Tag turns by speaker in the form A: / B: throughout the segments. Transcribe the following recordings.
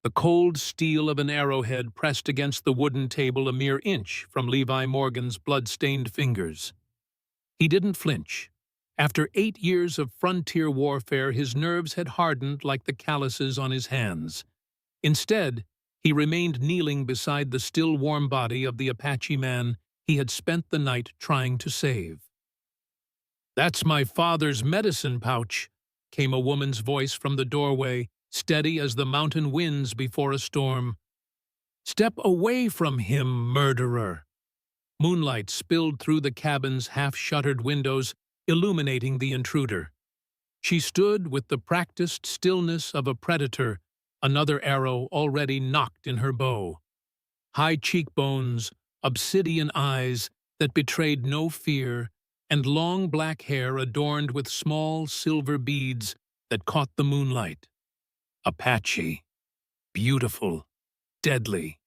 A: the cold steel of an arrowhead pressed against the wooden table a mere inch from Levi Morgan's blood-stained fingers. He didn't flinch. After 8 years of frontier warfare, his nerves had hardened like the calluses on his hands. Instead, he remained kneeling beside the still warm body of the Apache man he had spent the night trying to save. "That's my father's medicine pouch," came a woman's voice from the doorway, steady as the mountain winds before a storm. "Step away from him, murderer!" Moonlight spilled through the cabin's half-shuttered windows, illuminating the intruder. She stood with the practiced stillness of a predator, another arrow already nocked in her bow. High cheekbones, obsidian eyes that betrayed no fear, and long black hair adorned with small silver beads that caught the moonlight. Apache. Beautiful. Deadly.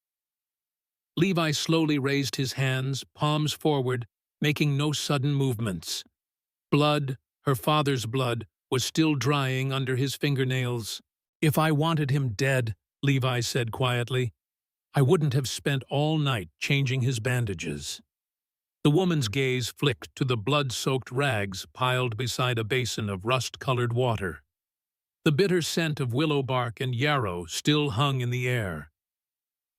A: Levi slowly raised his hands, palms forward, making no sudden movements. Blood, her father's blood, was still drying under his fingernails. "If I wanted him dead," Levi said quietly, "I wouldn't have spent all night changing his bandages." The woman's gaze flicked to the blood-soaked rags piled beside a basin of rust-colored water. The bitter scent of willow bark and yarrow still hung in the air.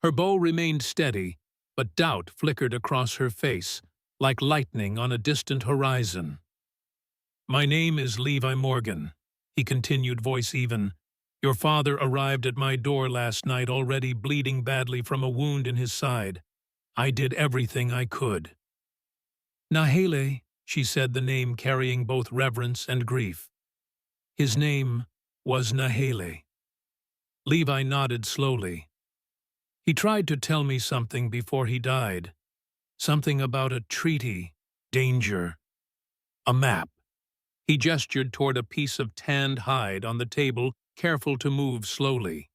A: Her bow remained steady, but doubt flickered across her face, like lightning on a distant horizon. "My name is Levi Morgan," he continued, voice even. "Your father arrived at my door last night already bleeding badly from a wound in his side. I did everything I could." "Nahele," she said, the name carrying both reverence and grief. His name was Nahele. Levi nodded slowly. "He tried to tell me something before he died. Something about a treaty, danger, a map." He gestured toward a piece of tanned hide on the table, careful to move slowly.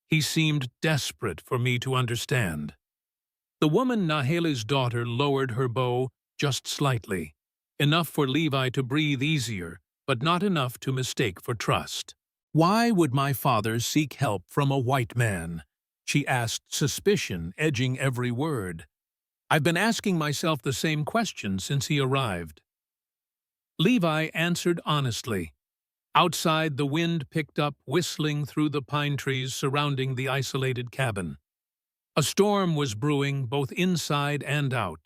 A: He seemed desperate for me to understand. The woman, Nahele's daughter, lowered her bow just slightly, enough for Levi to breathe easier, but not enough to mistake for trust. "Why would my father seek help from a white man?" she asked, suspicion edging every word. "I've been asking myself the same question since he arrived." Levi answered honestly. Outside, the wind picked up, whistling through the pine trees surrounding the isolated cabin. A storm was brewing, both inside and out.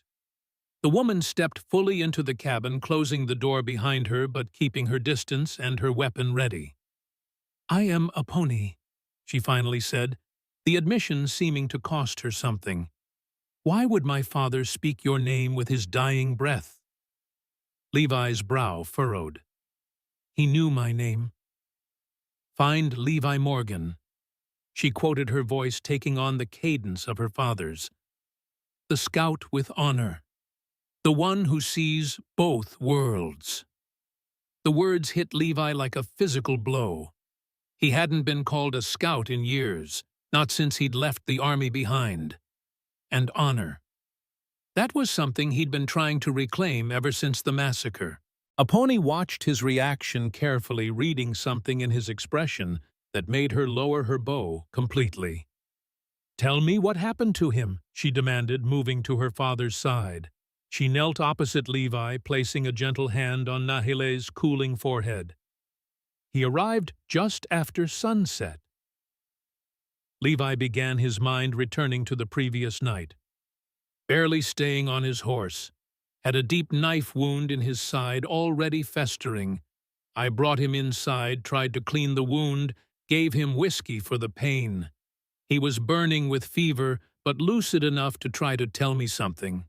A: The woman stepped fully into the cabin, closing the door behind her but keeping her distance and her weapon ready. "I am a pony," she finally said, the admission seeming to cost her something. "Why would my father speak your name with his dying breath?" Levi's brow furrowed. "He knew my name." "Find Levi Morgan," she quoted, her voice taking on the cadence of her father's. "The scout with honor. The one who sees both worlds." The words hit Levi like a physical blow. He hadn't been called a scout in years, not since he'd left the army behind. And honor. That was something he'd been trying to reclaim ever since the massacre. Aponi watched his reaction carefully, reading something in his expression that made her lower her bow completely. "Tell me what happened to him," she demanded, moving to her father's side. She knelt opposite Levi, placing a gentle hand on Nahele's cooling forehead. "He arrived just after sunset." Levi began, his mind returning to the previous night. Barely staying on his horse, had a deep knife wound in his side already festering. I brought him inside, tried to clean the wound, gave him whiskey for the pain. He was burning with fever, but lucid enough to try to tell me something.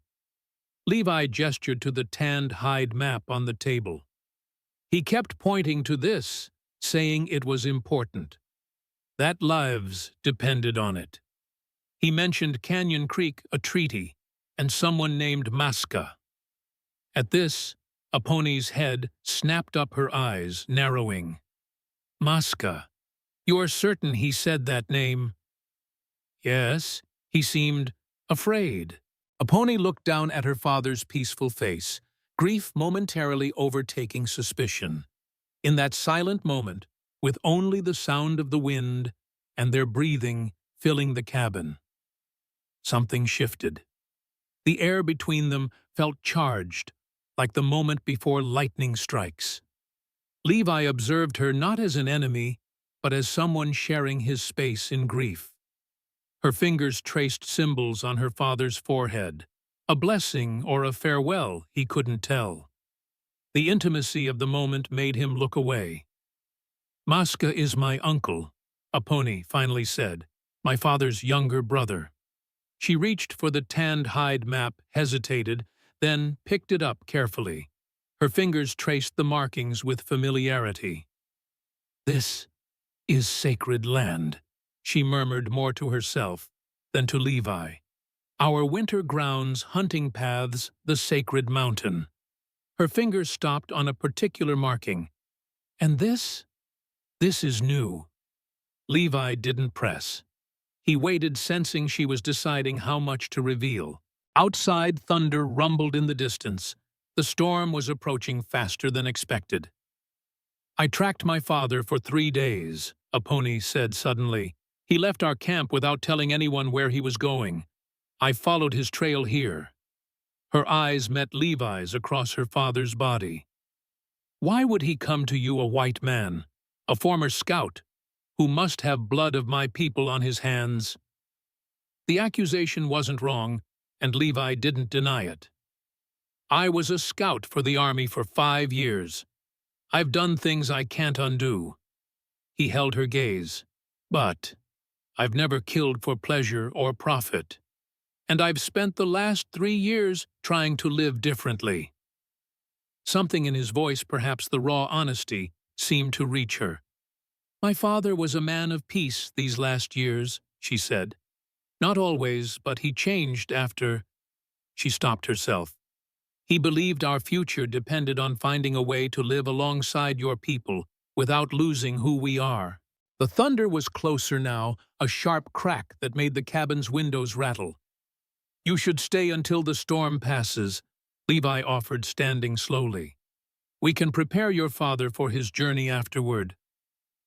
A: Levi gestured to the tanned hide map on the table. He kept pointing to this, saying it was important. That lives depended on it. He mentioned Canyon Creek, a treaty, and someone named Maska. At this, Aponi's head snapped up, her eyes narrowing. "Maska. You are certain he said that name?" "Yes." He seemed afraid. Aponi looked down at her father's peaceful face, grief momentarily overtaking suspicion. In that silent moment, with only the sound of the wind and their breathing filling the cabin. Something shifted. The air between them felt charged, like the moment before lightning strikes. Levi observed her not as an enemy, but as someone sharing his space in grief. Her fingers traced symbols on her father's forehead, a blessing or a farewell, he couldn't tell. The intimacy of the moment made him look away. "Maska is my uncle," Apache finally said, "my father's younger brother." She reached for the tanned hide map, hesitated, then picked it up carefully. Her fingers traced the markings with familiarity. "This is sacred land," she murmured more to herself than to Levi. "Our winter grounds, hunting paths, the sacred mountain." Her fingers stopped on a particular marking. "And this is new." Levi didn't press. He waited, sensing she was deciding how much to reveal. Outside, thunder rumbled in the distance. The storm was approaching faster than expected. "I tracked my father for 3 days," Apache said suddenly. "He left our camp without telling anyone where he was going. I followed his trail here." Her eyes met Levi's across her father's body. "Why would he come to you, a white man, a former scout, who must have blood of my people on his hands?" The accusation wasn't wrong, and Levi didn't deny it. "I was a scout for the army for 5 years. I've done things I can't undo." He held her gaze. "But I've never killed for pleasure or profit. And I've spent the last 3 years trying to live differently." Something in his voice, perhaps the raw honesty, seemed to reach her. "My father was a man of peace these last years," she said. "Not always, but he changed after—" She stopped herself. "He believed our future depended on finding a way to live alongside your people without losing who we are." The thunder was closer now, a sharp crack that made the cabin's windows rattle. "You should stay until the storm passes," Levi offered, standing slowly. "We can prepare your father for his journey afterward."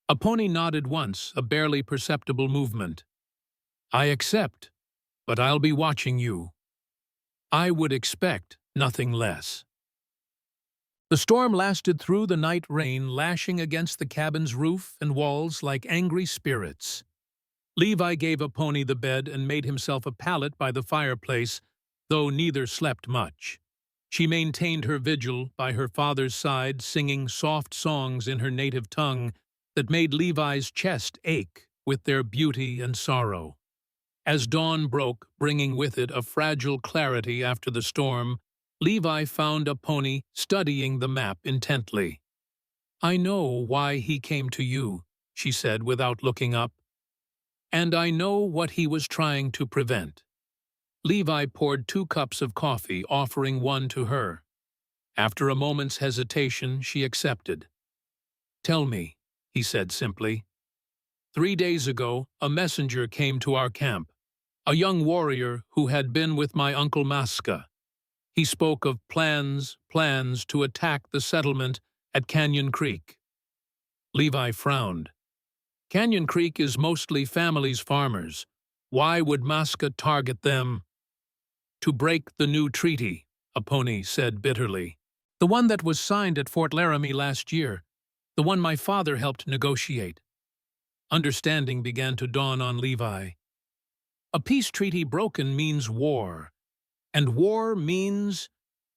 A: Apache nodded once, a barely perceptible movement. "I accept, but I'll be watching you." "I would expect nothing less." The storm lasted through the night rain, lashing against the cabin's roof and walls like angry spirits. Levi gave Apache the bed and made himself a pallet by the fireplace, though neither slept much. She maintained her vigil by her father's side, singing soft songs in her native tongue that made Levi's chest ache with their beauty and sorrow. As dawn broke, bringing with it a fragile clarity after the storm, Levi found Apache studying the map intently. "I know why he came to you," she said without looking up. "And I know what he was trying to prevent." Levi poured 2 cups of coffee, offering one to her. After a moment's hesitation, she accepted. "Tell me," he said simply. "3 days ago, a messenger came to our camp, a young warrior who had been with my uncle Maska. He spoke of plans to attack the settlement at Canyon Creek." Levi frowned. "Canyon Creek is mostly families' farmers. Why would Maska target them?" "To break the new treaty," Apache said bitterly. "The one that was signed at Fort Laramie last year. The one my father helped negotiate." Understanding began to dawn on Levi. A peace treaty broken means war. And war means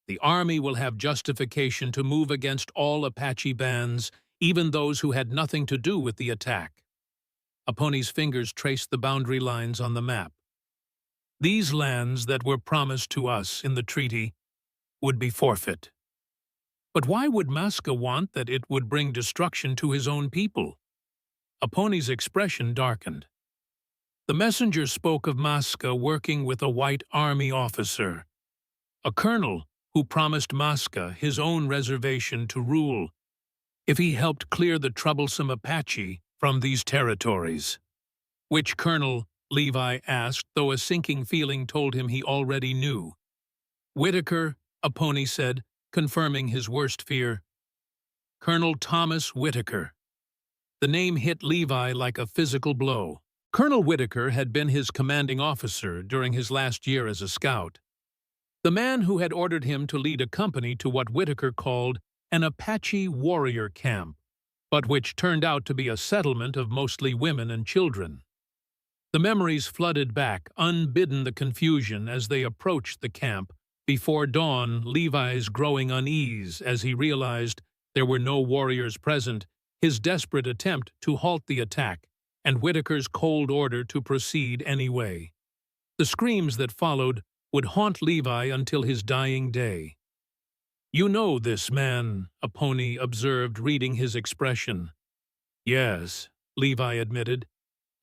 A: the army will have justification to move against all Apache bands, even those who had nothing to do with the attack. Apache's fingers traced the boundary lines on the map. These lands that were promised to us in the treaty would be forfeit. But why would Maska want that it would bring destruction to his own people? Apache's expression darkened. The messenger spoke of Maska working with a white army officer, a colonel who promised Maska his own reservation to rule if he helped clear the troublesome Apache from these territories. "Which colonel?" Levi asked, though a sinking feeling told him he already knew. "Whitaker," Apache said, confirming his worst fear. "Colonel Thomas Whitaker." The name hit Levi like a physical blow. Colonel Whitaker had been his commanding officer during his last year as a scout. The man who had ordered him to lead a company to what Whitaker called an Apache warrior camp, but which turned out to be a settlement of mostly women and children. The memories flooded back, unbidden the confusion as they approached the camp. Before dawn, Levi's growing unease as he realized there were no warriors present, his desperate attempt to halt the attack, and Whitaker's cold order to proceed anyway. The screams that followed would haunt Levi until his dying day. "You know this man," Apache observed, reading his expression. "Yes," Levi admitted.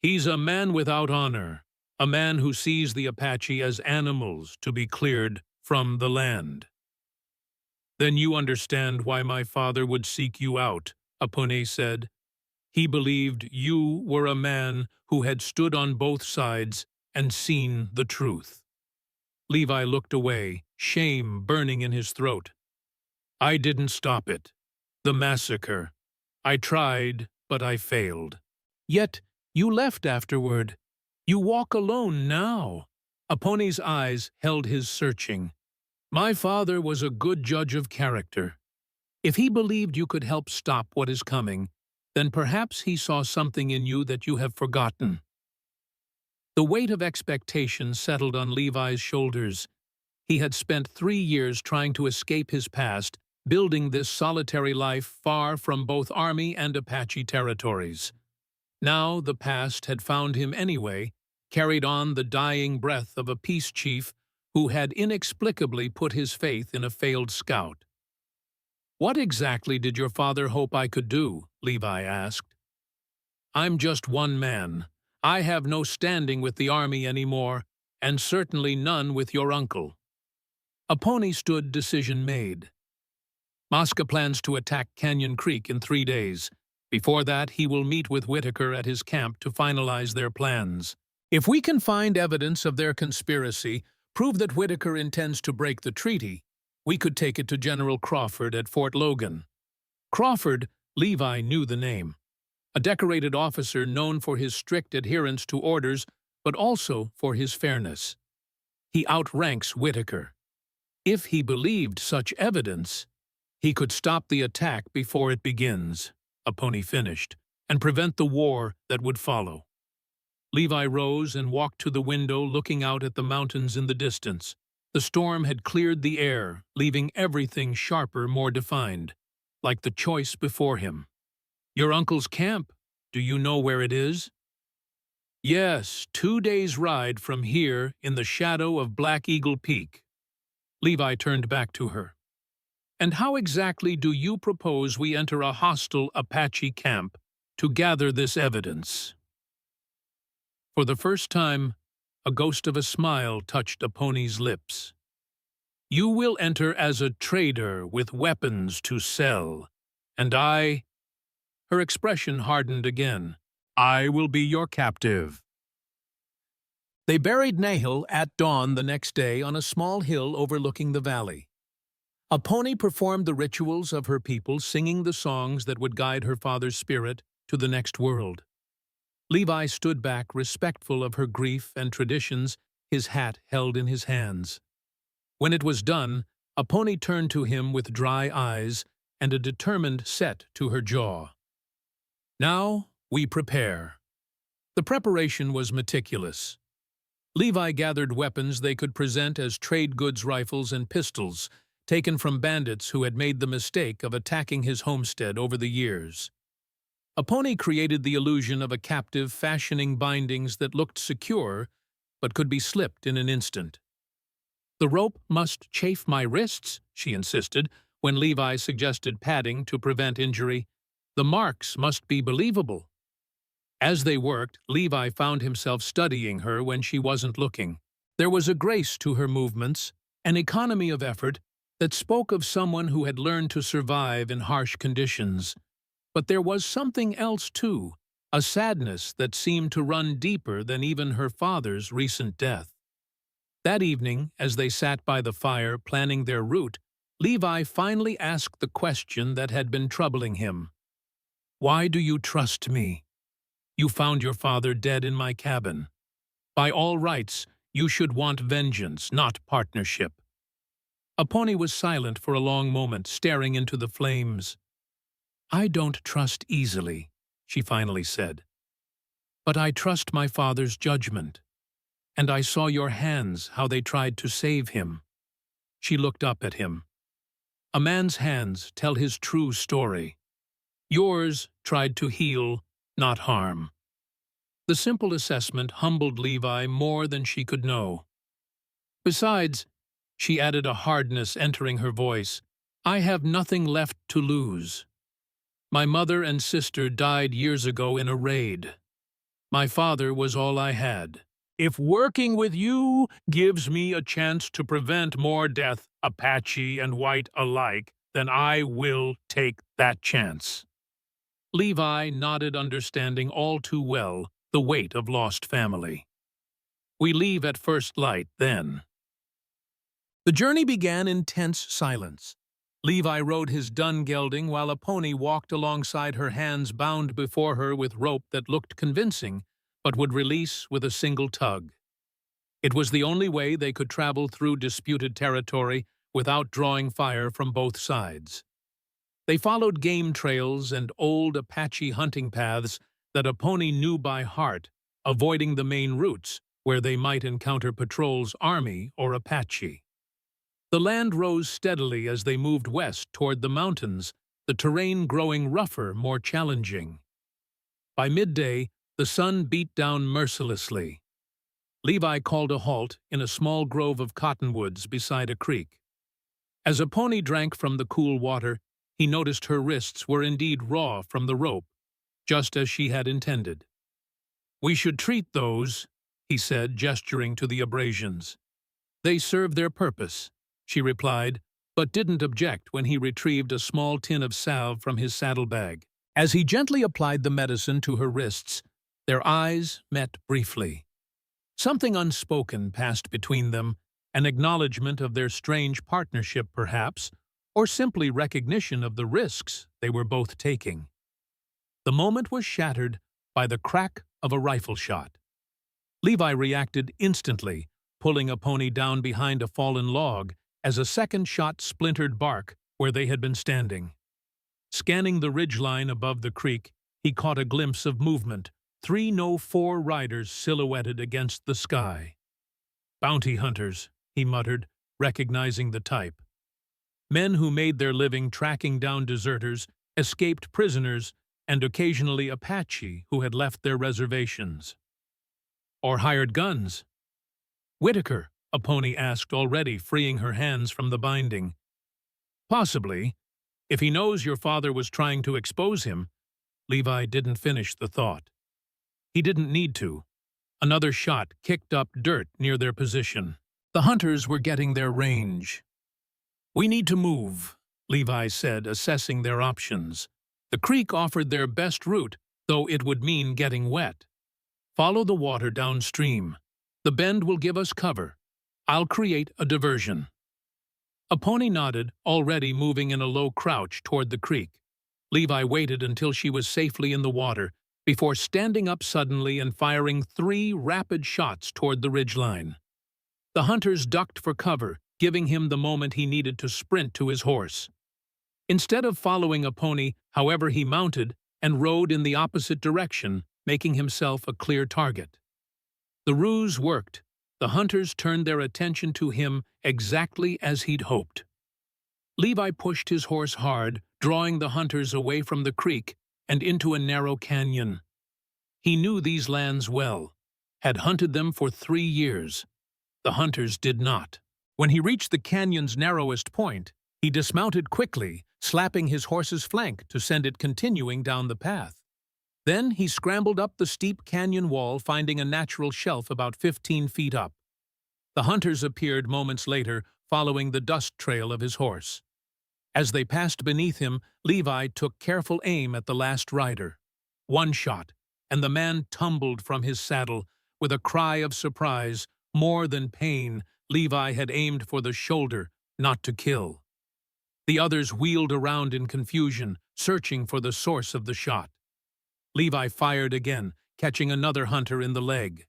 A: "He's a man without honor, a man who sees the Apache as animals to be cleared from the land." "Then you understand why my father would seek you out," Apache said. "He believed you were a man who had stood on both sides and seen the truth." Levi looked away, shame burning in his throat. "I didn't stop it. The massacre. I tried, but I failed." "Yet you left afterward. You walk alone now." Apache's eyes held his searching. "My father was a good judge of character. If he believed you could help stop what is coming, then perhaps he saw something in you that you have forgotten." The weight of expectation settled on Levi's shoulders. He had spent 3 years trying to escape his past, building this solitary life far from both Army and Apache territories. Now the past had found him anyway, carried on the dying breath of a peace chief who had inexplicably put his faith in a failed scout. "What exactly did your father hope I could do?" Levi asked. "I'm just one man. I have no standing with the Army anymore, and certainly none with your uncle." Apache stood, decision made. Mosca plans to attack Canyon Creek in 3 days. Before that, he will meet with Whitaker at his camp to finalize their plans. If we can find evidence of their conspiracy, prove that Whitaker intends to break the treaty, we could take it to General Crawford at Fort Logan. Crawford, Levi knew the name. A decorated officer known for his strict adherence to orders, but also for his fairness. He outranks Whitaker. If he believed such evidence, he could stop the attack before it begins, Apache finished, and prevent the war that would follow. Levi rose and walked to the window, looking out at the mountains in the distance. The storm had cleared the air, leaving everything sharper, more defined, like the choice before him. "Your uncle's camp, do you know where it is?" "Yes, 2 days' ride from here in the shadow of Black Eagle Peak." Levi turned back to her. "And how exactly do you propose we enter a hostile Apache camp to gather this evidence?" For the first time, a ghost of a smile touched Apache's lips. "You will enter as a trader with weapons to sell, and I—" Her expression hardened again. "I will be your captive." They buried Nahil at dawn the next day on a small hill overlooking the valley. Apache performed the rituals of her people, singing the songs that would guide her father's spirit to the next world. Levi stood back, respectful of her grief and traditions, his hat held in his hands. When it was done, Apache turned to him with dry eyes and a determined set to her jaw. "Now we prepare." The preparation was meticulous. Levi gathered weapons they could present as trade goods rifles and pistols, taken from bandits who had made the mistake of attacking his homestead over the years. Apache created the illusion of a captive, fashioning bindings that looked secure but could be slipped in an instant. "The rope must chafe my wrists," she insisted, when Levi suggested padding to prevent injury. "The marks must be believable." As they worked, Levi found himself studying her when she wasn't looking. There was a grace to her movements, an economy of effort that spoke of someone who had learned to survive in harsh conditions. But there was something else, too, a sadness that seemed to run deeper than even her father's recent death. That evening, as they sat by the fire planning their route, Levi finally asked the question that had been troubling him. "Why do you trust me? You found your father dead in my cabin. By all rights, you should want vengeance, not partnership." Aponi was silent for a long moment, staring into the flames. "I don't trust easily," she finally said. "But I trust my father's judgment. And I saw your hands, how they tried to save him." She looked up at him. "A man's hands tell his true story. Yours tried to heal, not harm." The simple assessment humbled Levi more than she could know. "Besides," she added, a hardness entering her voice, "I have nothing left to lose. My mother and sister died years ago in a raid. My father was all I had. If working with you gives me a chance to prevent more death, Apache and white alike, then I will take that chance." Levi nodded, understanding all too well the weight of lost family. "We leave at first light, then." The journey began in tense silence. Levi rode his dun gelding while Aponi walked alongside her, hands bound before her with rope that looked convincing, but would release with a single tug. It was the only way they could travel through disputed territory without drawing fire from both sides. They followed game trails and old Apache hunting paths that Aponi knew by heart, avoiding the main routes where they might encounter patrols, army, or Apache. The land rose steadily as they moved west toward the mountains, the terrain growing rougher, more challenging. By midday, the sun beat down mercilessly. Levi called a halt in a small grove of cottonwoods beside a creek. As Aponi drank from the cool water, he noticed her wrists were indeed raw from the rope, just as she had intended. "We should treat those," he said, gesturing to the abrasions. "They serve their purpose," she replied, but didn't object when he retrieved a small tin of salve from his saddlebag. As he gently applied the medicine to her wrists, their eyes met briefly. Something unspoken passed between them, an acknowledgement of their strange partnership perhaps, or simply recognition of the risks they were both taking. The moment was shattered by the crack of a rifle shot. Levi reacted instantly, pulling Aponi down behind a fallen log as a second shot splintered bark where they had been standing. Scanning the ridgeline above the creek, he caught a glimpse of movement, 4 riders silhouetted against the sky. "Bounty hunters," he muttered, recognizing the type. Men who made their living tracking down deserters, escaped prisoners, and occasionally Apache who had left their reservations. "Or hired guns?" "Whitaker?" Aponi asked, already freeing her hands from the binding. "Possibly, if he knows your father was trying to expose him." Levi didn't finish the thought. He didn't need to. Another shot kicked up dirt near their position. The hunters were getting their range. "We need to move," Levi said, assessing their options. The creek offered their best route, though it would mean getting wet. "Follow the water downstream. The bend will give us cover. I'll create a diversion." Aponi nodded, already moving in a low crouch toward the creek. Levi waited until she was safely in the water before standing up suddenly and firing 3 rapid shots toward the ridgeline. The hunters ducked for cover, giving him the moment he needed to sprint to his horse. Instead of following Aponi, however, he mounted and rode in the opposite direction, making himself a clear target. The ruse worked. The hunters turned their attention to him exactly as he'd hoped. Levi pushed his horse hard, drawing the hunters away from the creek and into a narrow canyon. He knew these lands well, had hunted them for 3 years. The hunters did not. When he reached the canyon's narrowest point, he dismounted quickly, slapping his horse's flank to send it continuing down the path. Then he scrambled up the steep canyon wall, finding a natural shelf about 15 feet up. The hunters appeared moments later, following the dust trail of his horse. As they passed beneath him, Levi took careful aim at the last rider. 1 shot, and the man tumbled from his saddle. With a cry of surprise, more than pain, Levi had aimed for the shoulder, not to kill. The others wheeled around in confusion, searching for the source of the shot. Levi fired again, catching another hunter in the leg.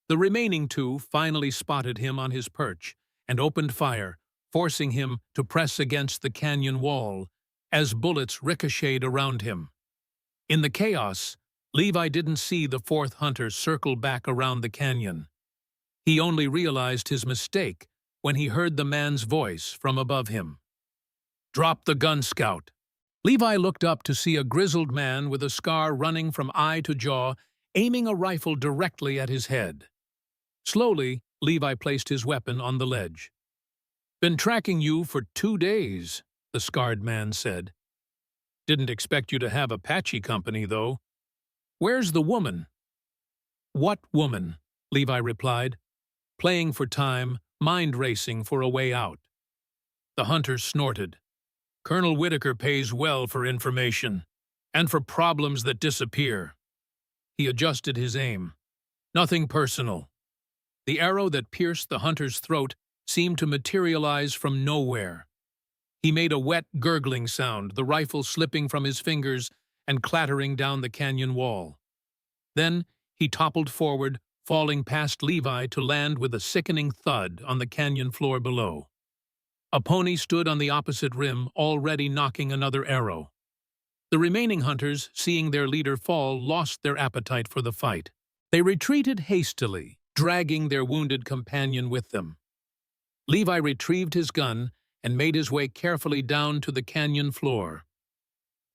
A: The remaining two finally spotted him on his perch and opened fire, forcing him to press against the canyon wall as bullets ricocheted around him. In the chaos, Levi didn't see the fourth hunter circle back around the canyon. He only realized his mistake when he heard the man's voice from above him. "Drop the gun, Scout." Levi looked up to see a grizzled man with a scar running from eye to jaw, aiming a rifle directly at his head. Slowly, Levi placed his weapon on the ledge. "Been tracking you for 2 days," the scarred man said. "Didn't expect you to have Apache company, though. Where's the woman?" "What woman?" Levi replied, playing for time, mind racing for a way out. The hunter snorted. "Colonel Whitaker pays well for information, and for problems that disappear." He adjusted his aim. "Nothing personal." The arrow that pierced the hunter's throat seemed to materialize from nowhere. He made a wet, gurgling sound, the rifle slipping from his fingers and clattering down the canyon wall. Then he toppled forward, falling past Levi to land with a sickening thud on the canyon floor below. A pony stood on the opposite rim, already knocking another arrow. The remaining hunters, seeing their leader fall, lost their appetite for the fight. They retreated hastily, dragging their wounded companion with them. Levi retrieved his gun and made his way carefully down to the canyon floor.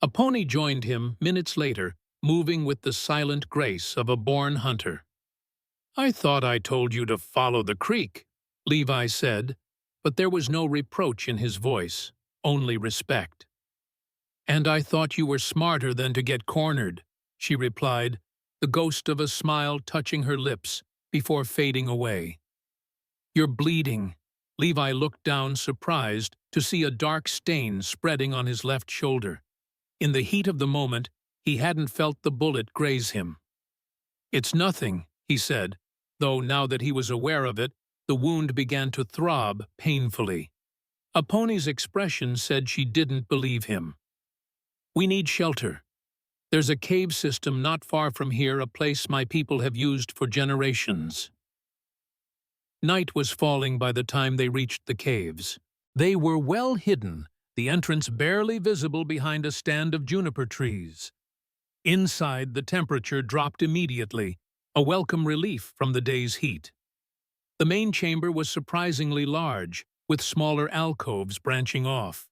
A: A pony joined him minutes later, moving with the silent grace of a born hunter. "I thought I told you to follow the creek," Levi said, but there was no reproach in his voice, only respect. "And I thought you were smarter than to get cornered," she replied, the ghost of a smile touching her lips before fading away. "You're bleeding." Levi looked down, surprised to see a dark stain spreading on his left shoulder. In the heat of the moment, he hadn't felt the bullet graze him. "It's nothing," he said, though now that he was aware of it, the wound began to throb painfully. A pony's expression said she didn't believe him. "We need shelter. There's a cave system not far from here, a place my people have used for generations." Night was falling by the time they reached the caves. They were well hidden, the entrance barely visible behind a stand of juniper trees. Inside, the temperature dropped immediately, a welcome relief from the day's heat. The main chamber was surprisingly large, with smaller alcoves branching off.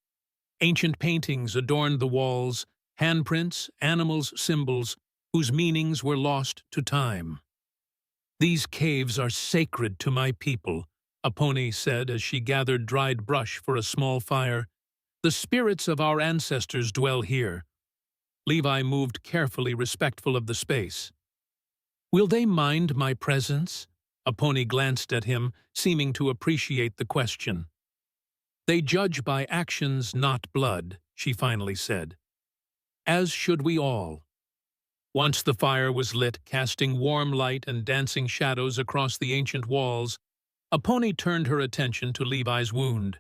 A: Ancient paintings adorned the walls, handprints, animals, symbols, whose meanings were lost to time. "These caves are sacred to my people," a pony said as she gathered dried brush for a small fire. "The spirits of our ancestors dwell here." Levi moved carefully, respectful of the space. "Will they mind my presence?" A pony glanced at him, seeming to appreciate the question. "They judge by actions, not blood," she finally said. "As should we all." Once the fire was lit, casting warm light and dancing shadows across the ancient walls, a pony turned her attention to Levi's wound.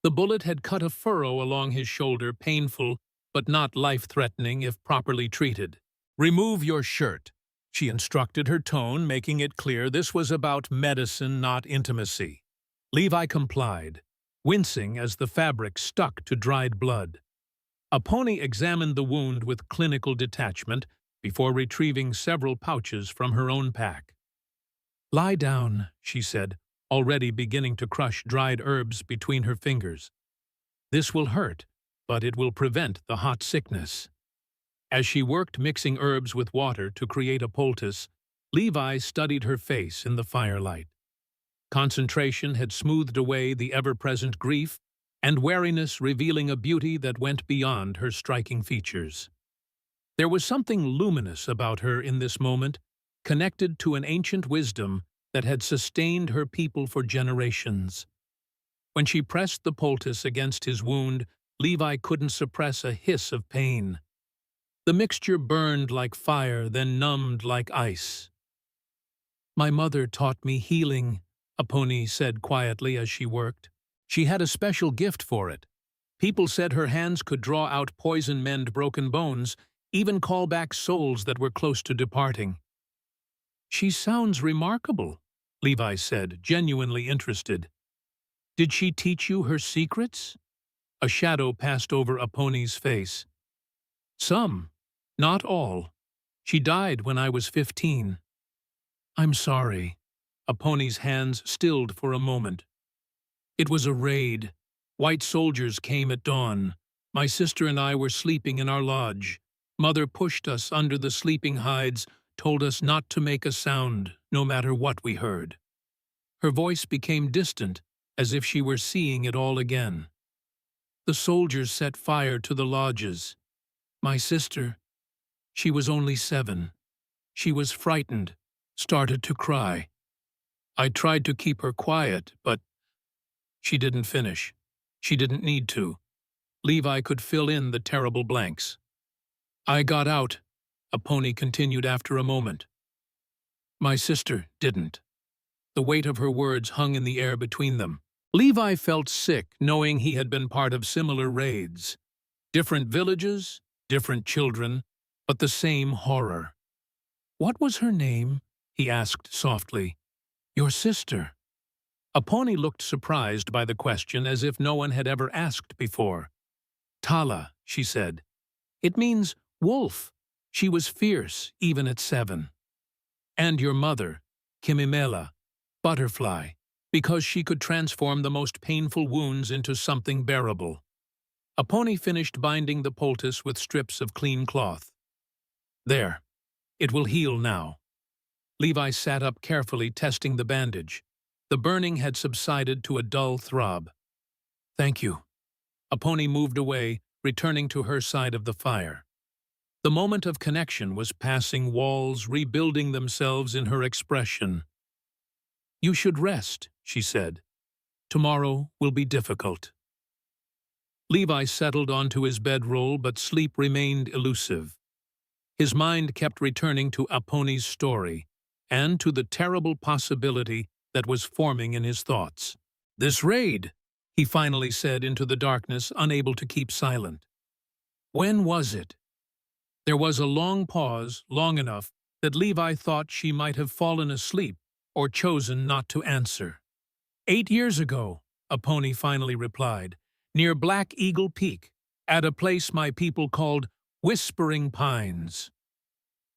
A: The bullet had cut a furrow along his shoulder, painful but not life-threatening if properly treated. "Remove your shirt," she instructed, her tone making it clear this was about medicine, not intimacy. Levi complied, wincing as the fabric stuck to dried blood. A pony examined the wound with clinical detachment before retrieving several pouches from her own pack. "Lie down," she said, already beginning to crush dried herbs between her fingers. "This will hurt, but it will prevent the hot sickness." As she worked mixing herbs with water to create a poultice, Levi studied her face in the firelight. Concentration had smoothed away the ever-present grief, and wariness revealing a beauty that went beyond her striking features. There was something luminous about her in this moment, connected to an ancient wisdom that had sustained her people for generations. When she pressed the poultice against his wound, Levi couldn't suppress a hiss of pain. The mixture burned like fire, then numbed like ice. "My mother taught me healing," a pony said quietly as she worked. "She had a special gift for it. People said her hands could draw out poison, mend broken bones, even call back souls that were close to departing. She sounds remarkable, Levi said, genuinely interested. Did she teach you her secrets? A shadow passed over Aponi's face. Some, not all. She died when I was 15. I'm sorry. Aponi's hands stilled for a moment. It was a raid. White soldiers came at dawn. My sister and I were sleeping in our lodge. Mother pushed us under the sleeping hides, told us not to make a sound, no matter what we heard. Her voice became distant, as if she were seeing it all again. The soldiers set fire to the lodges. My sister, she was only 7. She was frightened, started to cry. I tried to keep her quiet, but she didn't finish. She didn't need to. Levi could fill in the terrible blanks. I got out, Aponi continued after a moment. My sister didn't. The weight of her words hung in the air between them. Levi felt sick knowing he had been part of similar raids. Different villages, different children, but the same horror. What was her name? He asked softly. Your sister. Aponi looked surprised by the question as if no one had ever asked before. Tala, she said. It means wolf. She was fierce, even at 7. And your mother, Kimimela, butterfly, because she could transform the most painful wounds into something bearable. Aponi finished binding the poultice with strips of clean cloth. There. It will heal now. Levi sat up carefully, testing the bandage. The burning had subsided to a dull throb. Thank you. Aponi moved away, returning to her side of the fire. The moment of connection was passing walls, rebuilding themselves in her expression. You should rest, she said. Tomorrow will be difficult. Levi settled onto his bedroll, but sleep remained elusive. His mind kept returning to Aponi's story, and to the terrible possibility that was forming in his thoughts. This raid, he finally said into the darkness, unable to keep silent. When was it? There was a long pause, long enough that Levi thought she might have fallen asleep or chosen not to answer. 8 years ago, Aponi finally replied, near Black Eagle Peak, at a place my people called Whispering Pines.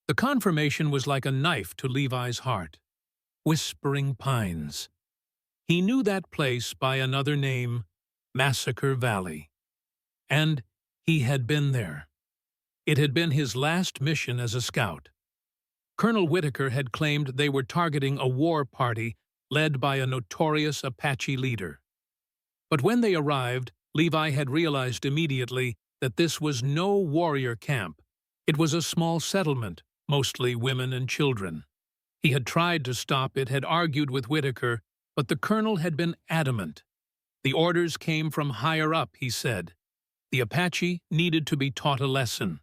A: The confirmation was like a knife to Levi's heart. Whispering Pines. He knew that place by another name, Massacre Valley. And he had been there. It had been his last mission as a scout. Colonel Whitaker had claimed they were targeting a war party led by a notorious Apache leader. But when they arrived, Levi had realized immediately that this was no warrior camp. It was a small settlement, mostly women and children. He had tried to stop it, had argued with Whitaker, but the colonel had been adamant. The orders came from higher up, he said. The Apache needed to be taught a lesson.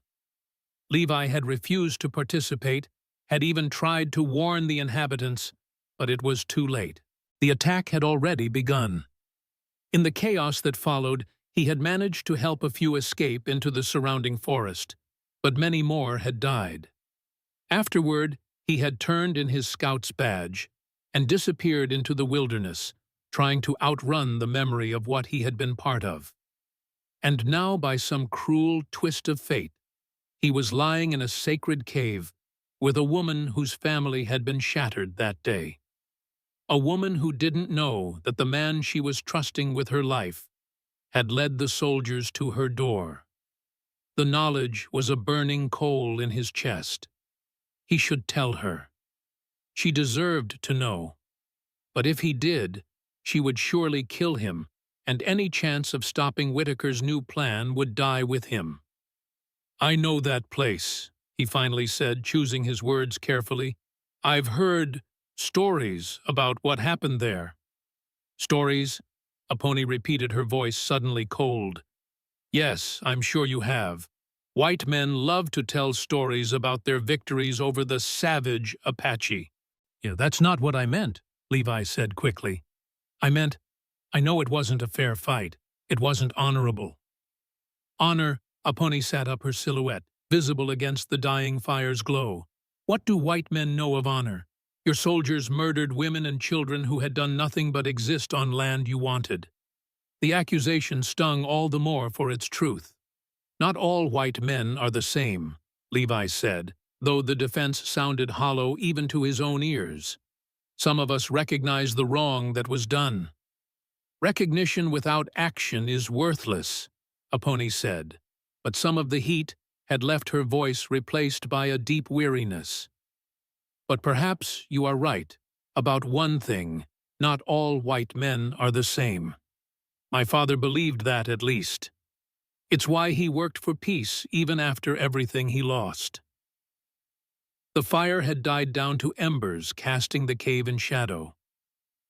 A: Levi had refused to participate, had even tried to warn the inhabitants, but it was too late. The attack had already begun. In the chaos that followed, he had managed to help a few escape into the surrounding forest, but many more had died. Afterward, he had turned in his scout's badge and disappeared into the wilderness, trying to outrun the memory of what he had been part of. And now, by some cruel twist of fate, he was lying in a sacred cave with a woman whose family had been shattered that day. A woman who didn't know that the man she was trusting with her life had led the soldiers to her door. The knowledge was a burning coal in his chest. He should tell her. She deserved to know. But if he did, she would surely kill him, and any chance of stopping Whitaker's new plan would die with him. I know that place, he finally said, choosing his words carefully. I've heard stories about what happened there. Stories? Aponi repeated, her voice suddenly cold. Yes, I'm sure you have. White men love to tell stories about their victories over the savage Apache. Yeah, that's not what I meant, Levi said quickly. I meant, I know it wasn't a fair fight. It wasn't honorable. Honor, Aponi sat up, her silhouette visible against the dying fire's glow. What do white men know of honor? Your soldiers murdered women and children who had done nothing but exist on land you wanted. The accusation stung all the more for its truth. Not all white men are the same, Levi said, though the defense sounded hollow even to his own ears. Some of us recognize the wrong that was done. Recognition without action is worthless, Apache said, but some of the heat had left her voice replaced by a deep weariness. But perhaps you are right about one thing: not all white men are the same. My father believed that, at least. It's why he worked for peace even after everything he lost. The fire had died down to embers, casting the cave in shadow.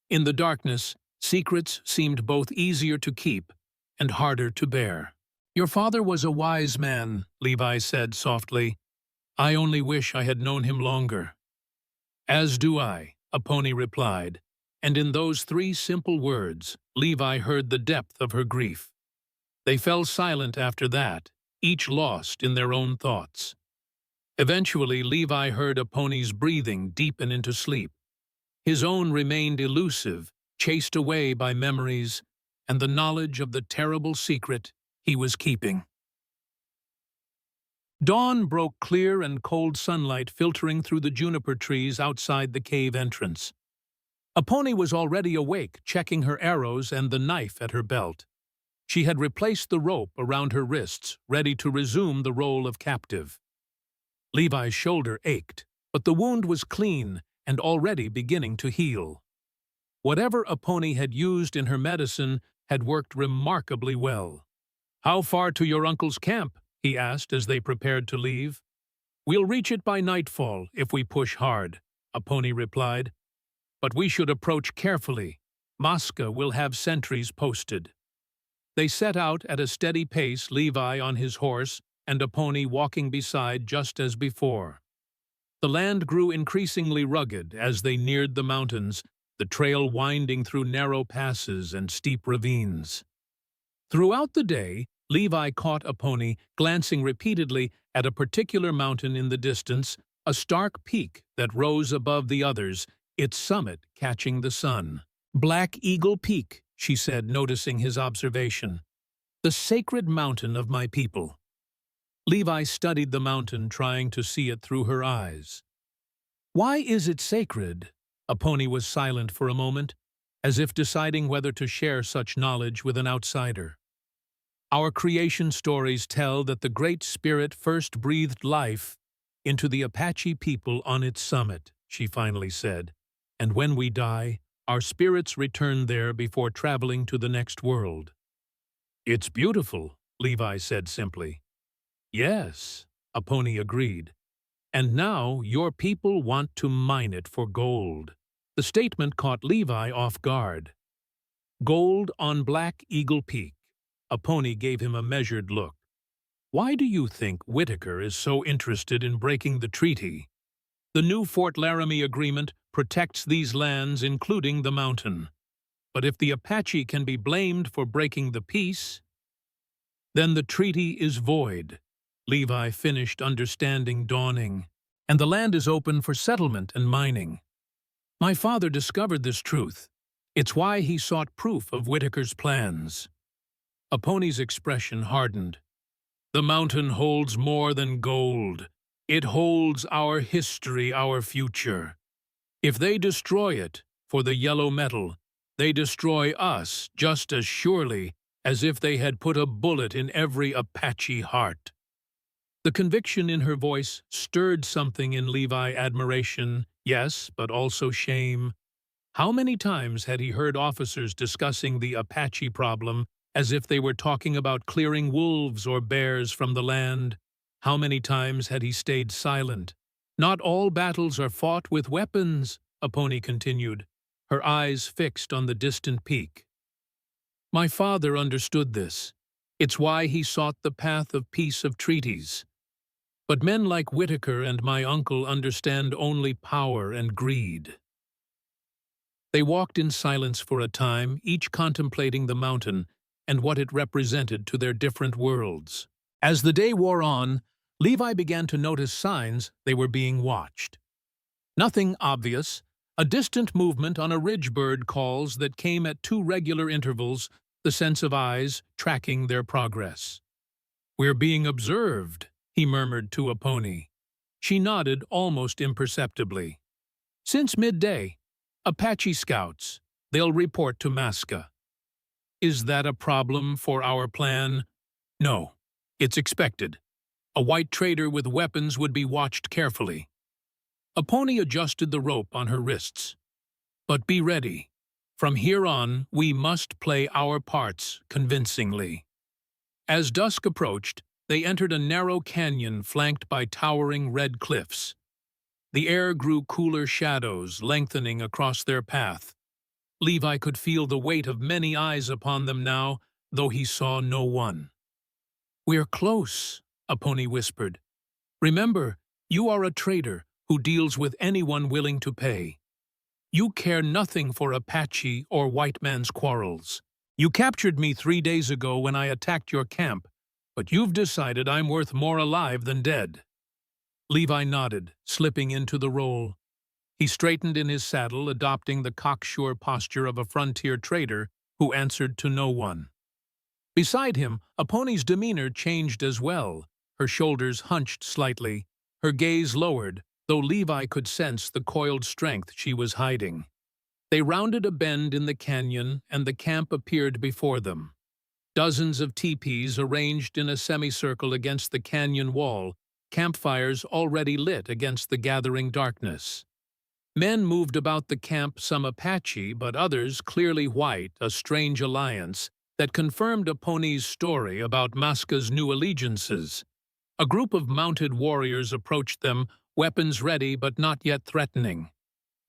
A: In the darkness, secrets seemed both easier to keep and harder to bear. Your father was a wise man, Levi said softly. I only wish I had known him longer. As do I, Apache replied, and in those three simple words, Levi heard the depth of her grief. They fell silent after that, each lost in their own thoughts. Eventually, Levi heard Apache's breathing deepen into sleep. His own remained elusive, chased away by memories and the knowledge of the terrible secret he was keeping. Dawn broke clear and cold sunlight filtering through the juniper trees outside the cave entrance. Apache was already awake, checking her arrows and the knife at her belt. She had replaced the rope around her wrists, ready to resume the role of captive. Levi's shoulder ached, but the wound was clean and already beginning to heal. Whatever Apache had used in her medicine had worked remarkably well. How far to your uncle's camp? He asked as they prepared to leave. We'll reach it by nightfall if we push hard, Apache replied. But we should approach carefully. Maska will have sentries posted. They set out at a steady pace, Levi on his horse and Apache walking beside just as before. The land grew increasingly rugged as they neared the mountains, the trail winding through narrow passes and steep ravines. Throughout the day, Levi caught Apache glancing repeatedly at a particular mountain in the distance, a stark peak that rose above the others, its summit catching the sun. Black Eagle Peak, she said, noticing his observation. The sacred mountain of my people. Levi studied the mountain, trying to see it through her eyes. Why is it sacred? Apache was silent for a moment, as if deciding whether to share such knowledge with an outsider. Our creation stories tell that the Great Spirit first breathed life into the Apache people on its summit, she finally said, and when we die, our spirits return there before traveling to the next world. It's beautiful, Levi said simply. Yes, Apache agreed. And now your people want to mine it for gold. The statement caught Levi off guard. Gold on Black Eagle Peak. Apache gave him a measured look. Why do you think Whitaker is so interested in breaking the treaty? The new Fort Laramie Agreement protects these lands, including the mountain. But if the Apache can be blamed for breaking the peace, then the treaty is void. Levi finished, understanding dawning, and the land is open for settlement and mining. My father discovered this truth. It's why he sought proof of Whitaker's plans. Apache's expression hardened. The mountain holds more than gold. It holds our history, our future. If they destroy it for the yellow metal, they destroy us just as surely as if they had put a bullet in every Apache heart. The conviction in her voice stirred something in Levi: admiration, yes, but also shame. How many times had he heard officers discussing the Apache problem as if they were talking about clearing wolves or bears from the land? How many times had he stayed silent? Not all battles are fought with weapons, Apache continued, her eyes fixed on the distant peak. My father understood this. It's why he sought the path of peace, of treaties. But men like Whitaker and my uncle understand only power and greed. They walked in silence for a time, each contemplating the mountain and what it represented to their different worlds. As the day wore on, Levi began to notice signs they were being watched. Nothing obvious, a distant movement on a ridge bird calls that came at 2 regular intervals, the sense of eyes tracking their progress. "We're being observed," he murmured to a pony. She nodded almost imperceptibly. "Since midday. Apache scouts. They'll report to Masca." "Is that a problem for our plan?" "No. It's expected. A white trader with weapons would be watched carefully." A pony adjusted the rope on her wrists. "But be ready. From here on, we must play our parts convincingly." As dusk approached, they entered a narrow canyon flanked by towering red cliffs. The air grew cooler, shadows lengthening across their path. Levi could feel the weight of many eyes upon them now, though he saw no one. "We're close," a pony whispered. "Remember, you are a trader who deals with anyone willing to pay. You care nothing for Apache or white man's quarrels. You captured me 3 days ago when I attacked your camp, but you've decided I'm worth more alive than dead." Levi nodded, slipping into the role. He straightened in his saddle, adopting the cocksure posture of a frontier trader who answered to no one. Beside him, a pony's demeanor changed as well, her shoulders hunched slightly, her gaze lowered, though Levi could sense the coiled strength she was hiding. They rounded a bend in the canyon, and the camp appeared before them. Dozens of teepees arranged in a semicircle against the canyon wall, campfires already lit against the gathering darkness. Men moved about the camp, some Apache, but others clearly white, a strange alliance that confirmed a pony's story about Masca's new allegiances. A group of mounted warriors approached them, weapons ready but not yet threatening.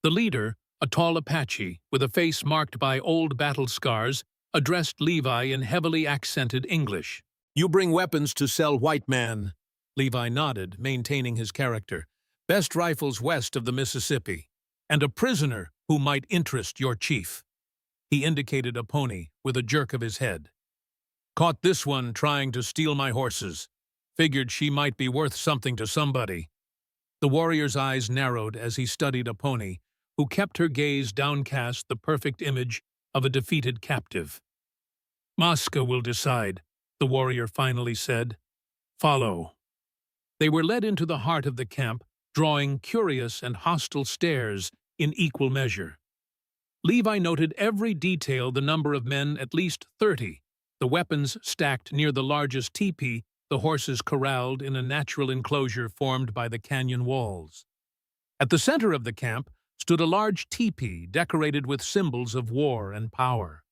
A: The leader, a tall Apache with a face marked by old battle scars, addressed Levi in heavily accented English. "You bring weapons to sell, white man." Levi nodded, maintaining his character. "Best rifles west of the Mississippi, and a prisoner who might interest your chief." He indicated a pony with a jerk of his head. "Caught this one trying to steal my horses. Figured she might be worth something to somebody." The warrior's eyes narrowed as he studied a pony, who kept her gaze downcast, the perfect image of a defeated captive. "Masca will decide," the warrior finally said. "Follow." They were led into the heart of the camp, drawing curious and hostile stares in equal measure. Levi noted every detail, the number of men, at least 30, the weapons stacked near the largest teepee, the horses corralled in a natural enclosure formed by the canyon walls. At the center of the camp stood a large teepee decorated with symbols of war and power.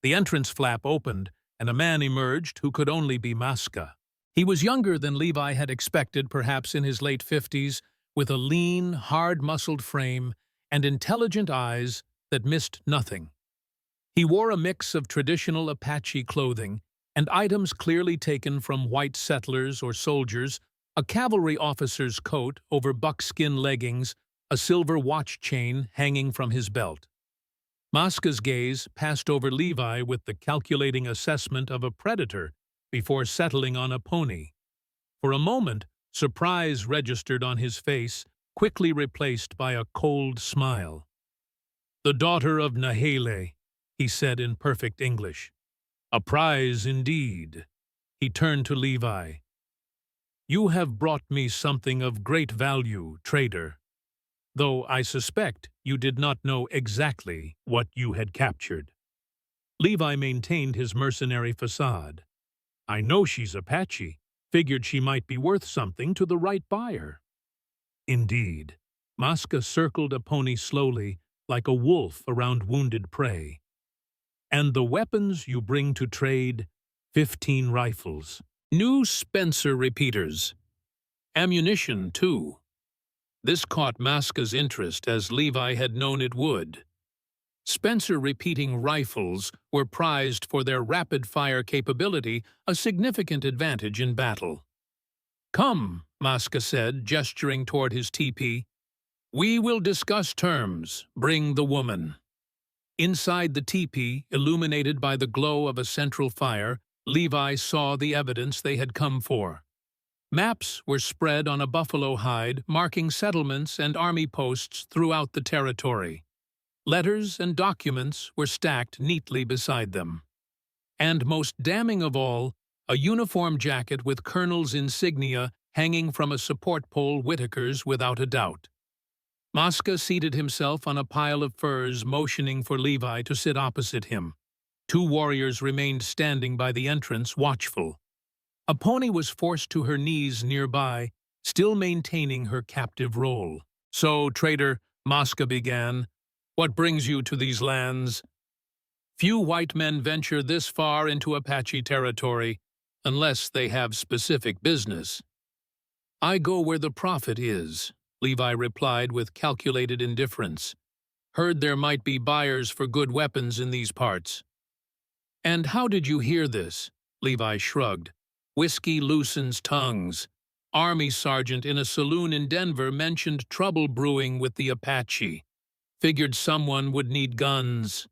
A: The entrance flap opened, and a man emerged who could only be Masca. He was younger than Levi had expected, perhaps in his late 50s, with a lean, hard-muscled frame and intelligent eyes that missed nothing. He wore a mix of traditional Apache clothing and items clearly taken from white settlers or soldiers, a cavalry officer's coat over buckskin leggings, a silver watch chain hanging from his belt. Masca's gaze passed over Levi with the calculating assessment of a predator before settling on a pony. For a moment, surprise registered on his face, quickly replaced by a cold smile. "The daughter of Nahele," he said in perfect English. "A prize indeed." He turned to Levi. "You have brought me something of great value, trader, though I suspect you did not know exactly what you had captured." Levi maintained his mercenary facade. "I know she's Apache. Figured she might be worth something to the right buyer." "Indeed." Masca circled a pony slowly, like a wolf around wounded prey. "And the weapons you bring to trade, 15 rifles. New Spencer repeaters. Ammunition, too." This caught Masca's interest, as Levi had known it would. Spencer repeating rifles were prized for their rapid-fire capability, a significant advantage in battle. "Come," Masca said, gesturing toward his teepee. "We will discuss terms. Bring the woman." Inside the teepee, illuminated by the glow of a central fire, Levi saw the evidence they had come for. Maps were spread on a buffalo hide, marking settlements and army posts throughout the territory. Letters and documents were stacked neatly beside them. And most damning of all, a uniform jacket with colonel's insignia hanging from a support pole, Whitaker's without a doubt. Masca seated himself on a pile of furs, motioning for Levi to sit opposite him. Two warriors remained standing by the entrance, watchful. A pony was forced to her knees nearby, still maintaining her captive role. "So, trader," Masca began, "what brings you to these lands?" "Few white men venture this far into Apache territory, unless they have specific business." "I go where the profit is," Levi replied with calculated indifference. "Heard there might be buyers for good weapons in these parts." "And how did you hear this?" Levi shrugged. "Whiskey loosens tongues. Army sergeant in a saloon in Denver mentioned trouble brewing with the Apache. Figured someone would need guns."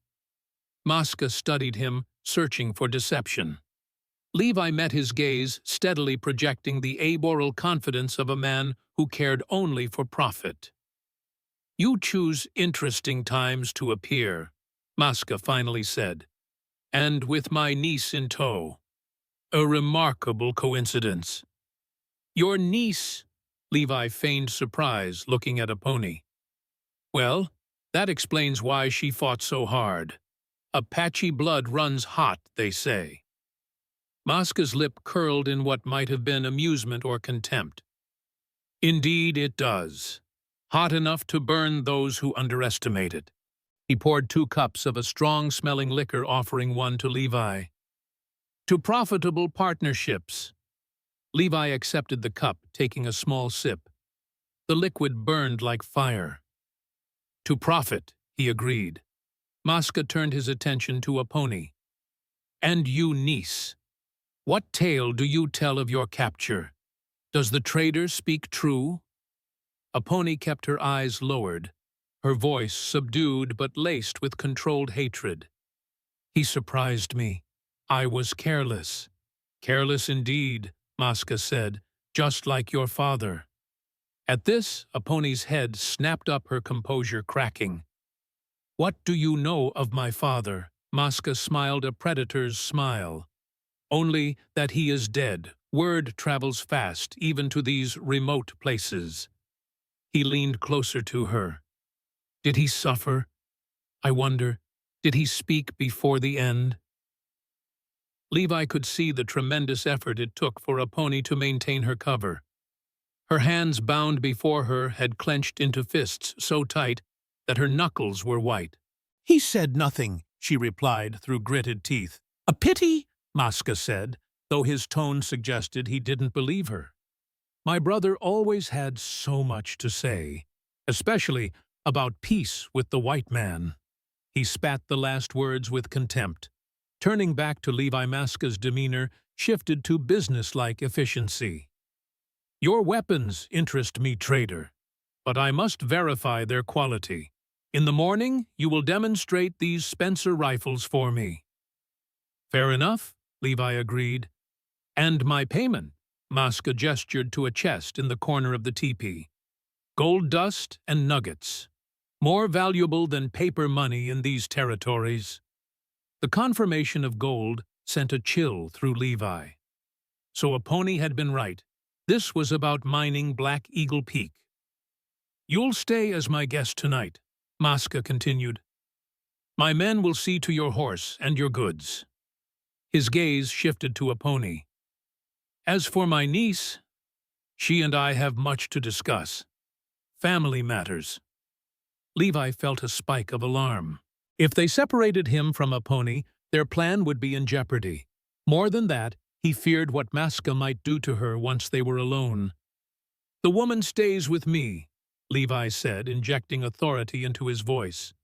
A: Masca studied him, searching for deception. Levi met his gaze, steadily projecting the amoral confidence of a man who cared only for profit. "You choose interesting times to appear," Masca finally said. "And with my niece in tow. A remarkable coincidence." "Your niece?" Levi feigned surprise, looking at a pony. "Well, that explains why she fought so hard. Apache blood runs hot, they say." Masca's lip curled in what might have been amusement or contempt. "Indeed it does. Hot enough to burn those who underestimate it." He poured 2 cups of a strong-smelling liquor, offering one to Levi. "To profitable partnerships." Levi accepted the cup, taking a small sip. The liquid burned like fire. "To profit," he agreed. Masca turned his attention to a pony. "And you, niece, what tale do you tell of your capture? Does the trader speak true?" A pony kept her eyes lowered, her voice subdued but laced with controlled hatred. "He surprised me. I was careless." "Careless indeed," Masca said, "just like your father." At this, a pony's head snapped up, her composure cracking. "What do you know of my father?" Masca smiled a predator's smile. "Only that he is dead. Word travels fast, even to these remote places." He leaned closer to her. "Did he suffer? I wonder, did he speak before the end?" Levi could see the tremendous effort it took for a pony to maintain her cover. Her hands, bound before her, had clenched into fists so tight that her knuckles were white. "He said nothing," she replied through gritted teeth. "A pity," Masca said, though his tone suggested he didn't believe her. "My brother always had so much to say, especially about peace with the white man." He spat the last words with contempt. Turning back to Levi, Masca's demeanor shifted to businesslike efficiency. "Your weapons interest me, trader, but I must verify their quality. In the morning, you will demonstrate these Spencer rifles for me." "Fair enough," Levi agreed. "And my payment?" Masca gestured to a chest in the corner of the teepee. "Gold dust and nuggets. More valuable than paper money in these territories." The confirmation of gold sent a chill through Levi. So a pony had been right. This was about mining Black Eagle Peak. "You'll stay as my guest tonight," Masca continued. "My men will see to your horse and your goods." His gaze shifted to a pony. "As for my niece, she and I have much to discuss. Family matters." Levi felt a spike of alarm. If they separated him from a pony, their plan would be in jeopardy. More than that, he feared what Masca might do to her once they were alone. "The woman stays with me," Levi said, injecting authority into his voice.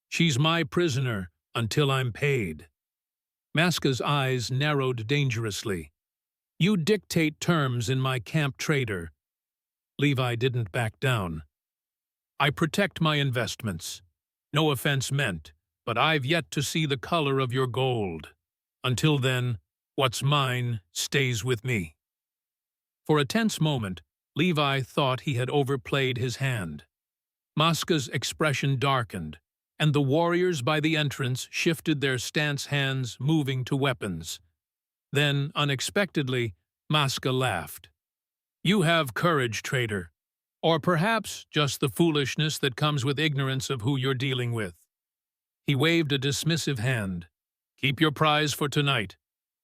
A: "She's my prisoner until I'm paid." Masca's eyes narrowed dangerously. "You dictate terms in my camp, trader." Levi didn't back down. "I protect my investments. No offense meant, but I've yet to see the color of your gold. Until then, what's mine stays with me." For a tense moment, Levi thought he had overplayed his hand. Maska's expression darkened, and the warriors by the entrance shifted their stance, hands moving to weapons. Then, unexpectedly, Maska laughed. "You have courage, traitor. Or perhaps just the foolishness that comes with ignorance of who you're dealing with." He waved a dismissive hand. "Keep your prize for tonight.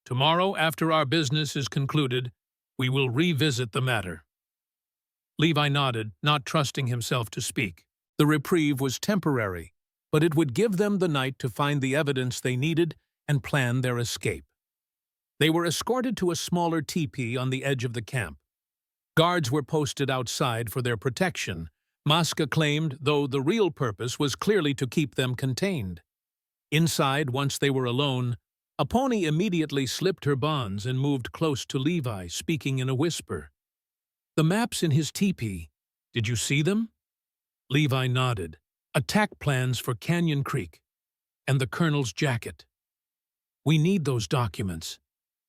A: Tomorrow, after our business is concluded, we will revisit the matter." Levi nodded, not trusting himself to speak. The reprieve was temporary, but it would give them the night to find the evidence they needed and plan their escape. They were escorted to a smaller teepee on the edge of the camp. Guards were posted outside for their protection, Maska claimed, though the real purpose was clearly to keep them contained. Inside, once they were alone, Apache immediately slipped her bonds and moved close to Levi, speaking in a whisper. "The maps in his teepee, did you see them?" Levi nodded. "Attack plans for Canyon Creek, and the colonel's jacket. We need those documents.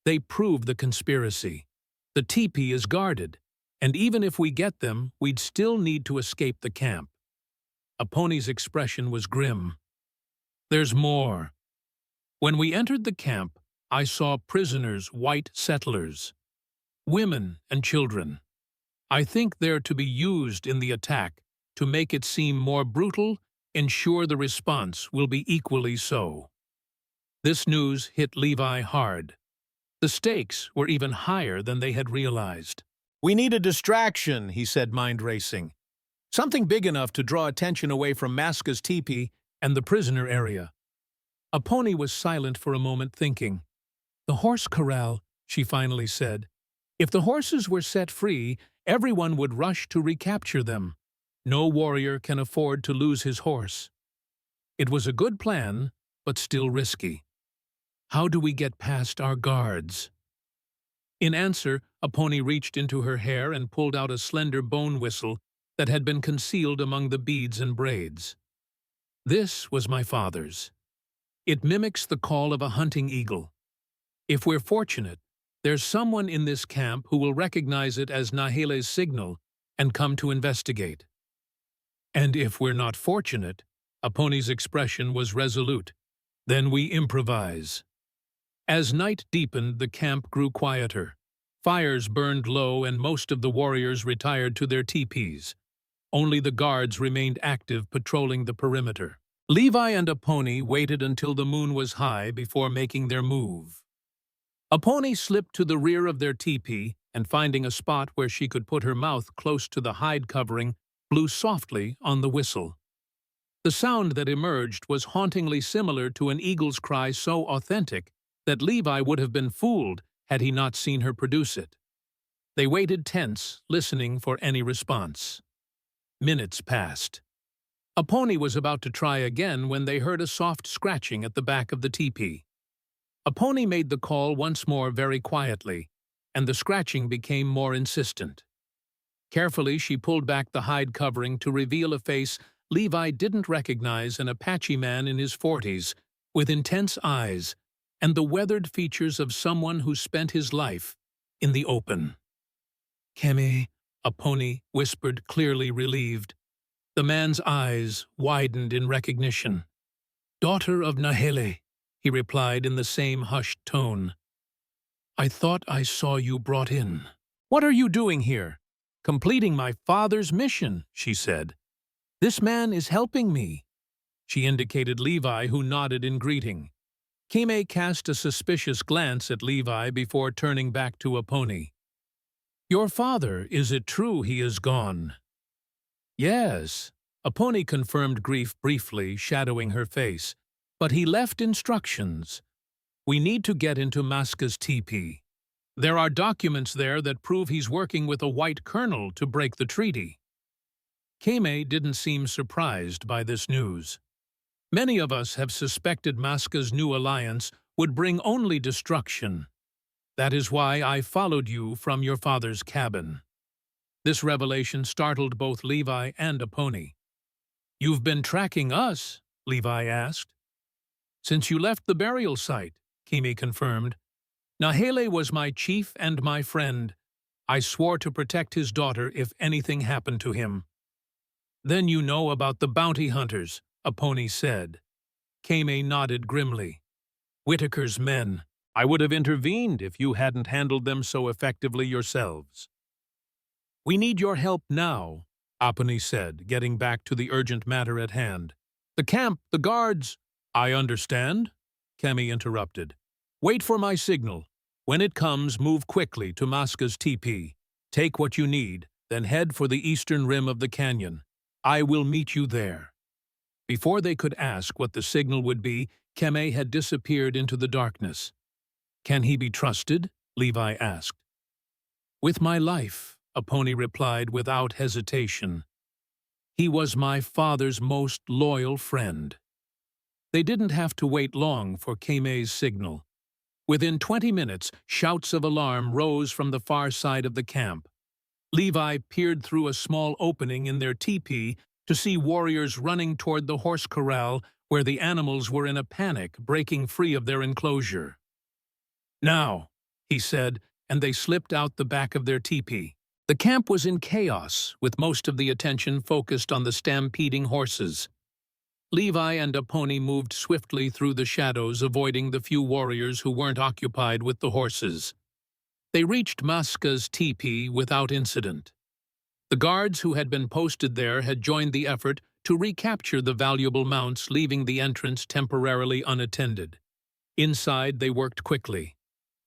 A: They prove the conspiracy. The teepee is guarded, and even if we get them, we'd still need to escape the camp." Apache's expression was grim. "There's more. When we entered the camp, I saw prisoners, white settlers, women and children. I think they're to be used in the attack to make it seem more brutal, ensure the response will be equally so." This news hit Levi hard. The stakes were even higher than they had realized. "We need a distraction," he said, mind racing. "Something big enough to draw attention away from Maska's teepee and the prisoner area." Apache was silent for a moment, thinking. "The horse corral," she finally said. "If the horses were set free, everyone would rush to recapture them. No warrior can afford to lose his horse." It was a good plan, but still risky. "How do we get past our guards?" In answer, Apache reached into her hair and pulled out a slender bone whistle that had been concealed among the beads and braids. "This was my father's. It mimics the call of a hunting eagle. If we're fortunate, there's someone in this camp who will recognize it as Nahele's signal and come to investigate. And if we're not fortunate," Apache's expression was resolute, "then we improvise." As night deepened, the camp grew quieter. Fires burned low and most of the warriors retired to their teepees. Only the guards remained active, patrolling the perimeter. Levi and Apache waited until the moon was high before making their move. Apache slipped to the rear of their teepee and, finding a spot where she could put her mouth close to the hide covering, blew softly on the whistle. The sound that emerged was hauntingly similar to an eagle's cry, so authentic that Levi would have been fooled had he not seen her produce it. They waited tense, listening for any response. Minutes passed. Apache was about to try again when they heard a soft scratching at the back of the teepee. Apache made the call once more very quietly, and the scratching became more insistent. Carefully, she pulled back the hide covering to reveal a face Levi didn't recognize, an Apache man in his 40s, with intense eyes and the weathered features of someone who spent his life in the open. "Kemi," Apache whispered, clearly relieved. The man's eyes widened in recognition. "Daughter of Nahele," he replied in the same hushed tone. "I thought I saw you brought in." "What are you doing here?" "Completing my father's mission," she said. "This man is helping me." She indicated Levi, who nodded in greeting. Kime cast a suspicious glance at Levi before turning back to Apache. "Your father, is it true he is gone?" "Yes," Apache confirmed, grief briefly shadowing her face. "But he left instructions. We need to get into Maska's teepee. There are documents there that prove he's working with a white colonel to break the treaty." Kame didn't seem surprised by this news. "Many of us have suspected Maska's new alliance would bring only destruction. That is why I followed you from your father's cabin." This revelation startled both Levi and Apache. "You've been tracking us?" Levi asked. "Since you left the burial site," Kime confirmed. "Nahele was my chief and my friend. I swore to protect his daughter if anything happened to him. Then you know about the bounty hunters, Apache said. Kame nodded grimly. Whitaker's men. I would have intervened if you hadn't handled them so effectively yourselves. We need your help now, Apache said, getting back to the urgent matter at hand. The camp, the guards. I understand, Kame interrupted. Wait for my signal. When it comes, move quickly to Maska's teepee. Take what you need, then head for the eastern rim of the canyon. I will meet you there. Before they could ask what the signal would be, Kame had disappeared into the darkness. Can he be trusted? Levi asked. With my life, Apache replied without hesitation. He was my father's most loyal friend. They didn't have to wait long for Kame's signal. Within 20 minutes, shouts of alarm rose from the far side of the camp. Levi peered through a small opening in their teepee to see warriors running toward the horse corral where the animals were in a panic, breaking free of their enclosure. Now, he said, and they slipped out the back of their teepee. The camp was in chaos, with most of the attention focused on the stampeding horses. Levi and Apache moved swiftly through the shadows, avoiding the few warriors who weren't occupied with the horses. They reached Maska's teepee without incident. The guards who had been posted there had joined the effort to recapture the valuable mounts, leaving the entrance temporarily unattended. Inside, they worked quickly.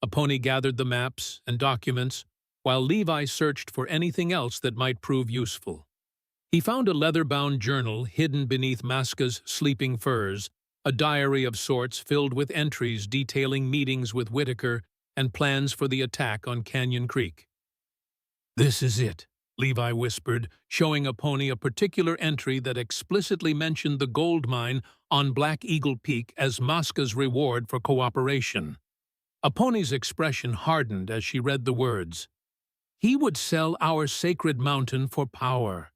A: Apache gathered the maps and documents, while Levi searched for anything else that might prove useful. He found a leather-bound journal hidden beneath Maska's sleeping furs, a diary of sorts filled with entries detailing meetings with Whitaker and plans for the attack on Canyon Creek. This is it, Levi whispered, showing Apache a particular entry that explicitly mentioned the gold mine on Black Eagle Peak as Maska's reward for cooperation. Apache's expression hardened as she read the words. He would sell our sacred mountain for power.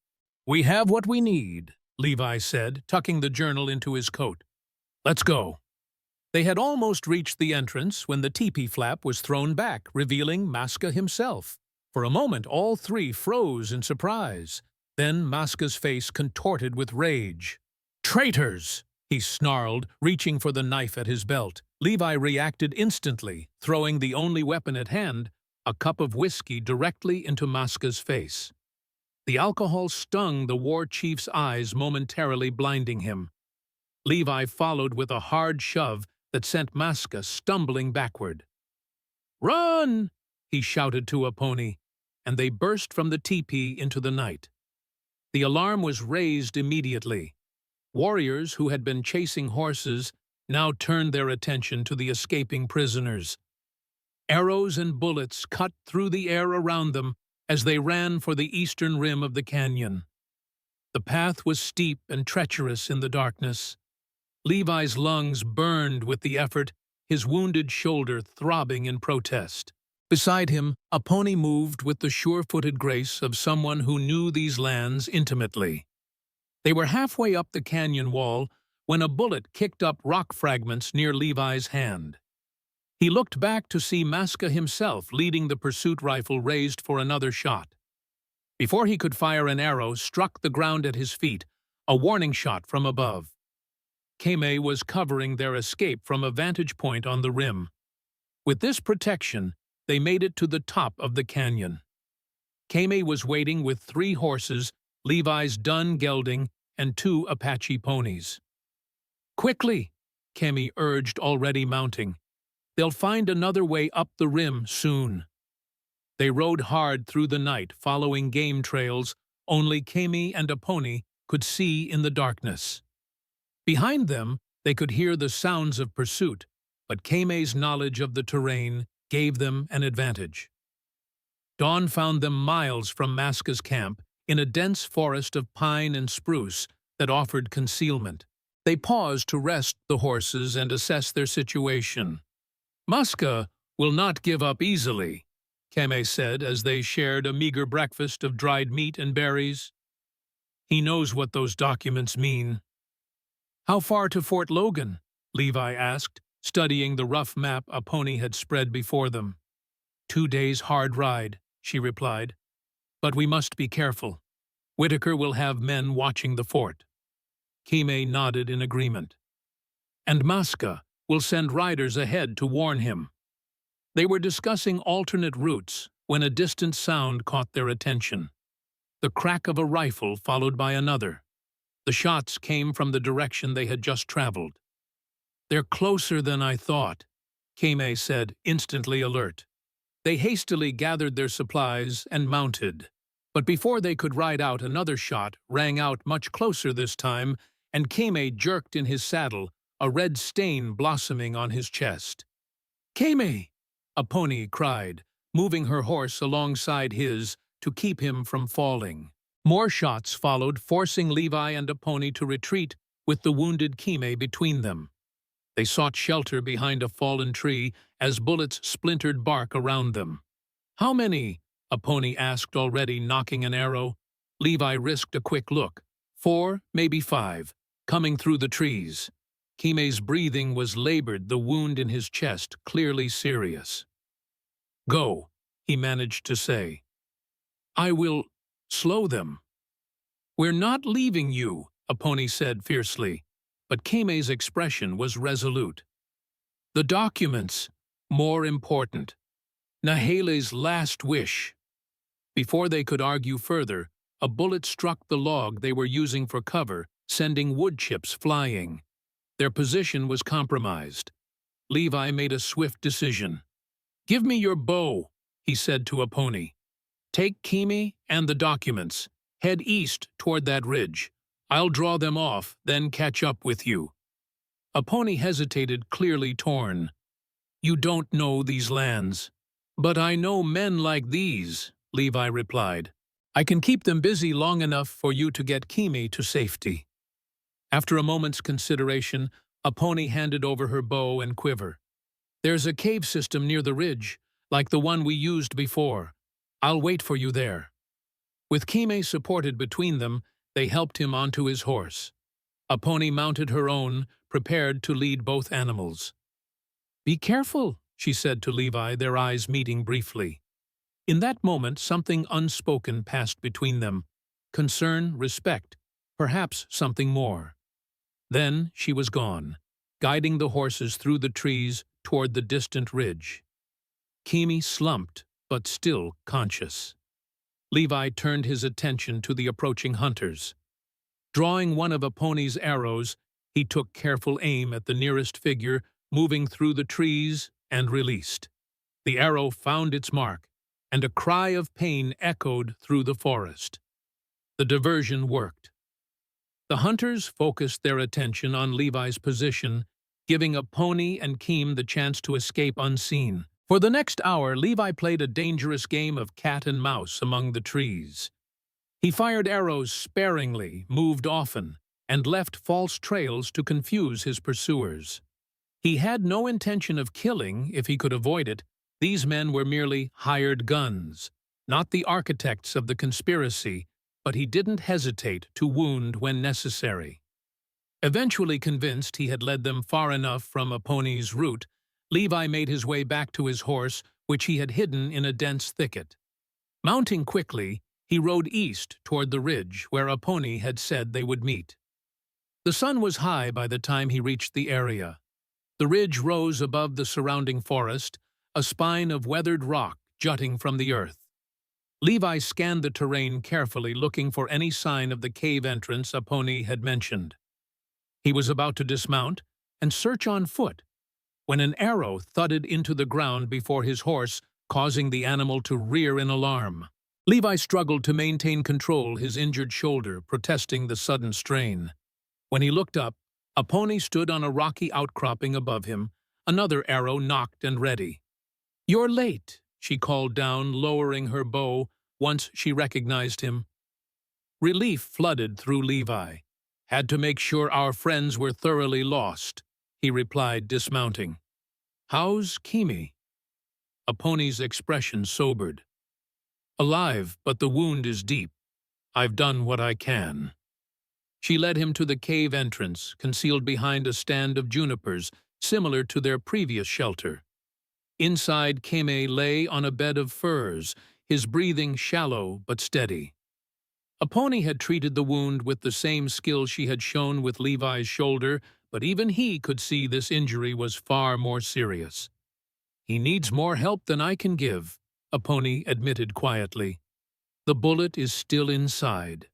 A: We have what we need, Levi said, tucking the journal into his coat. Let's go. They had almost reached the entrance when the teepee flap was thrown back, revealing Maska himself. For a moment, all three froze in surprise. Then Maska's face contorted with rage. Traitors! He snarled, reaching for the knife at his belt. Levi reacted instantly, throwing the only weapon at hand, a cup of whiskey, directly into Maska's face. The alcohol stung the war chief's eyes, momentarily blinding him. Levi followed with a hard shove that sent Maska stumbling backward. Run! He shouted to Apache, and they burst from the teepee into the night. The alarm was raised immediately. Warriors who had been chasing horses now turned their attention to the escaping prisoners. Arrows and bullets cut through the air around them as they ran for the eastern rim of the canyon. The path was steep and treacherous in the darkness. Levi's lungs burned with the effort, his wounded shoulder throbbing in protest. Beside him, Apache moved with the sure-footed grace of someone who knew these lands intimately. They were halfway up the canyon wall when a bullet kicked up rock fragments near Levi's hand. He looked back to see Maska himself leading the pursuit rifle raised for another shot. Before he could fire, an arrow struck the ground at his feet, a warning shot from above. Kame was covering their escape from a vantage point on the rim. With this protection, they made it to the top of the canyon. Kame was waiting with 3 horses, Levi's dun gelding, and 2 Apache ponies. Quickly, Kame urged, already mounting. They'll find another way up the rim soon. They rode hard through the night, following game trails only Kame and Apache could see in the darkness. Behind them, they could hear the sounds of pursuit, but Kame's knowledge of the terrain gave them an advantage. Dawn found them miles from Maska's camp, in a dense forest of pine and spruce that offered concealment. They paused to rest the horses and assess their situation. Maska will not give up easily, Kame said as they shared a meager breakfast of dried meat and berries. He knows what those documents mean. How far to Fort Logan? Levi asked, studying the rough map Apache had spread before them. 2 days' hard ride, she replied. "But we must be careful. Whitaker will have men watching the fort." Kime nodded in agreement. "And Maska will send riders ahead to warn him." They were discussing alternate routes when a distant sound caught their attention. The crack of a rifle followed by another. The shots came from the direction they had just traveled. "They're closer than I thought," Kime said, instantly alert. They hastily gathered their supplies and mounted. But before they could ride out, another shot rang out much closer this time, and Kime jerked in his saddle, a red stain blossoming on his chest. "Kime!" a pony cried, moving her horse alongside his to keep him from falling. More shots followed, forcing Levi and a pony to retreat with the wounded Kime between them. They sought shelter behind a fallen tree as bullets splintered bark around them. "How many?" a pony asked, already knocking an arrow. Levi risked a quick look. 4, maybe 5, coming through the trees. Kime's breathing was labored, the wound in his chest clearly serious. "Go," he managed to say. "I will slow them." "We're not leaving you," a pony said fiercely, but Kime's expression was resolute. "The documents, more important. Nahele's last wish." Before they could argue further, a bullet struck the log they were using for cover, sending wood chips flying. Their position was compromised. Levi made a swift decision. "Give me your bow," he said to a pony. "Take Kime and the documents. Head east toward that ridge. I'll draw them off, then catch up with you." A pony hesitated, clearly torn. "You don't know these lands." "But I know men like these," Levi replied. "I can keep them busy long enough for you to get Kime to safety." After a moment's consideration, a pony handed over her bow and quiver. "There's a cave system near the ridge, like the one we used before. I'll wait for you there." With Kime supported between them, they helped him onto his horse. A pony mounted her own, prepared to lead both animals. "Be careful," she said to Levi, their eyes meeting briefly. In that moment, something unspoken passed between them. Concern, respect, perhaps something more. Then she was gone, guiding the horses through the trees toward the distant ridge. Kime slumped, but still conscious. Levi turned his attention to the approaching hunters. Drawing one of a pony's arrows, he took careful aim at the nearest figure, moving through the trees, and released. The arrow found its mark, and a cry of pain echoed through the forest. The diversion worked. The hunters focused their attention on Levi's position, giving a pony and Kime the chance to escape unseen. For the next hour, Levi played a dangerous game of cat and mouse among the trees. He fired arrows sparingly, moved often, and left false trails to confuse his pursuers. He had no intention of killing if he could avoid it. These men were merely hired guns, not the architects of the conspiracy, but he didn't hesitate to wound when necessary. Eventually convinced he had led them far enough from a pony's route, Levi made his way back to his horse, which he had hidden in a dense thicket. Mounting quickly, he rode east toward the ridge where a pony had said they would meet. The sun was high by the time he reached the area. The ridge rose above the surrounding forest, a spine of weathered rock jutting from the earth. Levi scanned the terrain carefully, looking for any sign of the cave entrance a pony had mentioned. He was about to dismount and search on foot when an arrow thudded into the ground before his horse, causing the animal to rear in alarm. Levi struggled to maintain control, his injured shoulder protesting the sudden strain. When he looked up, a pony stood on a rocky outcropping above him, another arrow nocked and ready. "You're late," she called down, lowering her bow once she recognized him. Relief flooded through Levi. "Had to make sure our friends were thoroughly lost," he replied, dismounting. "How's Kime?" A pony's expression sobered. "Alive, but the wound is deep. I've done what I can." She led him to the cave entrance, concealed behind a stand of junipers, similar to their previous shelter. Inside, Kime lay on a bed of furs, his breathing shallow but steady. Apache had treated the wound with the same skill she had shown with Levi's shoulder, but even he could see this injury was far more serious. "He needs more help than I can give," Apache admitted quietly. "The bullet is still inside."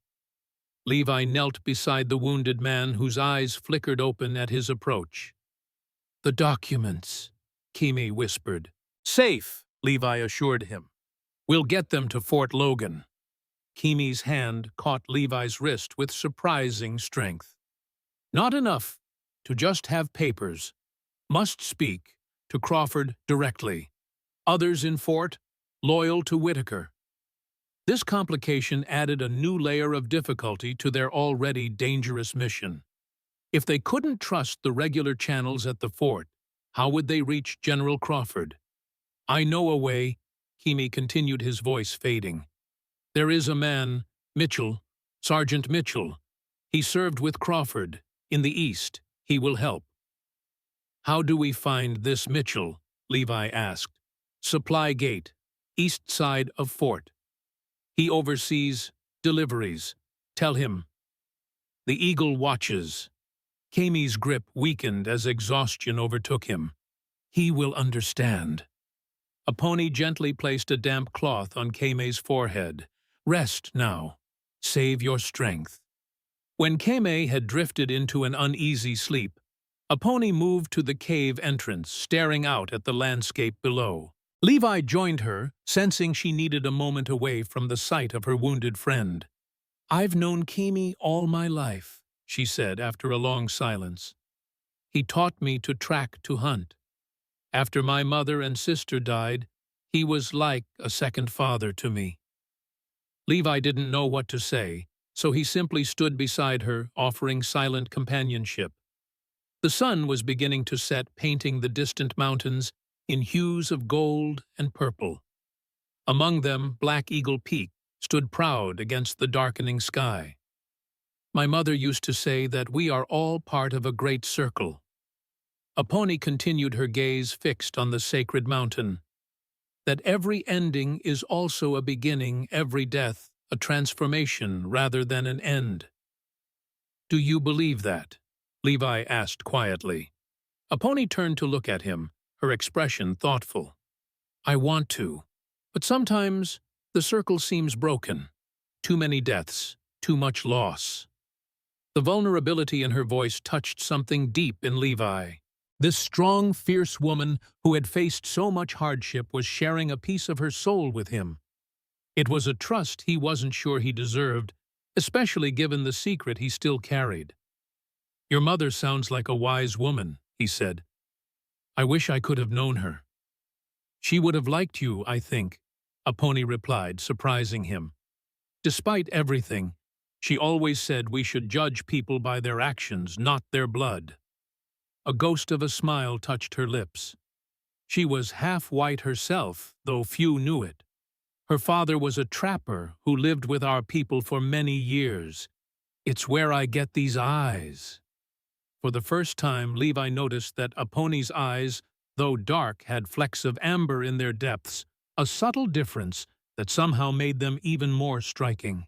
A: Levi knelt beside the wounded man, whose eyes flickered open at his approach. "The documents," Kimi whispered. "Safe," Levi assured him. "We'll get them to Fort Logan." Kimi's hand caught Levi's wrist with surprising strength. "Not enough to just have papers. Must speak to Crawford directly. Others in Fort, loyal to Whitaker." This complication added a new layer of difficulty to their already dangerous mission. If they couldn't trust the regular channels at the fort, how would they reach General Crawford? "I know a way," Kimi continued, his voice fading. "There is a man, Mitchell, Sergeant Mitchell. He served with Crawford in the East. He will help." "How do we find this Mitchell?" Levi asked. "Supply gate, east side of fort. He oversees deliveries. Tell him." "The Eagle watches." Kami's grip weakened as exhaustion overtook him. "He will understand." Apache gently placed a damp cloth on Kami's forehead. "Rest now. Save your strength." When Kame had drifted into an uneasy sleep, Apache moved to the cave entrance, staring out at the landscape below. Levi joined her, sensing she needed a moment away from the sight of her wounded friend. "I've known Kimi all my life," she said after a long silence. "He taught me to track, to hunt. After my mother and sister died, he was like a second father to me." Levi didn't know what to say, so he simply stood beside her, offering silent companionship. The sun was beginning to set, painting the distant mountains in hues of gold and purple. Among them, Black Eagle Peak stood proud against the darkening sky. "My mother used to say that we are all part of a great circle." Apache continued, her gaze fixed on the sacred mountain. "That every ending is also a beginning, every death a transformation rather than an end." "Do you believe that?" Levi asked quietly. Apache turned to look at him, her expression thoughtful. "I want to, but sometimes the circle seems broken. Too many deaths, too much loss." The vulnerability in her voice touched something deep in Levi. This strong, fierce woman who had faced so much hardship was sharing a piece of her soul with him. It was a trust he wasn't sure he deserved, especially given the secret he still carried. "Your mother sounds like a wise woman," he said. "I wish I could have known her." "She would have liked you, I think," Apache replied, surprising him. "Despite everything, she always said we should judge people by their actions, not their blood." A ghost of a smile touched her lips. She was half white herself, though few knew it. Her father was a trapper who lived with our people for many years. "It's where I get these eyes." For the first time, Levi noticed that Apache's eyes, though dark, had flecks of amber in their depths, a subtle difference that somehow made them even more striking.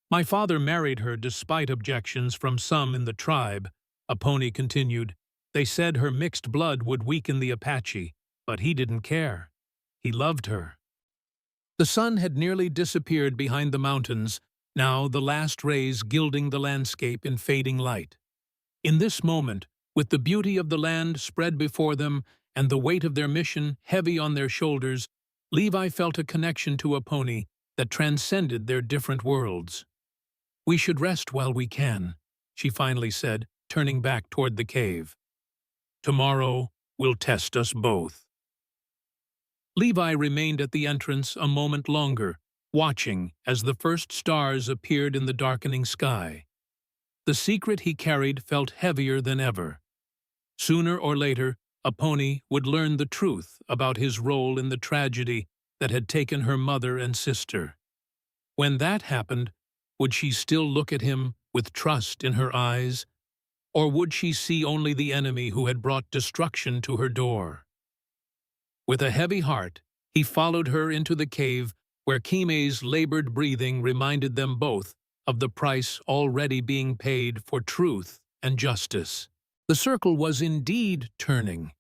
A: "My father married her despite objections from some in the tribe," Apache continued. "They said her mixed blood would weaken the Apache, but he didn't care. He loved her." The sun had nearly disappeared behind the mountains, now the last rays gilding the landscape in fading light. In this moment, with the beauty of the land spread before them and the weight of their mission heavy on their shoulders, Levi felt a connection to Apache that transcended their different worlds. "We should rest while we can," she finally said, turning back toward the cave. "Tomorrow will test us both." Levi remained at the entrance a moment longer, watching as the first stars appeared in the darkening sky. The secret he carried felt heavier than ever. Sooner or later, Apache would learn the truth about his role in the tragedy that had taken her mother and sister. When that happened, would she still look at him with trust in her eyes? Or would she see only the enemy who had brought destruction to her door? With a heavy heart, he followed her into the cave, where Kime's labored breathing reminded them both of the price already being paid for truth and justice. The circle was indeed turning,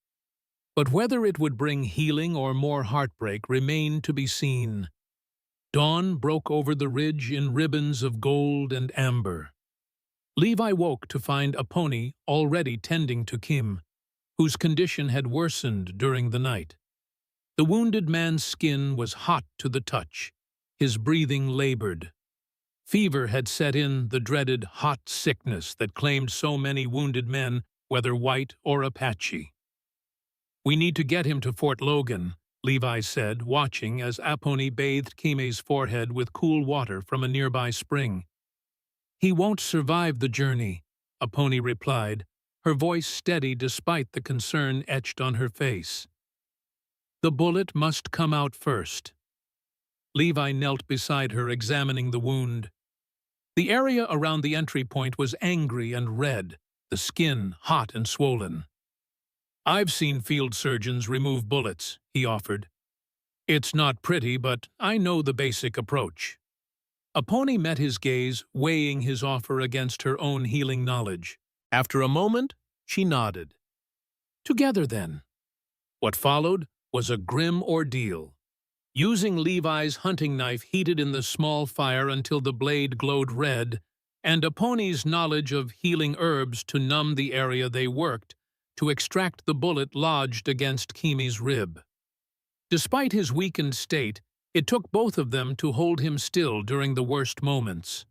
A: but whether it would bring healing or more heartbreak remained to be seen. Dawn broke over the ridge in ribbons of gold and amber. Levi woke to find Apache already tending to Kim, whose condition had worsened during the night. The wounded man's skin was hot to the touch, his breathing labored. Fever had set in, the dreaded hot sickness that claimed so many wounded men, whether white or Apache. "We need to get him to Fort Logan," Levi said, watching as Apache bathed Kime's forehead with cool water from a nearby spring. "He won't survive the journey," Apache replied, her voice steady despite the concern etched on her face. "The bullet must come out first." Levi knelt beside her, examining the wound. The area around the entry point was angry and red, the skin hot and swollen. "I've seen field surgeons remove bullets," he offered. "It's not pretty, but I know the basic approach." Apache met his gaze, weighing his offer against her own healing knowledge. After a moment, she nodded. "Together, then." What followed was a grim ordeal. Using Levi's hunting knife heated in the small fire until the blade glowed red, and Apache's knowledge of healing herbs to numb the area they worked, to extract the bullet lodged against Kime's rib. Despite his weakened state, it took both of them to hold him still during the worst moments.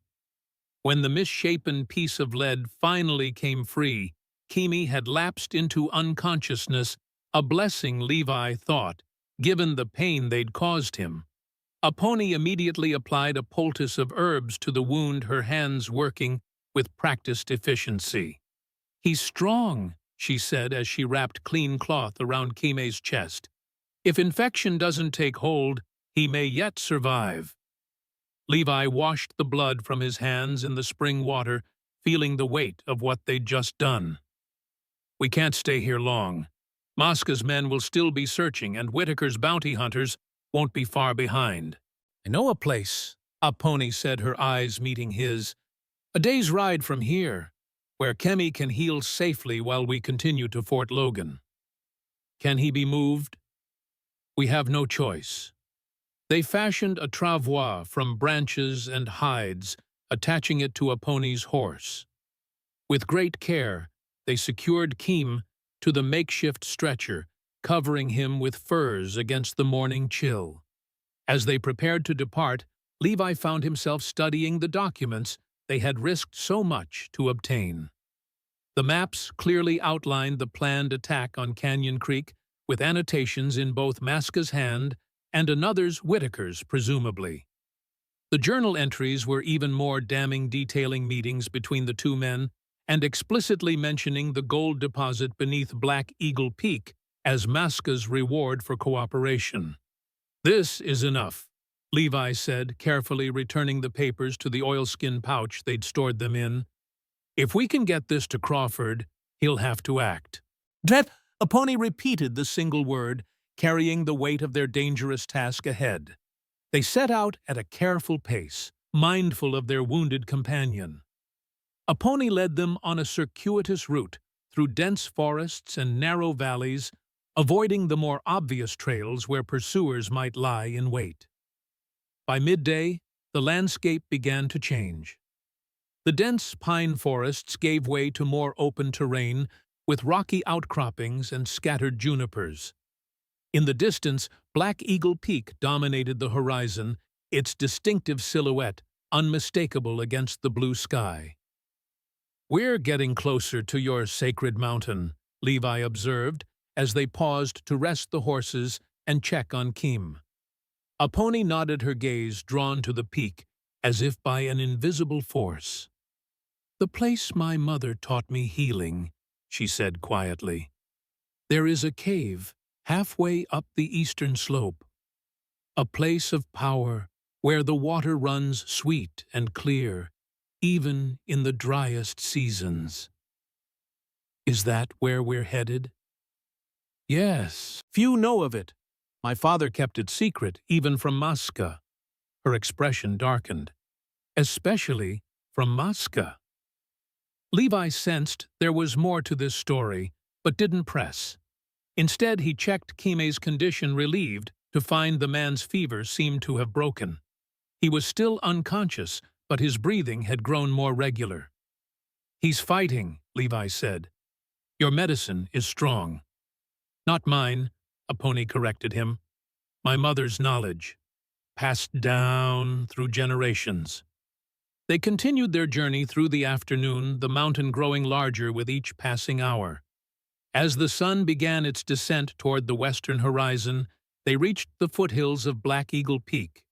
A: When the misshapen piece of lead finally came free, Kime had lapsed into unconsciousness, a blessing Levi thought, given the pain they'd caused him. Apache immediately applied a poultice of herbs to the wound, her hands working with practiced efficiency. "He's strong," she said as she wrapped clean cloth around Kime's chest. "If infection doesn't take hold, he may yet survive." Levi washed the blood from his hands in the spring water, feeling the weight of what they'd just done. "We can't stay here long. Mosca's men will still be searching, and Whitaker's bounty hunters won't be far behind." "I know a place," Apache said, her eyes meeting his. "A day's ride from here, where Kemi can heal safely while we continue to Fort Logan." "Can he be moved?" "We have no choice." They fashioned a travois from branches and hides, attaching it to Apache's horse. With great care, they secured Kim to the makeshift stretcher, covering him with furs against the morning chill. As they prepared to depart, Levi found himself studying the documents they had risked so much to obtain. The maps clearly outlined the planned attack on Canyon Creek, with annotations in both Masca's hand and another's, Whitaker's, presumably. The journal entries were even more damning, detailing meetings between the two men and explicitly mentioning the gold deposit beneath Black Eagle Peak as Masca's reward for cooperation. "This is enough," Levi said, carefully returning the papers to the oilskin pouch they'd stored them in. "If we can get this to Crawford, he'll have to act." "Dret," Apache repeated the single word, carrying the weight of their dangerous task ahead. They set out at a careful pace, mindful of their wounded companion. Apache led them on a circuitous route through dense forests and narrow valleys, avoiding the more obvious trails where pursuers might lie in wait. By midday, the landscape began to change. The dense pine forests gave way to more open terrain, with rocky outcroppings and scattered junipers. In the distance, Black Eagle Peak dominated the horizon, its distinctive silhouette unmistakable against the blue sky. "We're getting closer to your sacred mountain," Levi observed, as they paused to rest the horses and check on Kim. Apache nodded, her gaze drawn to the peak, as if by an invisible force. "The place my mother taught me healing," she said quietly. "There is a cave halfway up the eastern slope, a place of power where the water runs sweet and clear, even in the driest seasons." "Is that where we're headed?" "Yes. Few know of it. My father kept it secret, even from Mosca. Her expression darkened. Especially from Maska. Levi sensed there was more to this story, but didn't press. Instead, he checked Kime's condition, relieved to find the man's fever seemed to have broken. He was still unconscious, but his breathing had grown more regular. "He's fighting," Levi said. "Your medicine is strong." "Not mine," Apache corrected him. "My mother's knowledge, passed down through generations." They continued their journey through the afternoon, the mountain growing larger with each passing hour. As the sun began its descent toward the western horizon, they reached the foothills of Black Eagle Peak.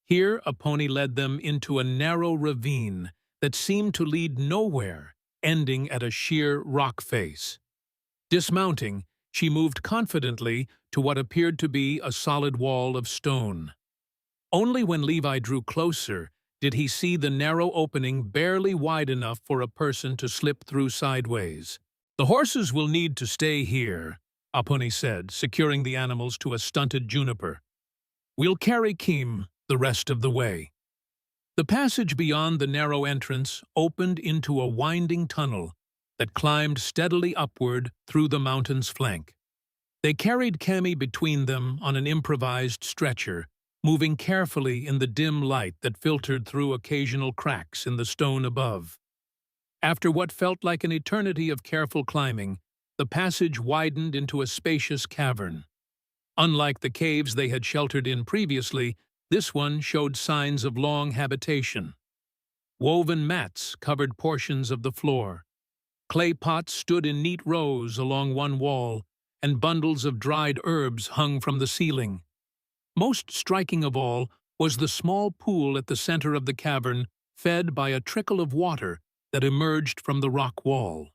A: Here, a pony led them into a narrow ravine that seemed to lead nowhere, ending at a sheer rock face. Dismounting, she moved confidently to what appeared to be a solid wall of stone. Only when Levi drew closer did he see the narrow opening barely wide enough for a person to slip through sideways. "The horses will need to stay here," Apache said, securing the animals to a stunted juniper. "We'll carry Kim the rest of the way." The passage beyond the narrow entrance opened into a winding tunnel that climbed steadily upward through the mountain's flank. They carried Kami between them on an improvised stretcher, moving carefully in the dim light that filtered through occasional cracks in the stone above. After what felt like an eternity of careful climbing, the passage widened into a spacious cavern. Unlike the caves they had sheltered in previously, this one showed signs of long habitation. Woven mats covered portions of the floor. Clay pots stood in neat rows along one wall, and bundles of dried herbs hung from the ceiling. Most striking of all was the small pool at the center of the cavern, fed by a trickle of water that emerged from the rock wall.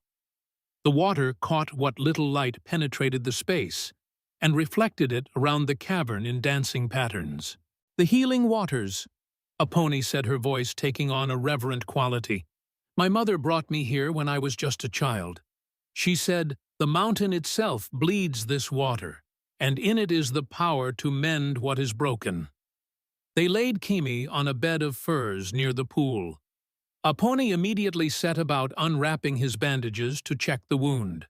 A: The water caught what little light penetrated the space and reflected it around the cavern in dancing patterns. "The healing waters," Apache said, her voice taking on a reverent quality. "My mother brought me here when I was just a child. She said, the mountain itself bleeds this water, and in it is the power to mend what is broken." They laid Kimi on a bed of furs near the pool. Apache immediately set about unwrapping his bandages to check the wound.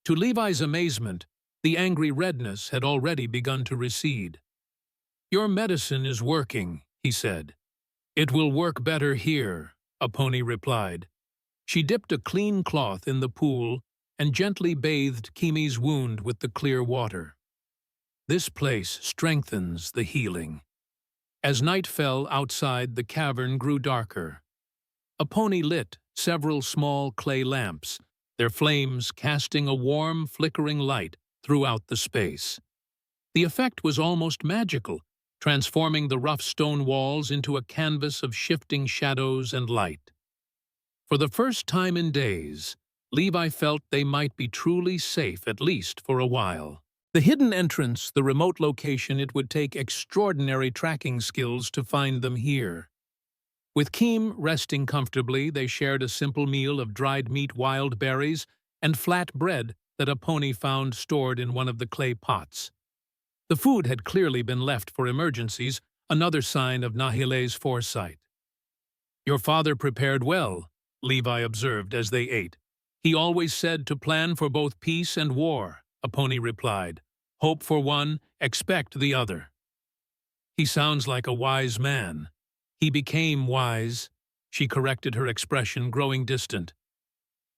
A: To Levi's amazement, the angry redness had already begun to recede. "Your medicine is working," he said. "It will work better here," Apache replied. She dipped a clean cloth in the pool and gently bathed Kimi's wound with the clear water. "This place strengthens the healing." As night fell outside, the cavern grew darker. Apache lit several small clay lamps, their flames casting a warm, flickering light throughout the space. The effect was almost magical, transforming the rough stone walls into a canvas of shifting shadows and light. For the first time in days, Levi felt they might be truly safe, at least for a while. The hidden entrance, the remote location, it would take extraordinary tracking skills to find them here. With Kim resting comfortably, they shared a simple meal of dried meat, wild berries, and flat bread that Apache found stored in one of the clay pots. The food had clearly been left for emergencies, another sign of Nahile's foresight. "Your father prepared well," Levi observed as they ate. "He always said to plan for both peace and war," Apache replied. "Hope for one, expect the other." "He sounds like a wise man." "He became wise," she corrected, her expression growing distant.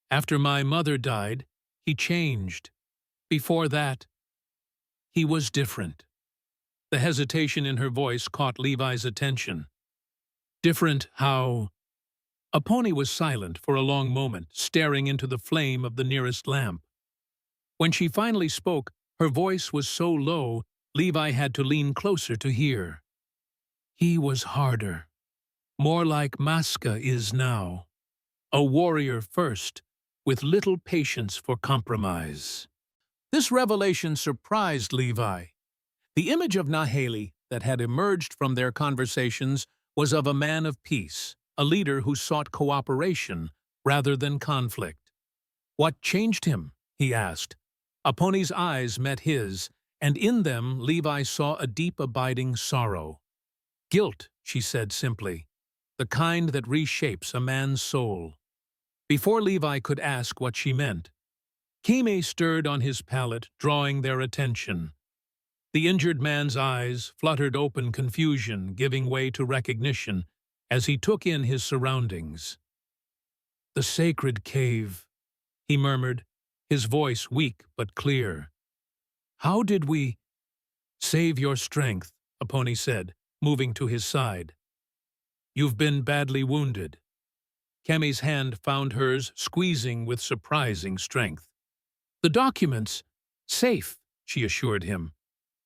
A: "After my mother died, he changed. Before that, he was different." The hesitation in her voice caught Levi's attention. "Different how?" Apache was silent for a long moment, staring into the flame of the nearest lamp. When she finally spoke, her voice was so low, Levi had to lean closer to hear. "He was harder. More like Maska is now. A warrior first, with little patience for compromise." This revelation surprised Levi. The image of Nahele that had emerged from their conversations was of a man of peace, a leader who sought cooperation rather than conflict. "What changed him?" he asked. Apache's eyes met his, and in them Levi saw a deep abiding sorrow. "Guilt," she said simply, the kind that reshapes a man's soul. Before Levi could ask what she meant, Kime stirred on his pallet, drawing their attention. The injured man's eyes fluttered open, confusion giving way to recognition as he took in his surroundings. "The sacred cave," he murmured, his voice weak but clear. "How did we—" "Save your strength," Apache said, moving to his side. "You've been badly wounded." Kemi's hand found hers, squeezing with surprising strength. "The documents, safe," she assured him.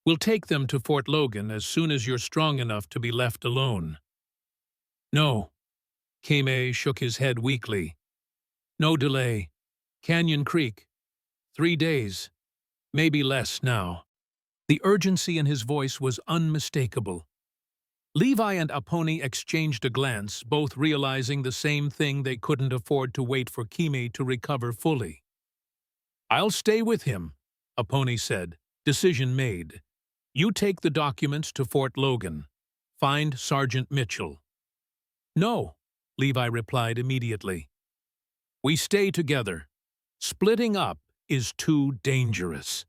A: "We'll take them to Fort Logan as soon as you're strong enough to be left alone." "No." Kime shook his head weakly. "No delay. Canyon Creek. 3 days. Maybe less now." The urgency in his voice was unmistakable. Levi and Apache exchanged a glance, both realizing the same thing: they couldn't afford to wait for Kime to recover fully. "I'll stay with him," Apache said, decision made. "You take the documents to Fort Logan. Find Sergeant Mitchell." "No," Levi replied immediately. "We stay together. Splitting up is too dangerous."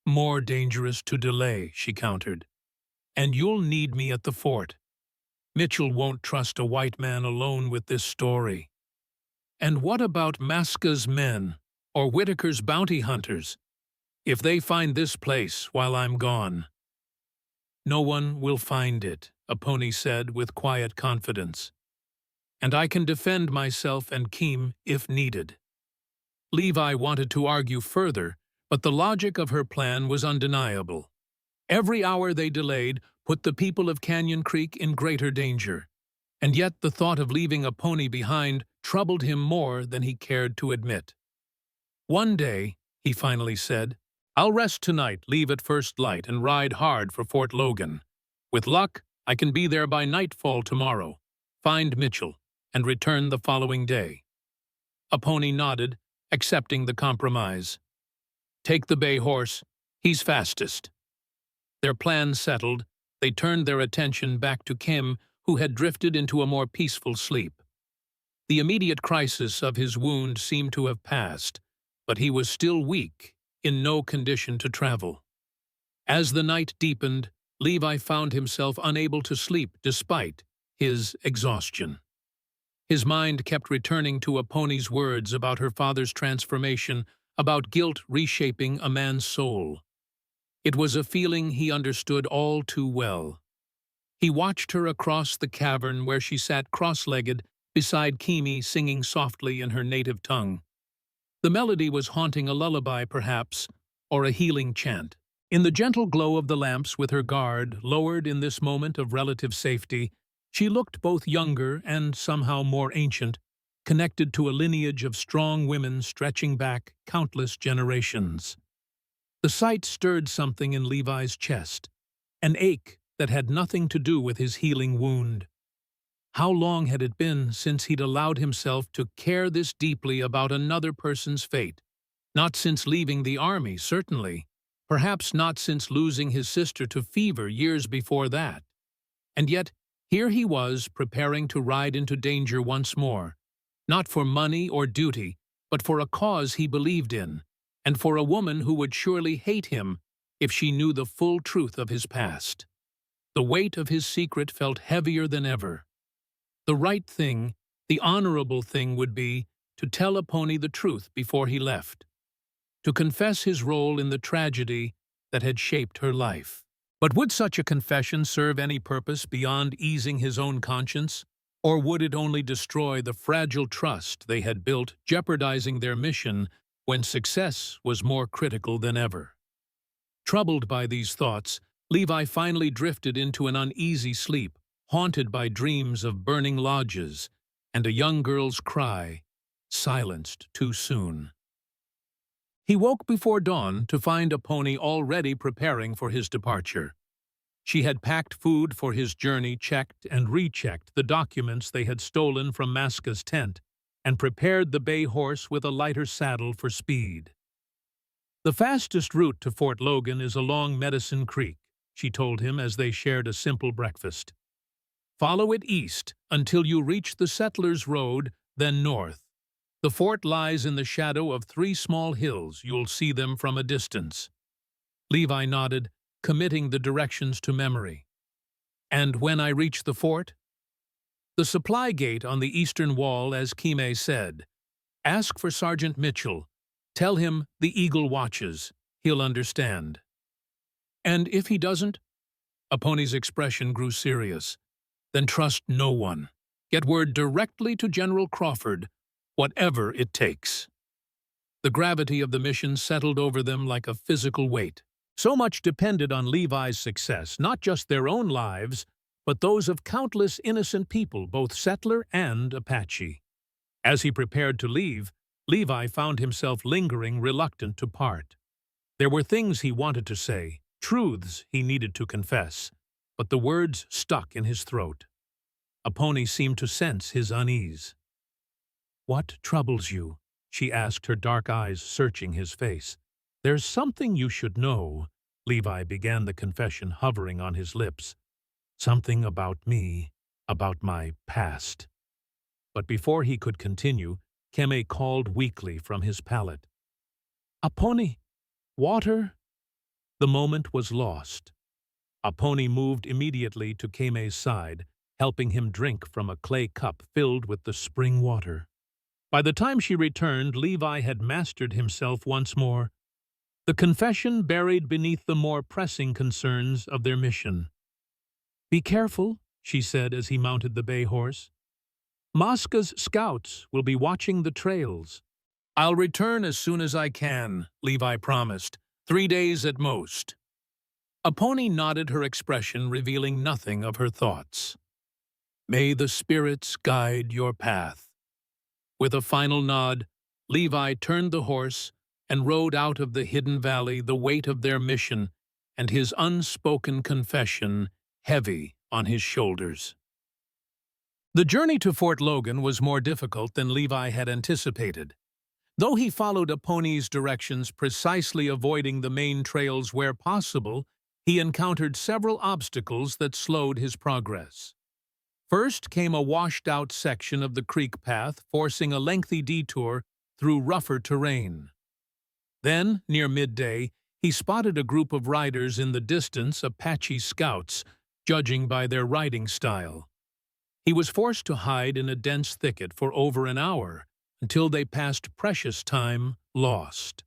A: "More dangerous to delay," she countered. "And you'll need me at the fort. Mitchell won't trust a white man alone with this story." "And what about Maska's men, or Whitaker's bounty hunters? If they find this place while I'm gone?" "No one will find it," Apache said with quiet confidence. "And I can defend myself and Kim if needed." Levi wanted to argue further, but the logic of her plan was undeniable. Every hour they delayed put the people of Canyon Creek in greater danger, and yet the thought of leaving Apache behind troubled him more than he cared to admit. "One day," he finally said, "I'll rest tonight, leave at first light, and ride hard for Fort Logan. With luck, I can be there by nightfall tomorrow, find Mitchell, and return the following day." Apache nodded, accepting the compromise. "Take the bay horse. He's fastest." Their plans settled, they turned their attention back to Kim, who had drifted into a more peaceful sleep. The immediate crisis of his wound seemed to have passed, but he was still weak, in no condition to travel. As the night deepened, Levi found himself unable to sleep despite his exhaustion. His mind kept returning to Apache's words about her father's transformation, about guilt reshaping a man's soul. It was a feeling he understood all too well. He watched her across the cavern where she sat cross-legged beside Kimi, singing softly in her native tongue. The melody was haunting a lullaby, perhaps, or a healing chant. In the gentle glow of the lamps, with her guard lowered in this moment of relative safety, she looked both younger and somehow more ancient, connected to a lineage of strong women stretching back countless generations. The sight stirred something in Levi's chest, an ache that had nothing to do with his healing wound. How long had it been since he'd allowed himself to care this deeply about another person's fate? Not since leaving the army, certainly. Perhaps not since losing his sister to fever years before that. And yet, here he was, preparing to ride into danger once more, not for money or duty, but for a cause he believed in, and for a woman who would surely hate him if she knew the full truth of his past. The weight of his secret felt heavier than ever. The right thing, the honorable thing would be to tell Apache the truth before he left, to confess his role in the tragedy that had shaped her life. But would such a confession serve any purpose beyond easing his own conscience? Or would it only destroy the fragile trust they had built, jeopardizing their mission when success was more critical than ever? Troubled by these thoughts, Levi finally drifted into an uneasy sleep, haunted by dreams of burning lodges and a young girl's cry, silenced too soon. He woke before dawn to find Apache already preparing for his departure. She had packed food for his journey, checked and rechecked the documents they had stolen from Maska's tent, and prepared the bay horse with a lighter saddle for speed. "The fastest route to Fort Logan is along Medicine Creek," she told him as they shared a simple breakfast. Follow it east until you reach the Settlers' Road, then north. The fort lies in the shadow of 3 small hills. You'll see them from a distance." Levi nodded, committing the directions to memory. "And when I reach the fort?" "The supply gate on the eastern wall, as Kime said. Ask for Sergeant Mitchell. Tell him the Eagle watches. He'll understand." "And if he doesn't?" Aponi's expression grew serious. "Then trust no one. Get word directly to General Crawford, whatever it takes." The gravity of the mission settled over them like a physical weight. So much depended on Levi's success, not just their own lives, but those of countless innocent people, both settler and Apache. As he prepared to leave, Levi found himself lingering, reluctant to part. There were things he wanted to say, truths he needed to confess, but the words stuck in his throat. Aponi seemed to sense his unease. "What troubles you?" she asked, her dark eyes searching his face. "There's something you should know," Levi began the confession, hovering on his lips. "Something about me, about my past." But before he could continue, Keme called weakly from his pallet. "Aponi, water?" The moment was lost. Aponi moved immediately to Keme's side, helping him drink from a clay cup filled with the spring water. By the time she returned, Levi had mastered himself once more, the confession buried beneath the more pressing concerns of their mission. "Be careful," she said as he mounted the bay horse. "Maska's scouts will be watching the trails." "I'll return as soon as I can," Levi promised. 3 days at most." Aponi nodded, her expression revealing nothing of her thoughts. "May the spirits guide your path." With a final nod, Levi turned the horse and rode out of the hidden valley, the weight of their mission and his unspoken confession heavy on his shoulders. The journey to Fort Logan was more difficult than Levi had anticipated. Though he followed Aponi's directions, precisely avoiding the main trails where possible, he encountered several obstacles that slowed his progress. First came a washed-out section of the creek path, forcing a lengthy detour through rougher terrain. Then, near midday, he spotted a group of riders in the distance, Apache scouts, judging by their riding style. He was forced to hide in a dense thicket for over an hour, until they passed precious time lost.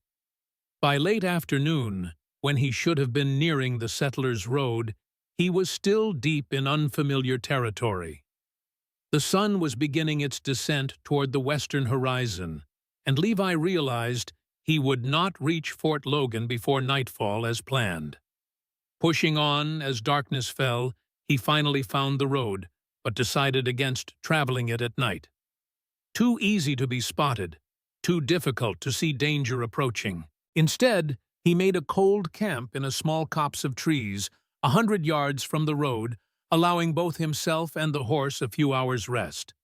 A: By late afternoon, when he should have been nearing the Settlers' Road, he was still deep in unfamiliar territory. The sun was beginning its descent toward the western horizon, and Levi realized he would not reach Fort Logan before nightfall as planned. Pushing on as darkness fell, he finally found the road, but decided against traveling it at night. Too easy to be spotted, too difficult to see danger approaching. Instead, he made a cold camp in a small copse of trees, 100 yards from the road, allowing both himself and the horse a few hours' rest.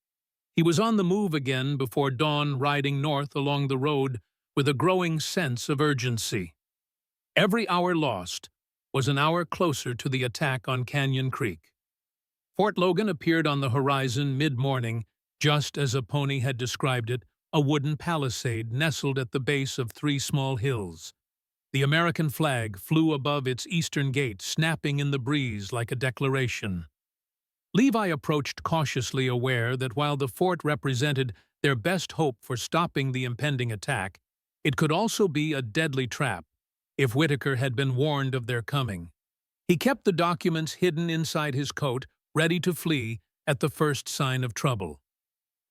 A: He was on the move again before dawn, riding north along the road with a growing sense of urgency. Every hour lost was an hour closer to the attack on Canyon Creek. Fort Logan appeared on the horizon mid-morning, just as Aponi had described it, a wooden palisade nestled at the base of 3 small hills. The American flag flew above its eastern gate, snapping in the breeze like a declaration. Levi approached cautiously, aware that while the fort represented their best hope for stopping the impending attack, it could also be a deadly trap if Whitaker had been warned of their coming. He kept the documents hidden inside his coat, ready to flee at the first sign of trouble.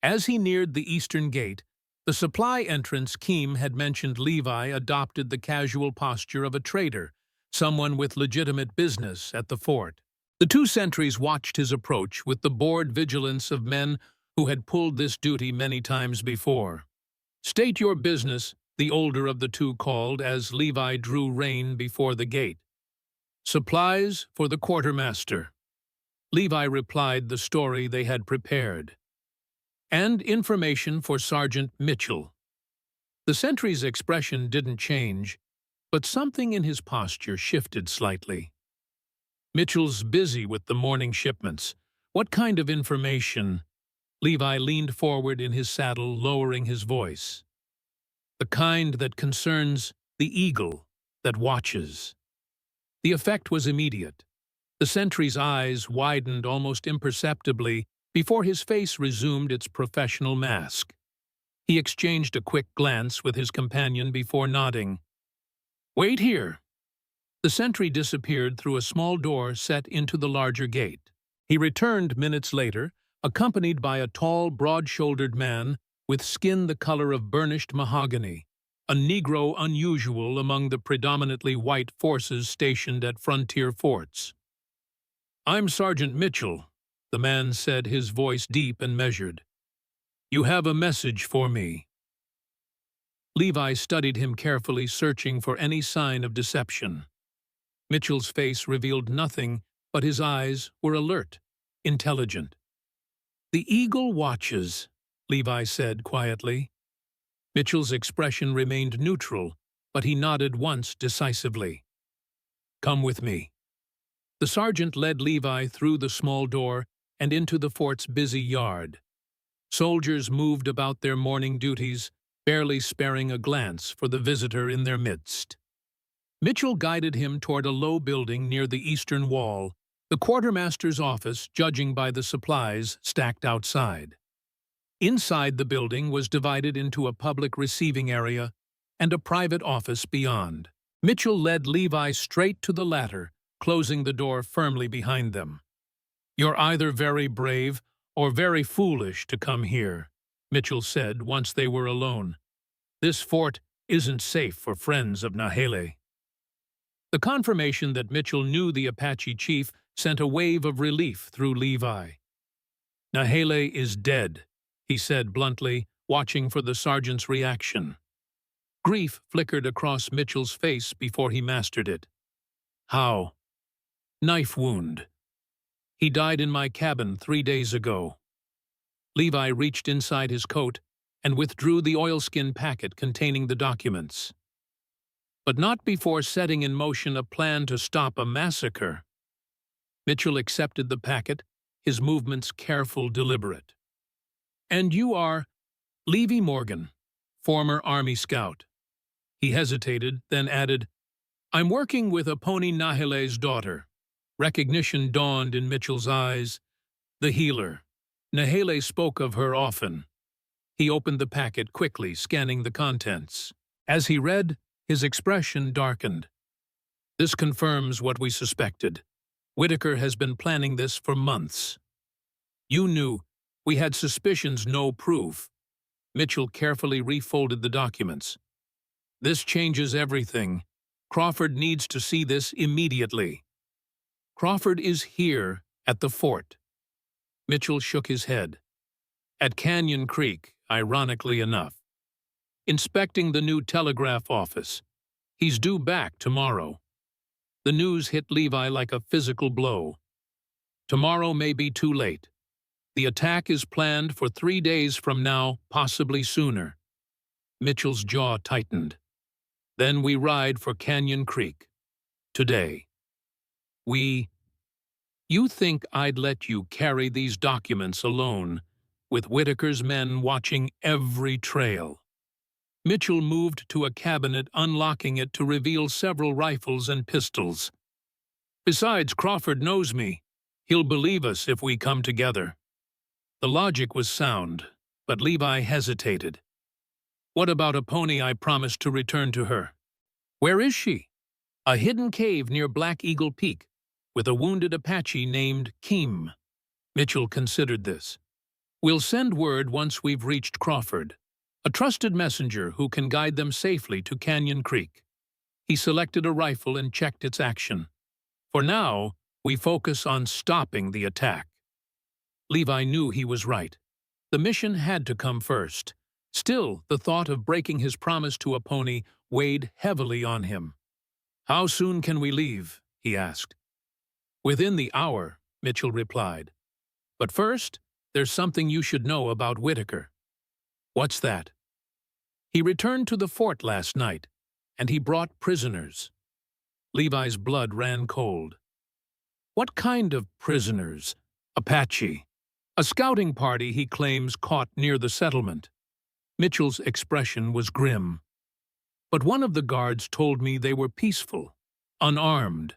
A: As he neared the eastern gate, the supply entrance Keem had mentioned, Levi adopted the casual posture of a trader, someone with legitimate business at the fort. The 2 sentries watched his approach with the bored vigilance of men who had pulled this duty many times before. "State your business," the older of the 2 called as Levi drew rein before the gate. "Supplies for the quartermaster." Levi replied the story they had prepared. "And information for Sergeant Mitchell." The sentry's expression didn't change, but something in his posture shifted slightly. "Mitchell's busy with the morning shipments. What kind of information? Levi leaned forward in his saddle, lowering his voice. The kind that concerns the eagle that watches. The effect was immediate. The sentry's eyes widened almost imperceptibly before his face resumed its professional mask. He exchanged a quick glance with his companion before nodding. "Wait here." The sentry disappeared through a small door set into the larger gate. He returned minutes later, accompanied by a tall, broad-shouldered man with skin the color of burnished mahogany, a Negro unusual among the predominantly white forces stationed at frontier forts. "I'm Sergeant Mitchell," the man said, his voice deep and measured. "You have a message for me." Levi studied him carefully, searching for any sign of deception. Mitchell's face revealed nothing, but his eyes were alert, intelligent. "The eagle watches," Levi said quietly. Mitchell's expression remained neutral, but he nodded once decisively. "Come with me." The sergeant led Levi through the small door and into the fort's busy yard. Soldiers moved about their morning duties, barely sparing a glance for the visitor in their midst. Mitchell guided him toward a low building near the eastern wall, the quartermaster's office, judging by the supplies stacked outside. Inside the building was divided into a public receiving area and a private office beyond. Mitchell led Levi straight to the latter, closing the door firmly behind them. "You're either very brave or very foolish to come here," Mitchell said once they were alone. "This fort isn't safe for friends of Nahele." The confirmation that Mitchell knew the Apache chief sent a wave of relief through Levi. "Nahele is dead," he said bluntly, watching for the sergeant's reaction. Grief flickered across Mitchell's face before he mastered it. "How?" "Knife wound. He died in my cabin 3 days ago." Levi reached inside his coat and withdrew the oilskin packet containing the documents. But not before setting in motion a plan to stop a massacre. Mitchell accepted the packet, his movements careful, deliberate. "And you are Levi Morgan, former Army scout." He hesitated, then added, "I'm working with Aponi Nahele's daughter." Recognition dawned in Mitchell's eyes. The healer. Nahele spoke of her often. He opened the packet quickly, scanning the contents. As he read, his expression darkened. "This confirms what we suspected. Whitaker has been planning this for months." "You knew. We had suspicions, no proof." Mitchell carefully refolded the documents. "This changes everything. Crawford needs to see this immediately." "Crawford is here, at the fort." Mitchell shook his head. "At Canyon Creek, ironically enough. Inspecting the new telegraph office. He's due back tomorrow." The news hit Levi like a physical blow. "Tomorrow may be too late. The attack is planned for 3 days from now, possibly sooner." Mitchell's jaw tightened. "Then we ride for Canyon Creek. Today." You think I'd let you carry these documents alone, with Whitaker's men watching every trail?" Mitchell moved to a cabinet, unlocking it to reveal several rifles and pistols. "Besides, Crawford knows me. He'll believe us if we come together." The logic was sound, but Levi hesitated. "What about Aponi? I promised to return to her." "Where is she?" "A hidden cave near Black Eagle Peak, with a wounded Apache named Keem." Mitchell considered this. "We'll send word once we've reached Crawford, a trusted messenger who can guide them safely to Canyon Creek." He selected a rifle and checked its action. "For now, we focus on stopping the attack." Levi knew he was right. The mission had to come first. Still, the thought of breaking his promise to Aponi weighed heavily on him. "How soon can we leave?" he asked. "Within the hour," Mitchell replied. "But first, there's something you should know about Whitaker." "What's that?" "He returned to the fort last night, and he brought prisoners." Levi's blood ran cold. "What kind of prisoners?" Apache, a scouting party he claims caught near the settlement. Mitchell's expression was grim. But one of the guards told me they were peaceful, unarmed,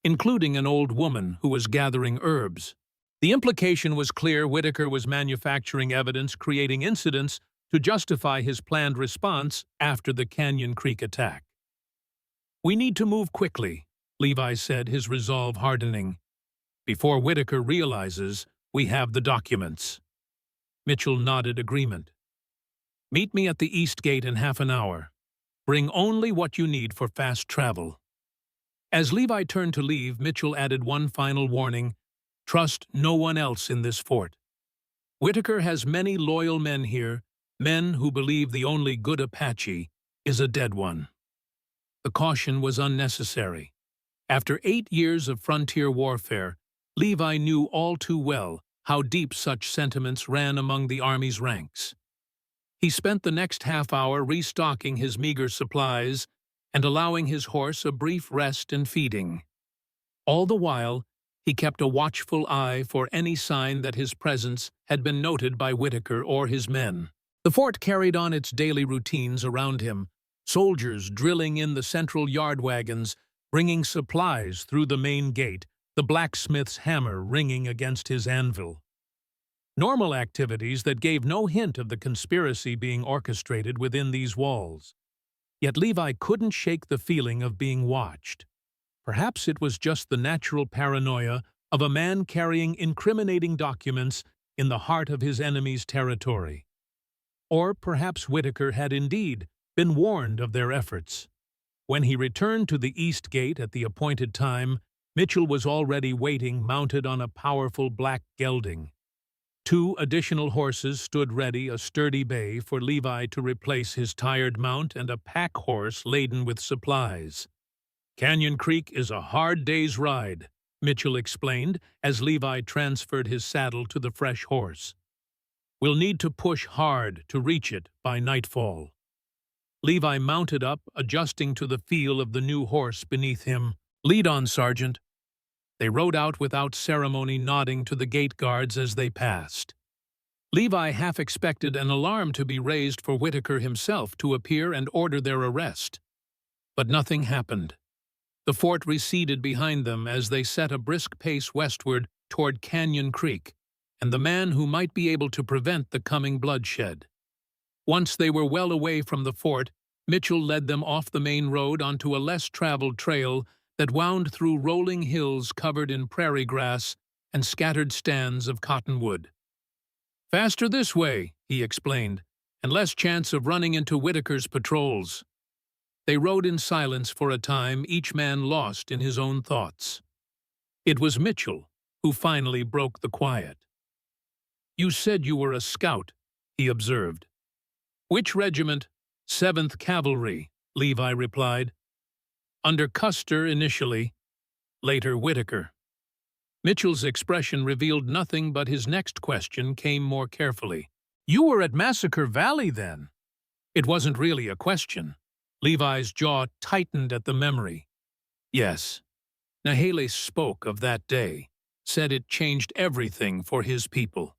A: including an old woman who was gathering herbs. The implication was clear: Whitaker was manufacturing evidence, creating incidents to justify his planned response after the Canyon Creek attack. "We need to move quickly," Levi said, his resolve hardening. "Before Whitaker realizes we have the documents." Mitchell nodded agreement. "Meet me at the East Gate in half an hour. Bring only what you need for fast travel." As Levi turned to leave, Mitchell added one final warning: "Trust no one else in this fort. Whitaker has many loyal men here, men who believe the only good Apache is a dead one." The caution was unnecessary. After 8 years of frontier warfare, Levi knew all too well how deep such sentiments ran among the Army's ranks. He spent the next half hour restocking his meager supplies and allowing his horse a brief rest and feeding. All the while, he kept a watchful eye for any sign that his presence had been noted by Whitaker or his men. The fort carried on its daily routines around him, soldiers drilling in the central yard wagons, bringing supplies through the main gate, the blacksmith's hammer ringing against his anvil. Normal activities that gave no hint of the conspiracy being orchestrated within these walls. Yet Levi couldn't shake the feeling of being watched. Perhaps it was just the natural paranoia of a man carrying incriminating documents in the heart of his enemy's territory. Or perhaps Whitaker had indeed been warned of their efforts. When he returned to the East Gate at the appointed time, Mitchell was already waiting, mounted on a powerful black gelding. 2 additional horses stood ready, a sturdy bay for Levi to replace his tired mount and a pack horse laden with supplies. "Canyon Creek is a hard day's ride," Mitchell explained as Levi transferred his saddle to the fresh horse. "We'll need to push hard to reach it by nightfall." Levi mounted up, adjusting to the feel of the new horse beneath him. "Lead on, Sergeant." They rode out without ceremony, nodding to the gate guards as they passed. Levi half expected an alarm to be raised for Whitaker himself to appear and order their arrest. But nothing happened. The fort receded behind them as they set a brisk pace westward toward Canyon Creek and the man who might be able to prevent the coming bloodshed. Once they were well away from the fort, Mitchell led them off the main road onto a less-traveled trail that wound through rolling hills covered in prairie grass and scattered stands of cottonwood. "Faster this way," he explained, "and less chance of running into Whitaker's patrols." They rode in silence for a time, each man lost in his own thoughts. It was Mitchell who finally broke the quiet. "You said you were a scout," he observed. "Which regiment?" "7th Cavalry," Levi replied. "Under Custer initially, later Whitaker." Mitchell's expression revealed nothing, but his next question came more carefully. "You were at Massacre Valley, then?" It wasn't really a question. Levi's jaw tightened at the memory. "Yes." Nahele spoke of that day, said it changed everything for his people.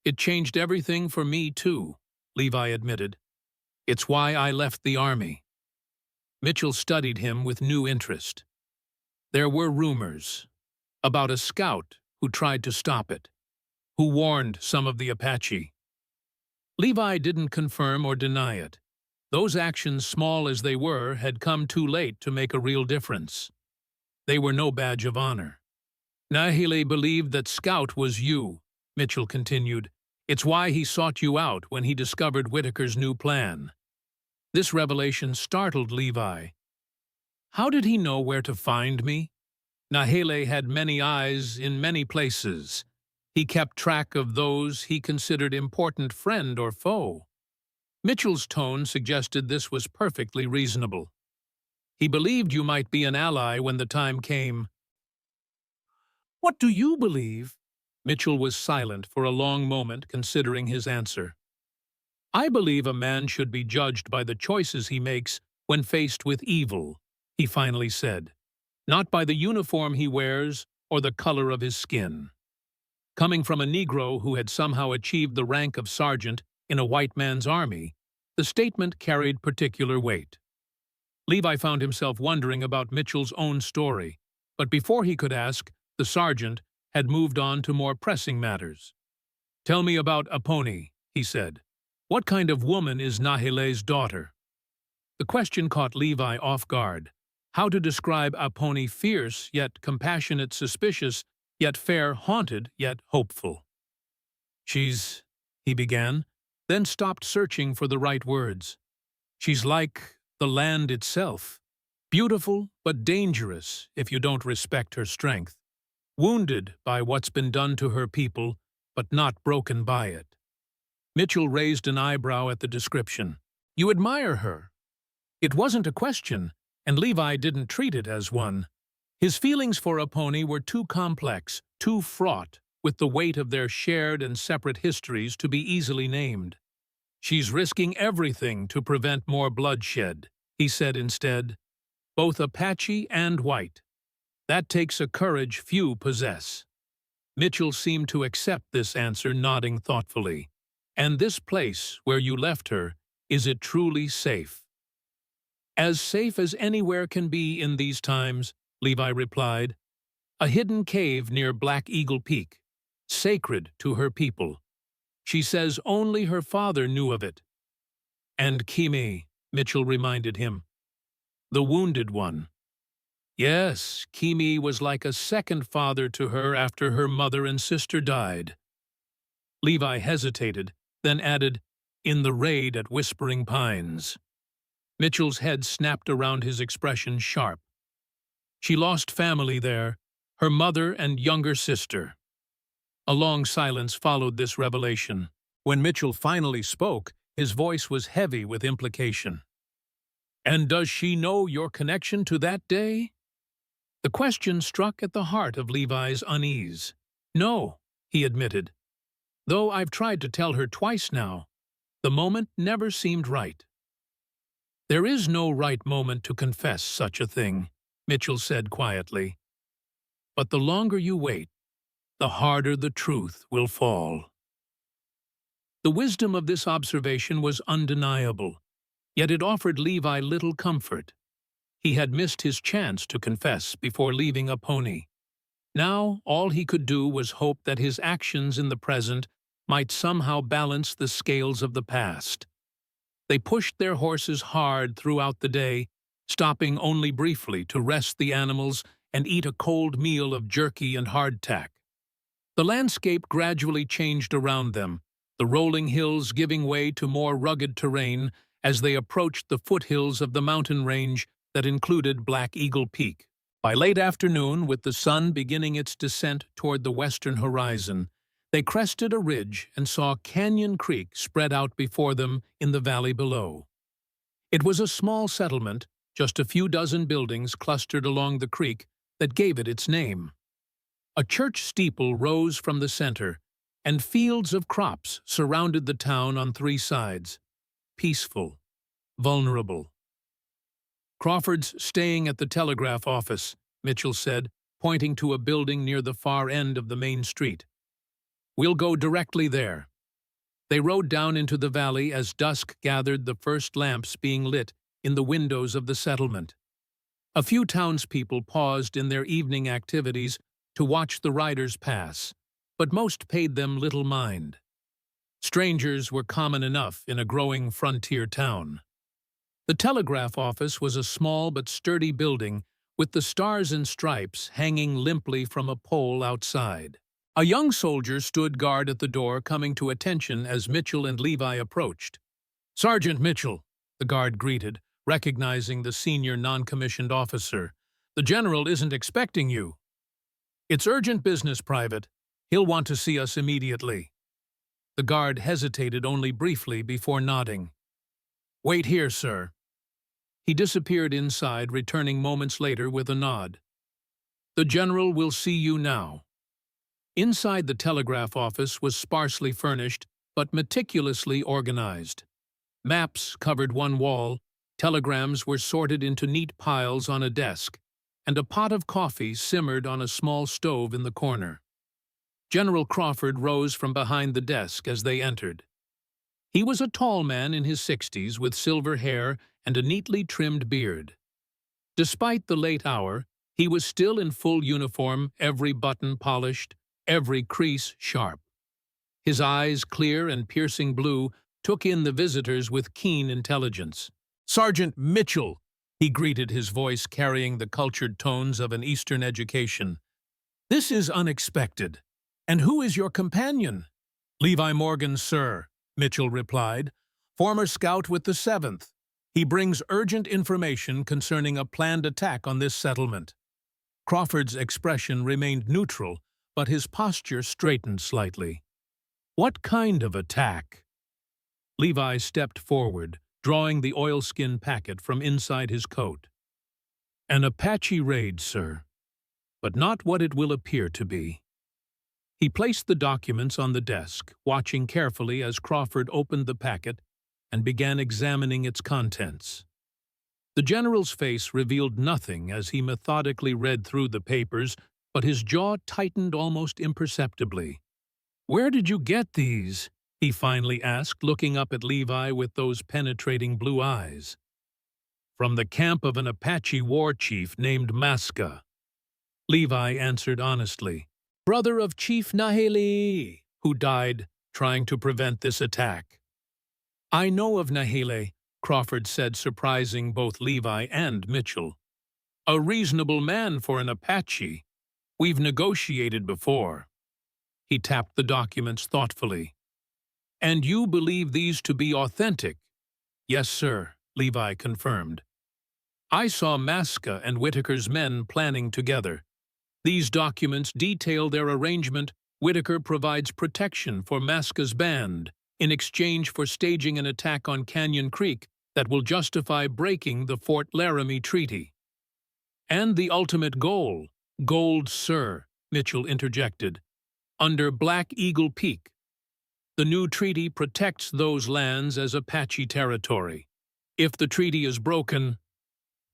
A: "It changed everything for me, too," Levi admitted. "It's why I left the Army." Mitchell studied him with new interest. There were rumors about a scout who tried to stop it, who warned some of the Apache. Levi didn't confirm or deny it. Those actions, small as they were, had come too late to make a real difference. They were no badge of honor. "Nahele believed that Scout was you," Mitchell continued. "It's why he sought you out when he discovered Whitaker's new plan." This revelation startled Levi. How did he know where to find me? Nahele had many eyes in many places. He kept track of those he considered important, friend or foe. Mitchell's tone suggested this was perfectly reasonable. "He believed you might be an ally when the time came." "What do you believe?" Mitchell was silent for a long moment, considering his answer. "I believe a man should be judged by the choices he makes when faced with evil," he finally said, "not by the uniform he wears or the color of his skin." Coming from a Negro who had somehow achieved the rank of sergeant in a white man's army, the statement carried particular weight. Levi found himself wondering about Mitchell's own story, but before he could ask, the sergeant had moved on to more pressing matters. "Tell me about Aponi," he said. "What kind of woman is Nahile's daughter?" The question caught Levi off guard. How to describe Aponi fierce, yet compassionate, suspicious, yet fair, haunted, yet hopeful? He began, then stopped searching for the right words. "She's like the land itself. Beautiful, but dangerous if you don't respect her strength. Wounded by what's been done to her people, but not broken by it." Mitchell raised an eyebrow at the description. "You admire her?" It wasn't a question, and Levi didn't treat it as one. His feelings for Aponi were too complex, too fraught with the weight of their shared and separate histories to be easily named. "She's risking everything to prevent more bloodshed," he said instead. "Both Apache and white. That takes a courage few possess." Mitchell seemed to accept this answer, nodding thoughtfully. "And this place where you left her, is it truly safe?" "As safe as anywhere can be in these times," Levi replied. "A hidden cave near Black Eagle Peak, sacred to her people. She says only her father knew of it." "And Kimi," Mitchell reminded him. "The wounded one." "Yes, Kimi was like a second father to her after her mother and sister died." Levi hesitated, then added, "In the raid at Whispering Pines." Mitchell's head snapped around, his expression sharp. "She lost family there, her mother and younger sister." A long silence followed this revelation. When Mitchell finally spoke, his voice was heavy with implication. "And does she know your connection to that day?" The question struck at the heart of Levi's unease. "No," he admitted. "Though I've tried to tell her twice now, the moment never seemed right." "There is no right moment to confess such a thing," Mitchell said quietly. "But the longer you wait, the harder the truth will fall." The wisdom of this observation was undeniable, yet it offered Levi little comfort. He had missed his chance to confess before leaving Aponi. Now all he could do was hope that his actions in the present might somehow balance the scales of the past. They pushed their horses hard throughout the day, stopping only briefly to rest the animals and eat a cold meal of jerky and hardtack. The landscape gradually changed around them, the rolling hills giving way to more rugged terrain as they approached the foothills of the mountain range that included Black Eagle Peak. By late afternoon, with the sun beginning its descent toward the western horizon, they crested a ridge and saw Canyon Creek spread out before them in the valley below. It was a small settlement, just a few dozen buildings clustered along the creek, that gave it its name. A church steeple rose from the center, and fields of crops surrounded the town on three sides. Peaceful, vulnerable. "Crawford's staying at the telegraph office," Mitchell said, pointing to a building near the far end of the main street. "We'll go directly there." They rode down into the valley as dusk gathered, the first lamps being lit in the windows of the settlement. A few townspeople paused in their evening activities to watch the riders pass, but most paid them little mind. Strangers were common enough in a growing frontier town. The telegraph office was a small but sturdy building with the stars and stripes hanging limply from a pole outside. A young soldier stood guard at the door, coming to attention as Mitchell and Levi approached. "Sergeant Mitchell," the guard greeted, recognizing the senior non-commissioned officer. "The general isn't expecting you." "It's urgent business, Private. He'll want to see us immediately." The guard hesitated only briefly before nodding. "Wait here, sir." He disappeared inside, returning moments later with a nod. "The general will see you now." Inside the telegraph office was sparsely furnished, but meticulously organized. Maps covered one wall, telegrams were sorted into neat piles on a desk, and a pot of coffee simmered on a small stove in the corner. General Crawford rose from behind the desk as they entered. He was a tall man in his 60s with silver hair and a neatly trimmed beard. Despite the late hour, he was still in full uniform, every button polished, every crease sharp. His eyes, clear and piercing blue, took in the visitors with keen intelligence. "Sergeant Mitchell," he greeted, his voice carrying the cultured tones of an Eastern education. "This is unexpected. And who is your companion?" "Levi Morgan, sir," Mitchell replied, "former scout with the 7th. He brings urgent information concerning a planned attack on this settlement." Crawford's expression remained neutral, but his posture straightened slightly. "What kind of attack?" Levi stepped forward, drawing the oilskin packet from inside his coat. "An Apache raid, sir, but not what it will appear to be." He placed the documents on the desk, watching carefully as Crawford opened the packet and began examining its contents. The general's face revealed nothing as he methodically read through the papers, but his jaw tightened almost imperceptibly. "Where did you get these?" he finally asked, looking up at Levi with those penetrating blue eyes. "From the camp of an Apache war chief named Maska," Levi answered honestly. "Brother of Chief Nahele, who died trying to prevent this attack." "I know of Nahele," Crawford said, surprising both Levi and Mitchell. "A reasonable man for an Apache. We've negotiated before." He tapped the documents thoughtfully. "And you believe these to be authentic?" "Yes, sir," Levi confirmed. "I saw Maska and Whitaker's men planning together. These documents detail their arrangement. Whitaker provides protection for Maska's band in exchange for staging an attack on Canyon Creek that will justify breaking the Fort Laramie Treaty. And the ultimate goal, gold, sir," Mitchell interjected, "under Black Eagle Peak. The new treaty protects those lands as Apache territory. If the treaty is broken,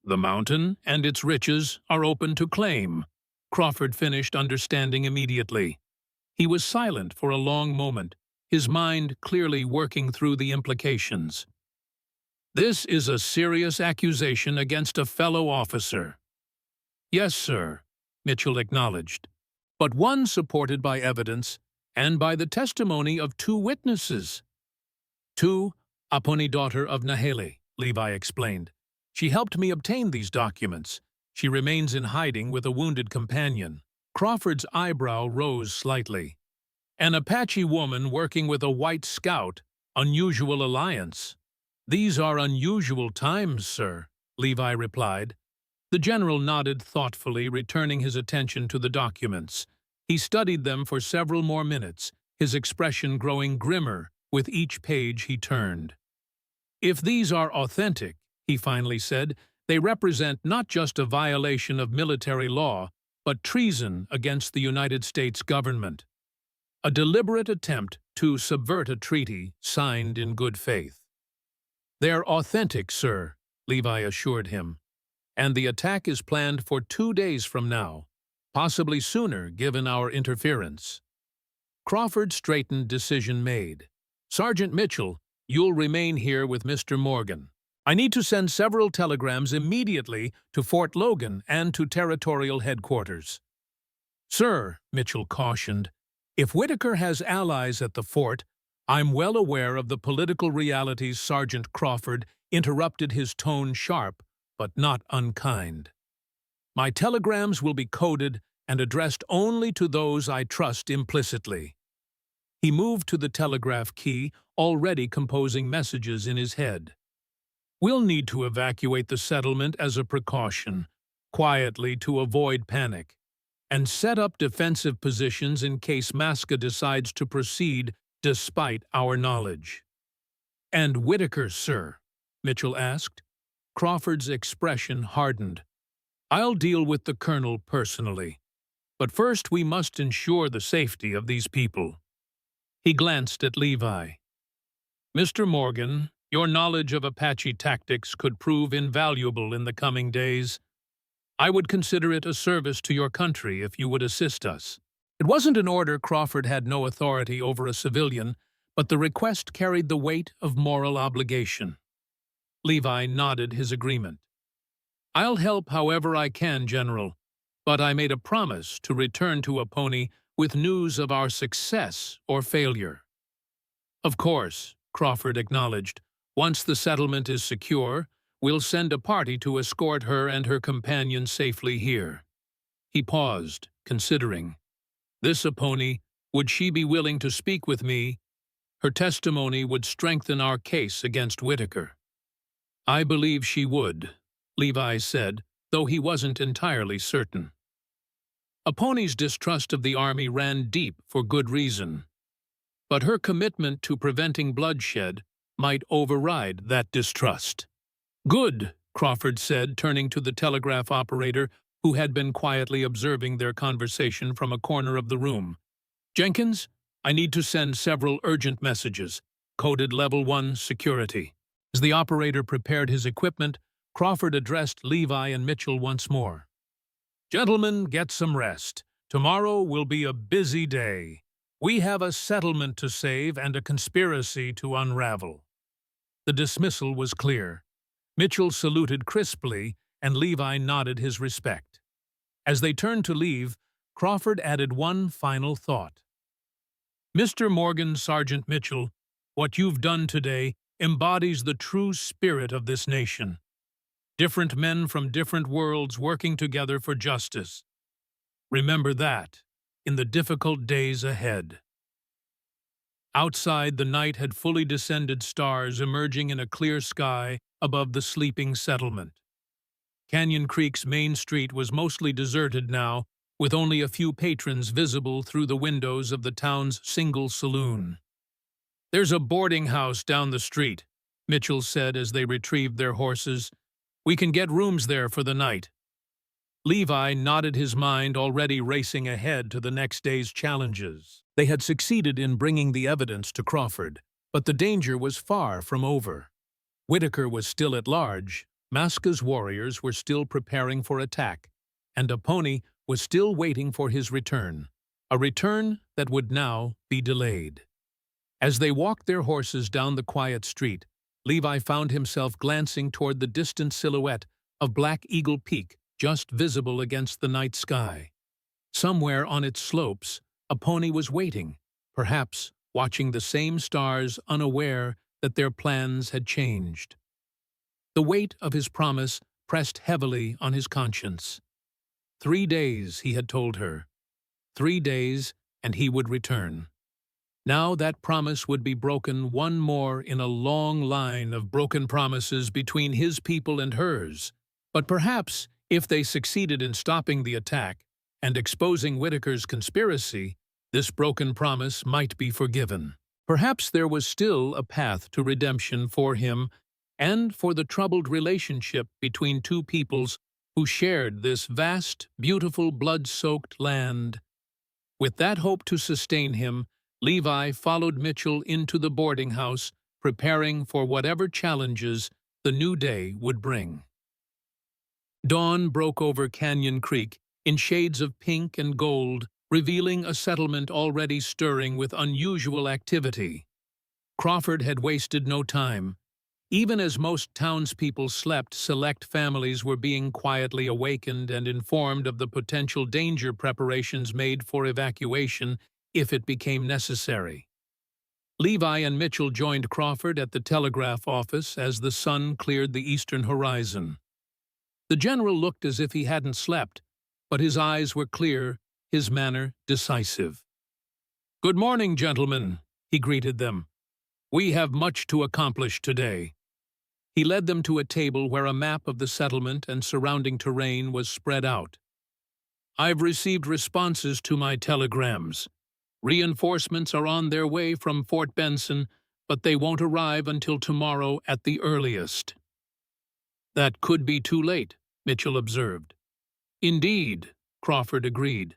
A: the mountain and its riches are open to claim." Crawford finished understanding immediately. He was silent for a long moment, his mind clearly working through the implications. "This is a serious accusation against a fellow officer." "Yes, sir," Mitchell acknowledged, "but one supported by evidence and by the testimony of 2 witnesses." "Tu, Aponi, daughter of Nahele," Levi explained. "She helped me obtain these documents. She remains in hiding with a wounded companion." Crawford's eyebrow rose slightly. "An Apache woman working with a white scout, unusual alliance." "These are unusual times, sir," Levi replied. The general nodded thoughtfully, returning his attention to the documents. He studied them for several more minutes, his expression growing grimmer with each page he turned. "If these are authentic," he finally said, "they represent not just a violation of military law, but treason against the United States government. A deliberate attempt to subvert a treaty signed in good faith." "They're authentic, sir," Levi assured him. "And the attack is planned for 2 days from now, possibly sooner given our interference." Crawford straightened, decision made. "Sergeant Mitchell, you'll remain here with Mr. Morgan. I need to send several telegrams immediately to Fort Logan and to territorial headquarters." "Sir," Mitchell cautioned, "if Whitaker has allies at the fort—" "I'm well aware of the political realities," Sergeant Crawford interrupted, his tone sharp but not unkind. "My telegrams will be coded and addressed only to those I trust implicitly." He moved to the telegraph key, already composing messages in his head. "We'll need to evacuate the settlement as a precaution, quietly to avoid panic, and set up defensive positions in case Maska decides to proceed despite our knowledge." "And Whitaker, sir?" Mitchell asked. Crawford's expression hardened. "I'll deal with the colonel personally. But first we must ensure the safety of these people." He glanced at Levi. "Mr. Morgan, your knowledge of Apache tactics could prove invaluable in the coming days. I would consider it a service to your country if you would assist us." It wasn't an order. Crawford had no authority over a civilian, but the request carried the weight of moral obligation. Levi nodded his agreement. "I'll help however I can, General, but I made a promise to return to Apache with news of our success or failure." "Of course," Crawford acknowledged. "Once the settlement is secure, we'll send a party to escort her and her companion safely here." He paused, considering. This Apache, would she be willing to speak with me? Her testimony would strengthen our case against Whitaker. "I believe she would," Levi said, though he wasn't entirely certain. Apache's distrust of the army ran deep for good reason, but her commitment to preventing bloodshed might override that distrust. "Good," Crawford said, turning to the telegraph operator who had been quietly observing their conversation from a corner of the room. "Jenkins, I need to send several urgent messages, coded Level 1 security." As the operator prepared his equipment, Crawford addressed Levi and Mitchell once more. "Gentlemen, get some rest. Tomorrow will be a busy day. We have a settlement to save and a conspiracy to unravel." The dismissal was clear. Mitchell saluted crisply, and Levi nodded his respect. As they turned to leave, Crawford added one final thought. "Mr. Morgan, Sergeant Mitchell, what you've done today embodies the true spirit of this nation. Different men from different worlds working together for justice. Remember that in the difficult days ahead." Outside, the night had fully descended, stars emerging in a clear sky above the sleeping settlement. Canyon Creek's main street was mostly deserted now, with only a few patrons visible through the windows of the town's single saloon. "There's a boarding house down the street," Mitchell said as they retrieved their horses. "We can get rooms there for the night." Levi nodded, his mind already racing ahead to the next day's challenges. They had succeeded in bringing the evidence to Crawford, but the danger was far from over. Whitaker was still at large, Maska's warriors were still preparing for attack, and Apache was still waiting for his return, a return that would now be delayed. As they walked their horses down the quiet street, Levi found himself glancing toward the distant silhouette of Black Eagle Peak just visible against the night sky. Somewhere on its slopes, Apache was waiting, perhaps watching the same stars, unaware that their plans had changed. The weight of his promise pressed heavily on his conscience. 3 days, he had told her. 3 days, and he would return. Now that promise would be broken, one more in a long line of broken promises between his people and hers. But perhaps, if they succeeded in stopping the attack and exposing Whitaker's conspiracy, this broken promise might be forgiven. Perhaps there was still a path to redemption for him and for the troubled relationship between two peoples who shared this vast, beautiful, blood-soaked land. With that hope to sustain him, Levi followed Mitchell into the boarding house, preparing for whatever challenges the new day would bring. Dawn broke over Canyon Creek in shades of pink and gold, revealing a settlement already stirring with unusual activity. Crawford had wasted no time. Even as most townspeople slept, select families were being quietly awakened and informed of the potential danger, preparations made for evacuation if it became necessary. Levi and Mitchell joined Crawford at the telegraph office as the sun cleared the eastern horizon. The general looked as if he hadn't slept, but his eyes were clear, his manner decisive. "Good morning, gentlemen," he greeted them. "We have much to accomplish today." He led them to a table where a map of the settlement and surrounding terrain was spread out. "I've received responses to my telegrams. Reinforcements are on their way from Fort Benson, but they won't arrive until tomorrow at the earliest." "That could be too late," Mitchell observed. "Indeed," Crawford agreed.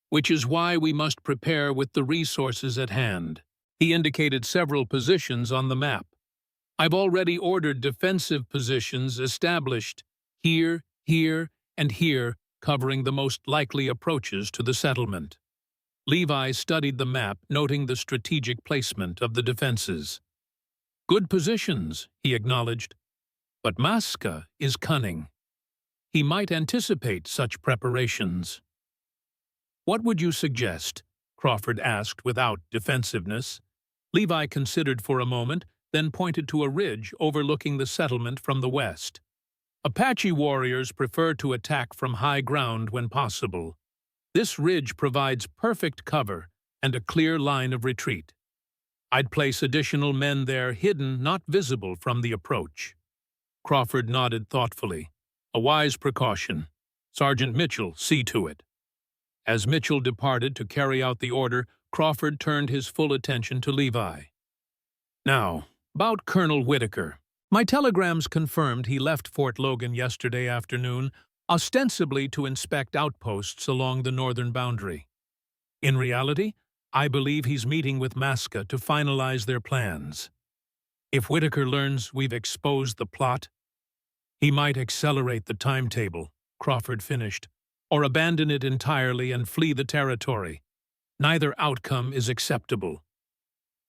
A: "Which is why we must prepare with the resources at hand." He indicated several positions on the map. "I've already ordered defensive positions established here, here, and here, covering the most likely approaches to the settlement." Levi studied the map, noting the strategic placement of the defenses. Good positions, he acknowledged, but Maska is cunning. He might anticipate such preparations. What would you suggest? Crawford asked without defensiveness. Levi considered for a moment, then pointed to a ridge overlooking the settlement from the west. Apache warriors prefer to attack from high ground when possible. This ridge provides perfect cover and a clear line of retreat. I'd place additional men there hidden, not visible from the approach. Crawford nodded thoughtfully. A wise precaution. Sergeant Mitchell, see to it. As Mitchell departed to carry out the order, Crawford turned his full attention to Levi. Now, about Colonel Whitaker. My telegrams confirmed he left Fort Logan yesterday afternoon, ostensibly to inspect outposts along the northern boundary. In reality, I believe he's meeting with Maska to finalize their plans. If Whitaker learns we've exposed the plot, he might accelerate the timetable, Crawford finished, or abandon it entirely and flee the territory. Neither outcome is acceptable.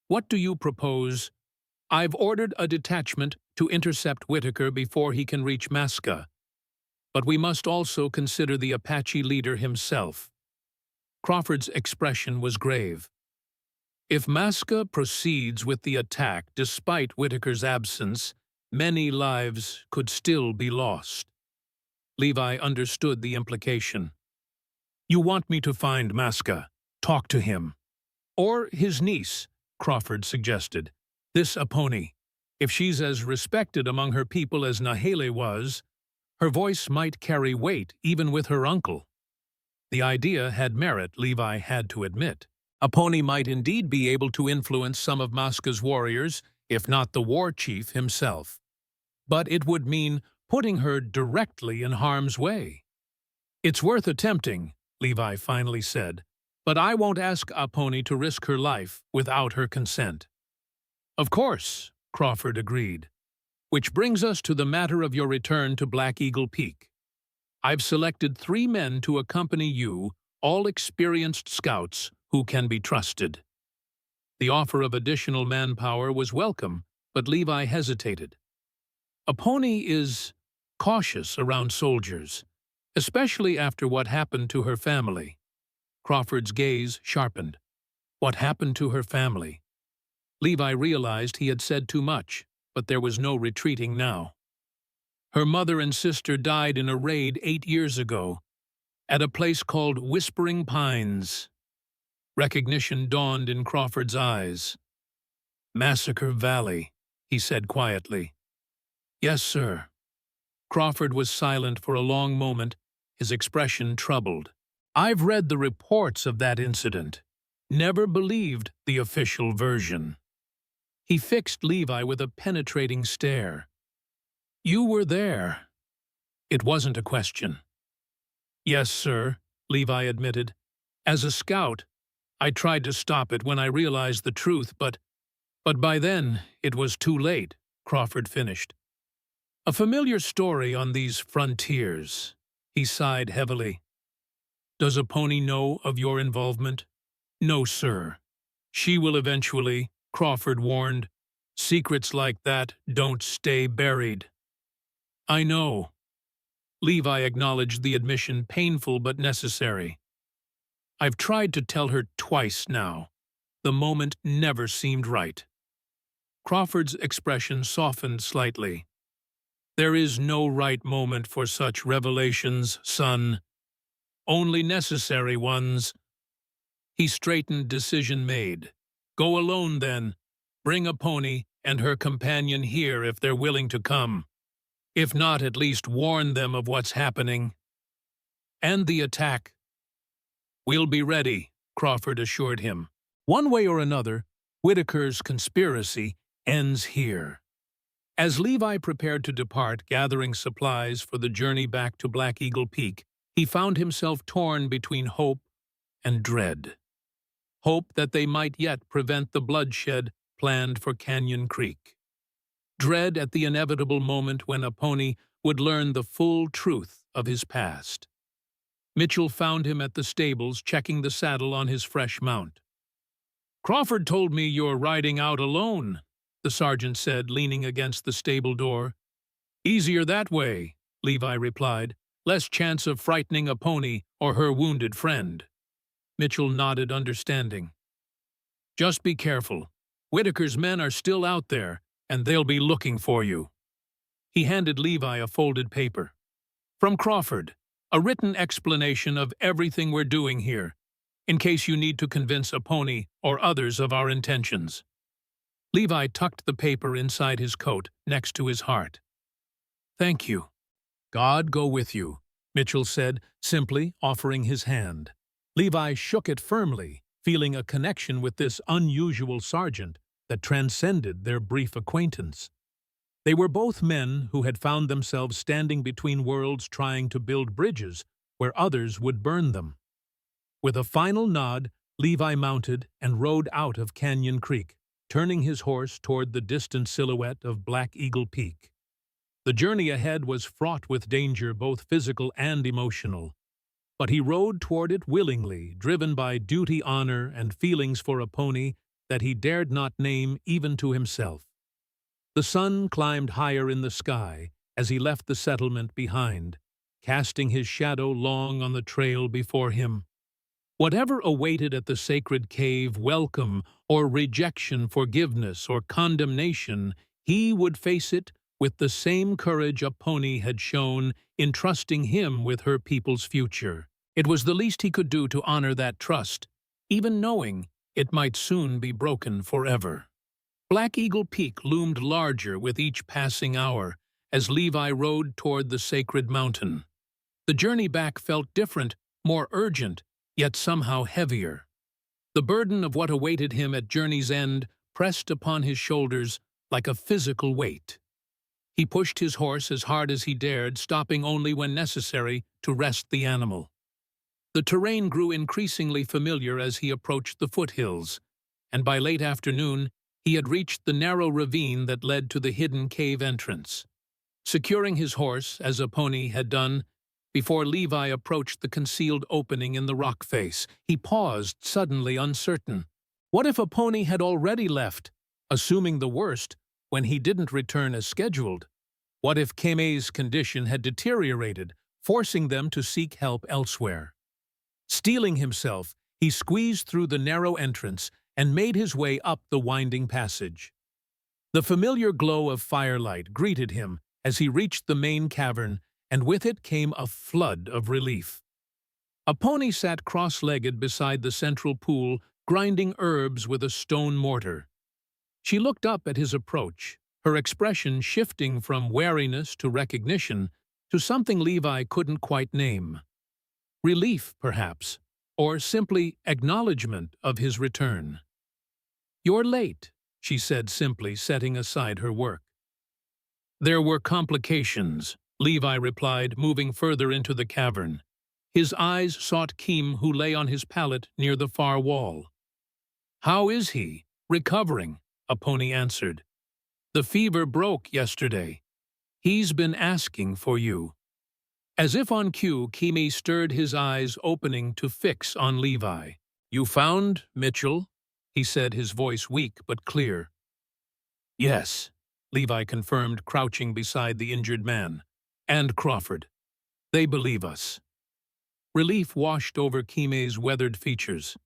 A: What do you propose? I've ordered a detachment to intercept Whitaker before he can reach Maska. But we must also consider the Apache leader himself. Crawford's expression was grave. If Maska proceeds with the attack despite Whitaker's absence, many lives could still be lost. Levi understood the implication. You want me to find Maska, talk to him. Or his niece, Crawford suggested. This Aponi. If she's as respected among her people as Nahele was, her voice might carry weight even with her uncle. The idea had merit, Levi had to admit. Aponi might indeed be able to influence some of Maska's warriors, if not the war chief himself. But it would mean putting her directly in harm's way. It's worth attempting, Levi finally said, but I won't ask Aponi to risk her life without her consent. Of course, Crawford agreed. Which brings us to the matter of your return to Black Eagle Peak. I've selected 3 men to accompany you, all experienced scouts who can be trusted. The offer of additional manpower was welcome, but Levi hesitated. Aponi is cautious around soldiers, especially after what happened to her family. Crawford's gaze sharpened. What happened to her family? Levi realized he had said too much, but there was no retreating now. Her mother and sister died in a raid 8 years ago, at a place called Whispering Pines. Recognition dawned in Crawford's eyes. Massacre Valley, he said quietly. Yes, sir. Crawford was silent for a long moment, his expression troubled. I've read the reports of that incident. Never believed the official version. He fixed Levi with a penetrating stare. You were there. It wasn't a question. Yes, sir, Levi admitted. As a scout, I tried to stop it when I realized the truth, but by then it was too late, Crawford finished. A familiar story on these frontiers, he sighed heavily. Does Aponi know of your involvement? No, sir. She will eventually, Crawford warned. Secrets like that don't stay buried. I know. Levi acknowledged the admission, painful but necessary. I've tried to tell her twice now. The moment never seemed right. Crawford's expression softened slightly. There is no right moment for such revelations, son. Only necessary ones. He straightened, decision made. Go alone, then. Bring Aponi and her companion here if they're willing to come. If not, at least warn them of what's happening. And the attack. We'll be ready, Crawford assured him. One way or another, Whitaker's conspiracy ends here. As Levi prepared to depart, gathering supplies for the journey back to Black Eagle Peak, he found himself torn between hope and dread. Hope that they might yet prevent the bloodshed planned for Canyon Creek. Dread at the inevitable moment when Aponi would learn the full truth of his past. Mitchell found him at the stables, checking the saddle on his fresh mount. "Crawford told me you're riding out alone," the sergeant said, leaning against the stable door. "Easier that way," Levi replied. "Less chance of frightening a pony or her wounded friend." Mitchell nodded, understanding. "Just be careful. Whitaker's men are still out there, and they'll be looking for you." He handed Levi a folded paper. "From Crawford, a written explanation of everything we're doing here, in case you need to convince a pony or others of our intentions." Levi tucked the paper inside his coat, next to his heart. "Thank you." "God go with you," Mitchell said, simply offering his hand. Levi shook it firmly, feeling a connection with this unusual sergeant that transcended their brief acquaintance. They were both men who had found themselves standing between worlds, trying to build bridges where others would burn them. With a final nod, Levi mounted and rode out of Canyon Creek, turning his horse toward the distant silhouette of Black Eagle Peak. The journey ahead was fraught with danger, both physical and emotional, but he rode toward it willingly, driven by duty, honor, and feelings for a pony that he dared not name even to himself. The sun climbed higher in the sky as he left the settlement behind, casting his shadow long on the trail before him. Whatever awaited at the sacred cave, welcome or rejection, forgiveness or condemnation, he would face it with the same courage a pony had shown in trusting him with her people's future. It was the least he could do to honor that trust, even knowing it might soon be broken forever. Black Eagle Peak loomed larger with each passing hour as Levi rode toward the sacred mountain. The journey back felt different, more urgent, yet somehow heavier. The burden of what awaited him at journey's end pressed upon his shoulders like a physical weight. He pushed his horse as hard as he dared, stopping only when necessary to rest the animal. The terrain grew increasingly familiar as he approached the foothills, and by late afternoon he had reached the narrow ravine that led to the hidden cave entrance. Securing his horse, as a pony had done, before Levi approached the concealed opening in the rock face, he paused, suddenly uncertain. What if a pony had already left, assuming the worst, when he didn't return as scheduled? What if Keme's condition had deteriorated, forcing them to seek help elsewhere? Steeling himself, he squeezed through the narrow entrance and made his way up the winding passage. The familiar glow of firelight greeted him as he reached the main cavern, and with it came a flood of relief. A pony sat cross-legged beside the central pool, grinding herbs with a stone mortar. She looked up at his approach, her expression shifting from wariness to recognition, to something Levi couldn't quite name. Relief, perhaps, or simply acknowledgement of his return. "You're late," she said simply, setting aside her work. "There were complications," Levi replied, moving further into the cavern. His eyes sought Keem, who lay on his pallet near the far wall. "How is he?" "Recovering," a pony answered. "The fever broke yesterday. He's been asking for you." As if on cue, Keem stirred his eyes, opening to fix on Levi. "You found Mitchell?" he said, his voice weak but clear. "Yes," Levi confirmed, crouching beside the injured man. "And Crawford. They believe us." Relief washed over Keem's weathered features.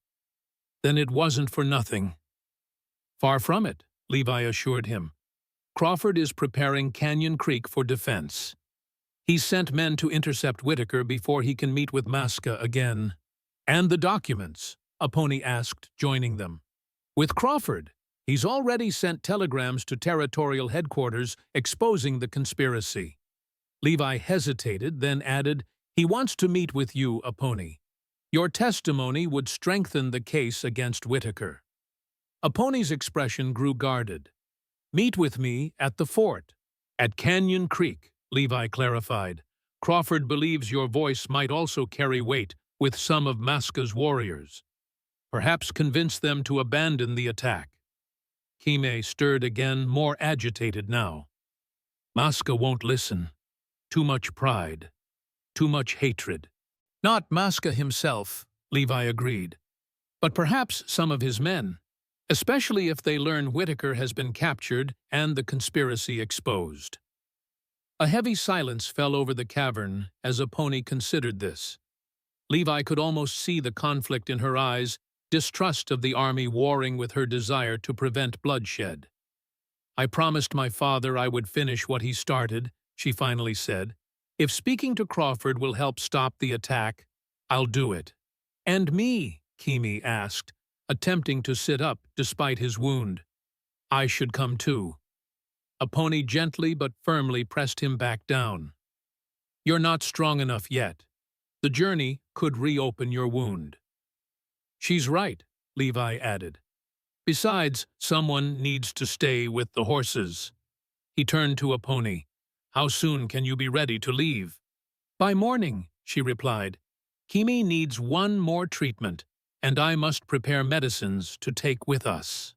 A: "Then it wasn't for nothing." "Far from it," Levi assured him. "Crawford is preparing Canyon Creek for defense. He's sent men to intercept Whitaker before he can meet with Masca again." "And the documents?" a pony asked, joining them. "With Crawford. He's already sent telegrams to territorial headquarters exposing the conspiracy." Levi hesitated, then added, "He wants to meet with you, a pony. Your testimony would strengthen the case against Whitaker." A pony's expression grew guarded. "Meet with me at the fort." "At Canyon Creek," Levi clarified. "Crawford believes your voice might also carry weight with some of Masca's warriors. Perhaps convince them to abandon the attack." Keem stirred again, more agitated now. "Masca won't listen. Too much pride. Too much hatred." Not Maska himself, Levi agreed, but perhaps some of his men, especially if they learn Whitaker has been captured and the conspiracy exposed. A heavy silence fell over the cavern as Apache considered this. Levi could almost see the conflict in her eyes, distrust of the army warring with her desire to prevent bloodshed. "I promised my father I would finish what he started," she finally said. "If speaking to Crawford will help stop the attack, I'll do it." "And me?" Kimi asked, attempting to sit up despite his wound. "I should come too." Apache gently but firmly pressed him back down. "You're not strong enough yet. The journey could reopen your wound." "She's right," Levi added. "Besides, someone needs to stay with the horses." He turned to Apache. "How soon can you be ready to leave?" "By morning," she replied. "Kimi needs one more treatment, and I must prepare medicines to take with us."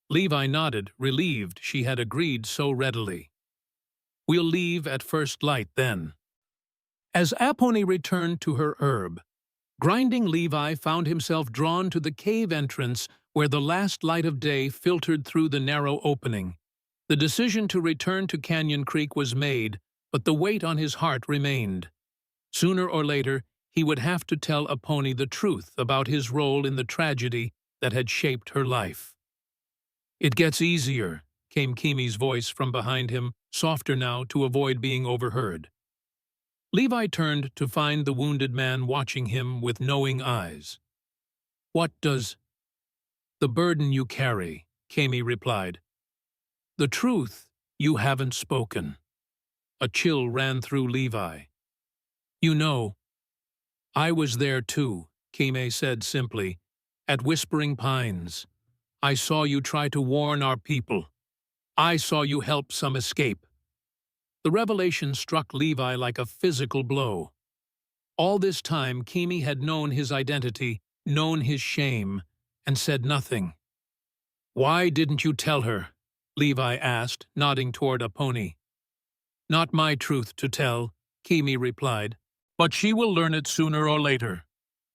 A: Levi nodded, relieved she had agreed so readily. "We'll leave at first light then." As Apache returned to her herb, grinding, Levi found himself drawn to the cave entrance where the last light of day filtered through the narrow opening. The decision to return to Canyon Creek was made, but the weight on his heart remained. Sooner or later, he would have to tell Apache the truth about his role in the tragedy that had shaped her life. "It gets easier," came Kimi's voice from behind him, softer now to avoid being overheard. Levi turned to find the wounded man watching him with knowing eyes. "What does—" "The burden you carry," Kimi replied. "The truth you haven't spoken." A chill ran through Levi. "You know, I was there too," Kimi said simply, "at Whispering Pines. I saw you try to warn our people. I saw you help some escape." The revelation struck Levi like a physical blow. All this time, Kimi had known his identity, known his shame, and said nothing. "Why didn't you tell her?" Levi asked, nodding toward Apache. "Not my truth to tell," Kimi replied, "but she will learn it sooner or later.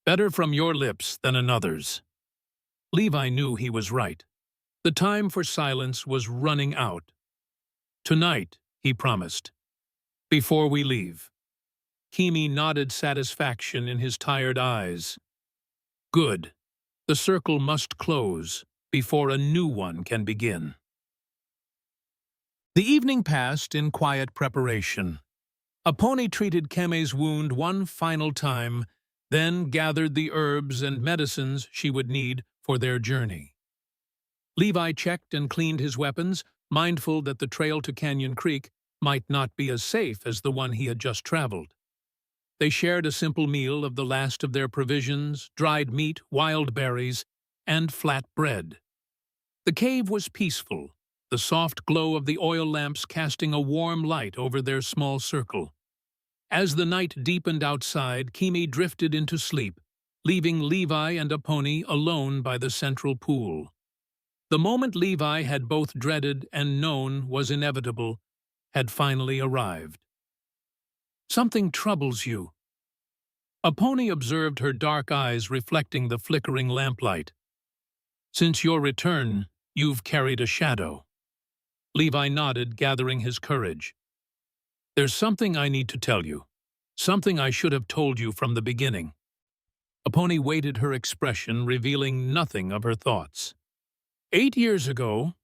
A: Better from your lips than another's." Levi knew he was right. The time for silence was running out. "Tonight," he promised, "before we leave." Kimi nodded satisfaction in his tired eyes. "Good. The circle must close before a new one can begin." The evening passed in quiet preparation. Apache treated Keme's wound one final time, then gathered the herbs and medicines she would need for their journey. Levi checked and cleaned his weapons, mindful that the trail to Canyon Creek might not be as safe as the one he had just traveled. They shared a simple meal of the last of their provisions, dried meat, wild berries, and flat bread. The cave was peaceful, the soft glow of the oil lamps casting a warm light over their small circle. As the night deepened outside, Kimi drifted into sleep, leaving Levi and Apache alone by the central pool. The moment Levi had both dreaded and known was inevitable had finally arrived. "Something troubles you." Apache observed her dark eyes reflecting the flickering lamplight. "Since your return, you've carried a shadow." Levi nodded, gathering his courage. "There's something I need to tell you. Something I should have told you from the beginning." Apache weighted her expression, revealing nothing of her thoughts. 8 years ago,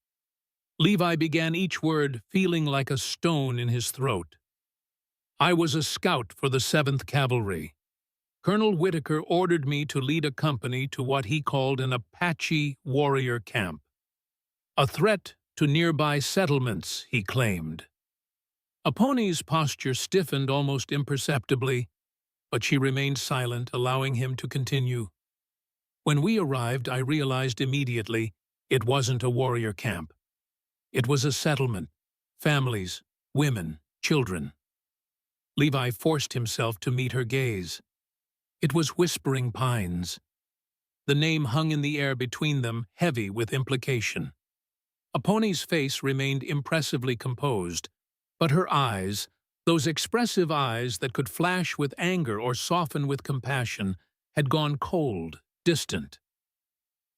A: Levi began each word feeling like a stone in his throat. "I was a scout for the 7th Cavalry. Colonel Whitaker ordered me to lead a company to what he called an Apache warrior camp. A threat to nearby settlements, he claimed." Apache's posture stiffened almost imperceptibly, but she remained silent, allowing him to continue. "When we arrived, I realized immediately it wasn't a warrior camp. It was a settlement, families, women, children." Levi forced himself to meet her gaze. It was Whispering Pines. The name hung in the air between them, heavy with implication. Apache's face remained impressively composed, but her eyes, Those expressive eyes that could flash with anger or soften with compassion had gone cold, distant.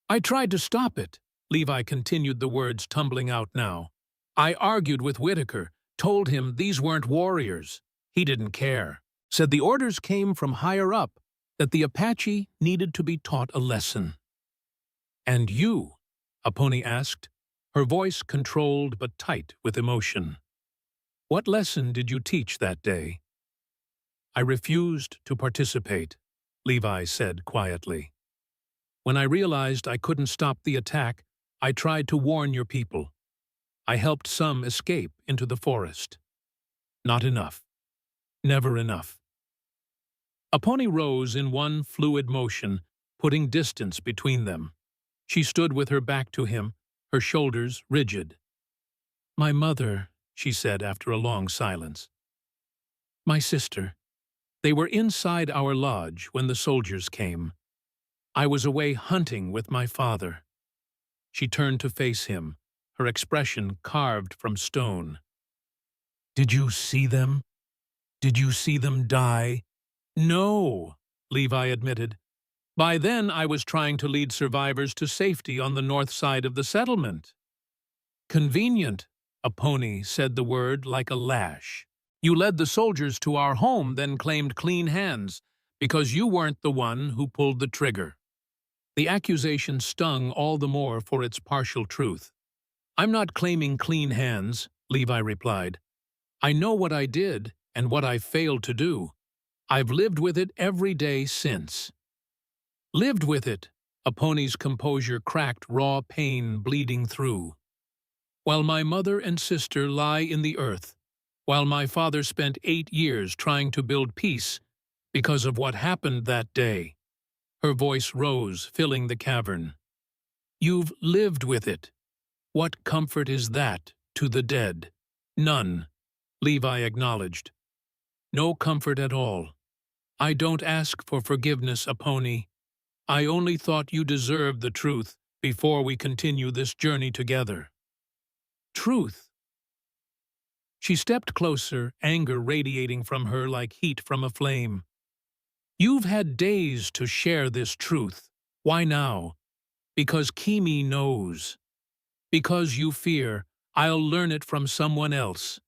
A: I tried to stop it, Levi continued, the words tumbling out now. I argued with Whitaker, told him these weren't warriors. He didn't care. Said the orders came from higher up, that the Apache needed to be taught a lesson. And you? Aponi asked, her voice controlled but tight with emotion. What lesson did you teach that day? I refused to participate, Levi said quietly. When I realized I couldn't stop the attack, I tried to warn your people. I helped some escape into the forest. Not enough. Never enough. Aponi rose in one fluid motion, putting distance between them. She stood with her back to him, her shoulders rigid. My mother, she said after a long silence. My sister. They were inside our lodge when the soldiers came. I was away hunting with my father. She turned to face him, her expression carved from stone. Did you see them? Did you see them die? No, Levi admitted. By then I was trying to lead survivors to safety on the north side of the settlement. Convenient, Aponi said the word like a lash. You led the soldiers to our home, then claimed clean hands, because you weren't the one who pulled the trigger. The accusation stung all the more for its partial truth. I'm not claiming clean hands, Levi replied. I know what I did and what I failed to do. I've lived with it every day since. Lived with it, Aponi's composure cracked, raw pain bleeding through. While my mother and sister lie in the earth, while my father spent 8 years trying to build peace because of what happened that day. Her voice rose, filling the cavern. You've lived with it. What comfort is that to the dead? None, Levi acknowledged. No comfort at all. I don't ask for forgiveness, Aponi. I only thought you deserved the truth before we continue this journey together. Truth. She stepped closer, anger radiating from her like heat from a flame. You've had days to share this truth. Why now? Because Kimi knows. Because you fear I'll learn it from someone else.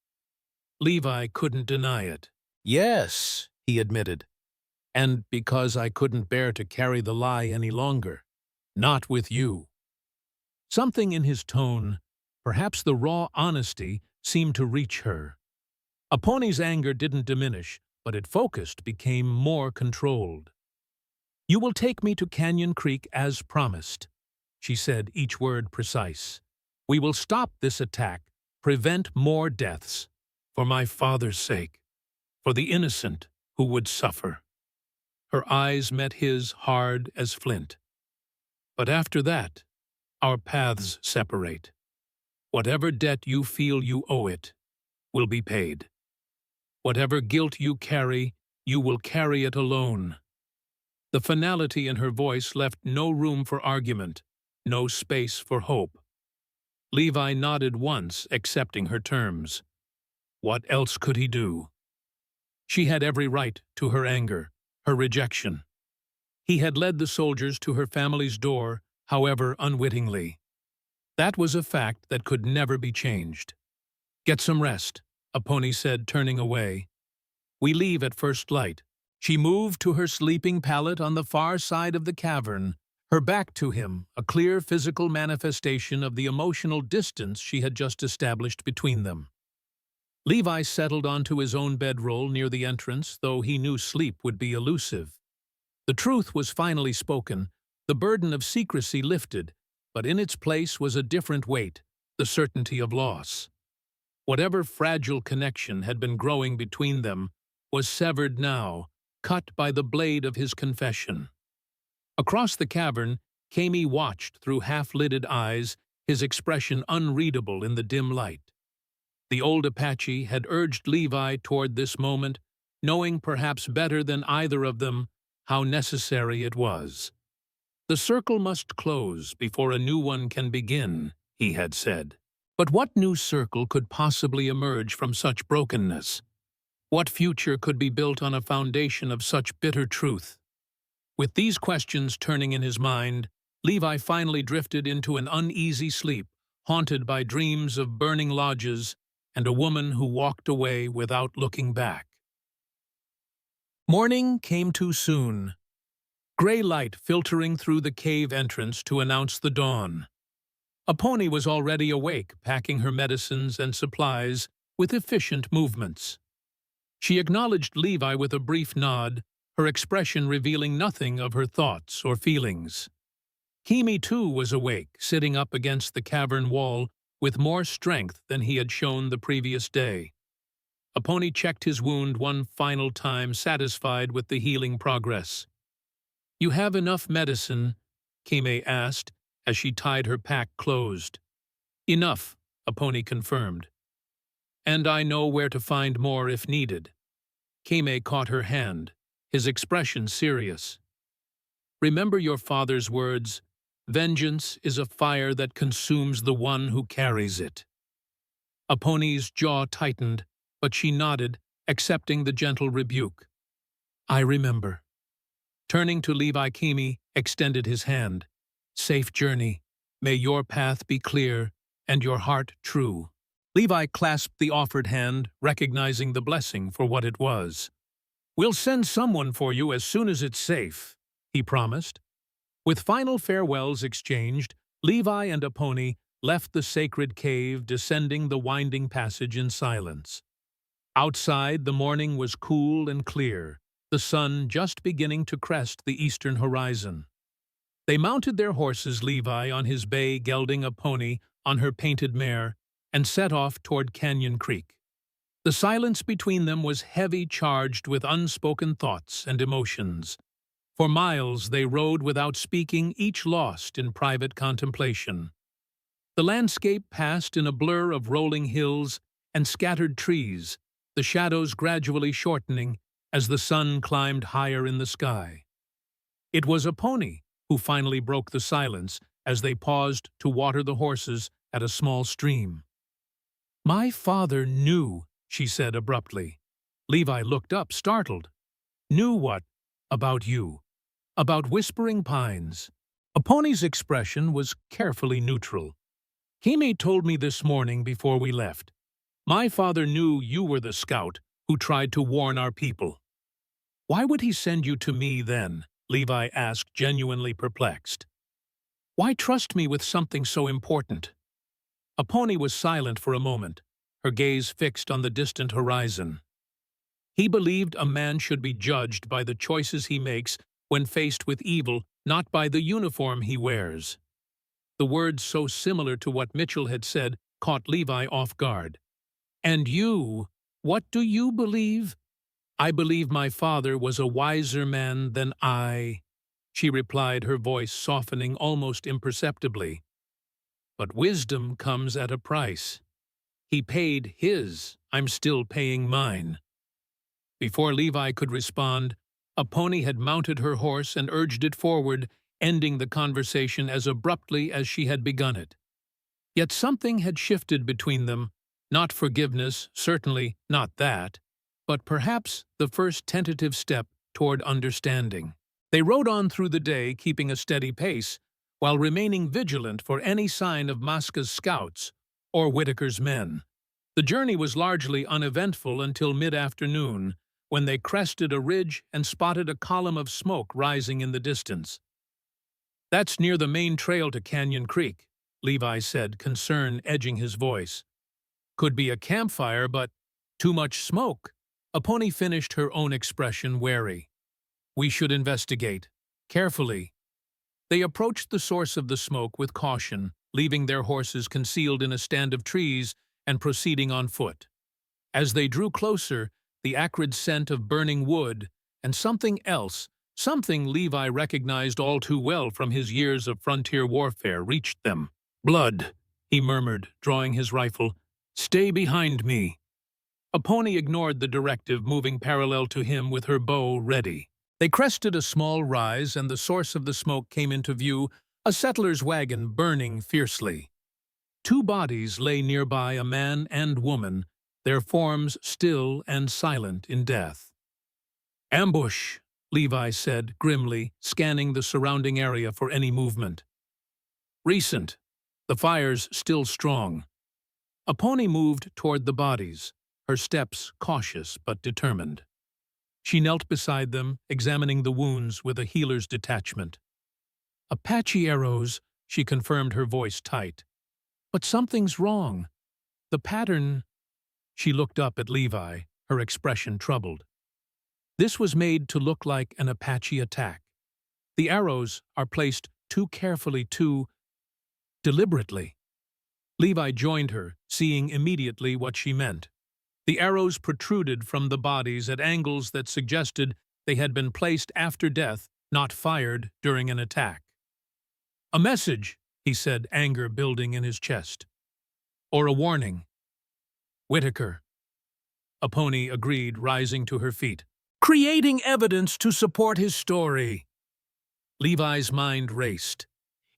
A: Levi couldn't deny it. Yes, he admitted. And because I couldn't bear to carry the lie any longer. Not with you. Something in his tone, perhaps the raw honesty, seemed to reach her. Aponi's anger didn't diminish, but it focused, became more controlled. You will take me to Canyon Creek as promised, she said, each word precise. We will stop this attack, prevent more deaths, for my father's sake, for the innocent who would suffer. Her eyes met his, hard as flint. But after that, our paths separate. Whatever debt you feel you owe it will be paid. Whatever guilt you carry, you will carry it alone. The finality in her voice left no room for argument, no space for hope. Levi nodded once, accepting her terms. What else could he do? She had every right to her anger, her rejection. He had led the soldiers to her family's door, however unwittingly. That was a fact that could never be changed. Get some rest, Aponi said, turning away. We leave at first light. She moved to her sleeping pallet on the far side of the cavern, her back to him, a clear physical manifestation of the emotional distance she had just established between them. Levi settled onto his own bedroll near the entrance, though he knew sleep would be elusive. The truth was finally spoken, the burden of secrecy lifted, but in its place was a different weight, the certainty of loss. Whatever fragile connection had been growing between them was severed now, cut by the blade of his confession. Across the cavern, Kami watched through half-lidded eyes, his expression unreadable in the dim light. The old Apache had urged Levi toward this moment, knowing perhaps better than either of them how necessary it was. The circle must close before a new one can begin, he had said. But what new circle could possibly emerge from such brokenness? What future could be built on a foundation of such bitter truth? With these questions turning in his mind, Levi finally drifted into an uneasy sleep, haunted by dreams of burning lodges and a woman who walked away without looking back. Morning came too soon. Gray light filtering through the cave entrance to announce the dawn. Apache was already awake, packing her medicines and supplies with efficient movements. She acknowledged Levi with a brief nod, her expression revealing nothing of her thoughts or feelings. Kimi, too, was awake, sitting up against the cavern wall with more strength than he had shown the previous day. Apache checked his wound one final time, satisfied with the healing progress. "You have enough medicine?" Kimi asked, as she tied her pack closed. "Enough," Apache confirmed. "And I know where to find more if needed." Kimi caught her hand, his expression serious. "Remember your father's words, 'Vengeance is a fire that consumes the one who carries it.'" Apache's jaw tightened, but she nodded, accepting the gentle rebuke. "I remember." Turning to Levi, Kimi extended his hand. "Safe journey. May your path be clear and your heart true." Levi clasped the offered hand, recognizing the blessing for what it was. "We'll send someone for you as soon as it's safe," he promised. With final farewells exchanged, Levi and Apache left the sacred cave, descending the winding passage in silence. Outside, the morning was cool and clear, the sun just beginning to crest the eastern horizon. They mounted their horses, Levi on his bay gelding, Apache on her painted mare, and set off toward Canyon Creek. The silence between them was heavy, charged with unspoken thoughts and emotions. For miles they rode without speaking, each lost in private contemplation. The landscape passed in a blur of rolling hills and scattered trees, the shadows gradually shortening as the sun climbed higher in the sky. It was Apache who finally broke the silence as they paused to water the horses at a small stream. "My father knew," she said abruptly. Levi looked up, startled. "Knew what? About you? About Whispering Pines?" Apache's expression was carefully neutral. "Kimi told me this morning before we left. My father knew you were the scout who tried to warn our people." "Why would he send you to me then?" Levi asked, genuinely perplexed. "Why trust me with something so important?" Apache was silent for a moment, her gaze fixed on the distant horizon. He believed a man should be judged by the choices he makes when faced with evil, not by the uniform he wears. The words, so similar to what Mitchell had said, caught Levi off guard. "And you, what do you believe?" "I believe my father was a wiser man than I," she replied, her voice softening almost imperceptibly. "But wisdom comes at a price. He paid his, I'm still paying mine." Before Levi could respond, Apache had mounted her horse and urged it forward, ending the conversation as abruptly as she had begun it. Yet something had shifted between them, not forgiveness, certainly not that, but perhaps the first tentative step toward understanding. They rode on through the day, keeping a steady pace, while remaining vigilant for any sign of Maska's scouts or Whitaker's men. The journey was largely uneventful until mid-afternoon, when they crested a ridge and spotted a column of smoke rising in the distance. "That's near the main trail to Canyon Creek," Levi said, concern edging his voice. "Could be a campfire, but too much smoke." Apache finished, her own expression wary. "We should investigate. Carefully." They approached the source of the smoke with caution, leaving their horses concealed in a stand of trees and proceeding on foot. As they drew closer, the acrid scent of burning wood and something else, something Levi recognized all too well from his years of frontier warfare, reached them. "Blood," he murmured, drawing his rifle. "Stay behind me." Apache ignored the directive, moving parallel to him with her bow ready. They crested a small rise, and the source of the smoke came into view, a settler's wagon burning fiercely. Two bodies lay nearby, a man and woman, their forms still and silent in death. "Ambush," Levi said grimly, scanning the surrounding area for any movement. "Recent. The fire's still strong." Aponi moved toward the bodies, her steps cautious but determined. She knelt beside them, examining the wounds with a healer's detachment. "Apache arrows," she confirmed, her voice tight. "But something's wrong. The pattern—" She looked up at Levi, her expression troubled. "This was made to look like an Apache attack. The arrows are placed too carefully, too deliberately." Levi joined her, seeing immediately what she meant. The arrows protruded from the bodies at angles that suggested they had been placed after death, not fired during an attack. "A message," he said, anger building in his chest. "Or a warning." "Whitaker." Aponi agreed, rising to her feet. "Creating evidence to support his story." Levi's mind raced.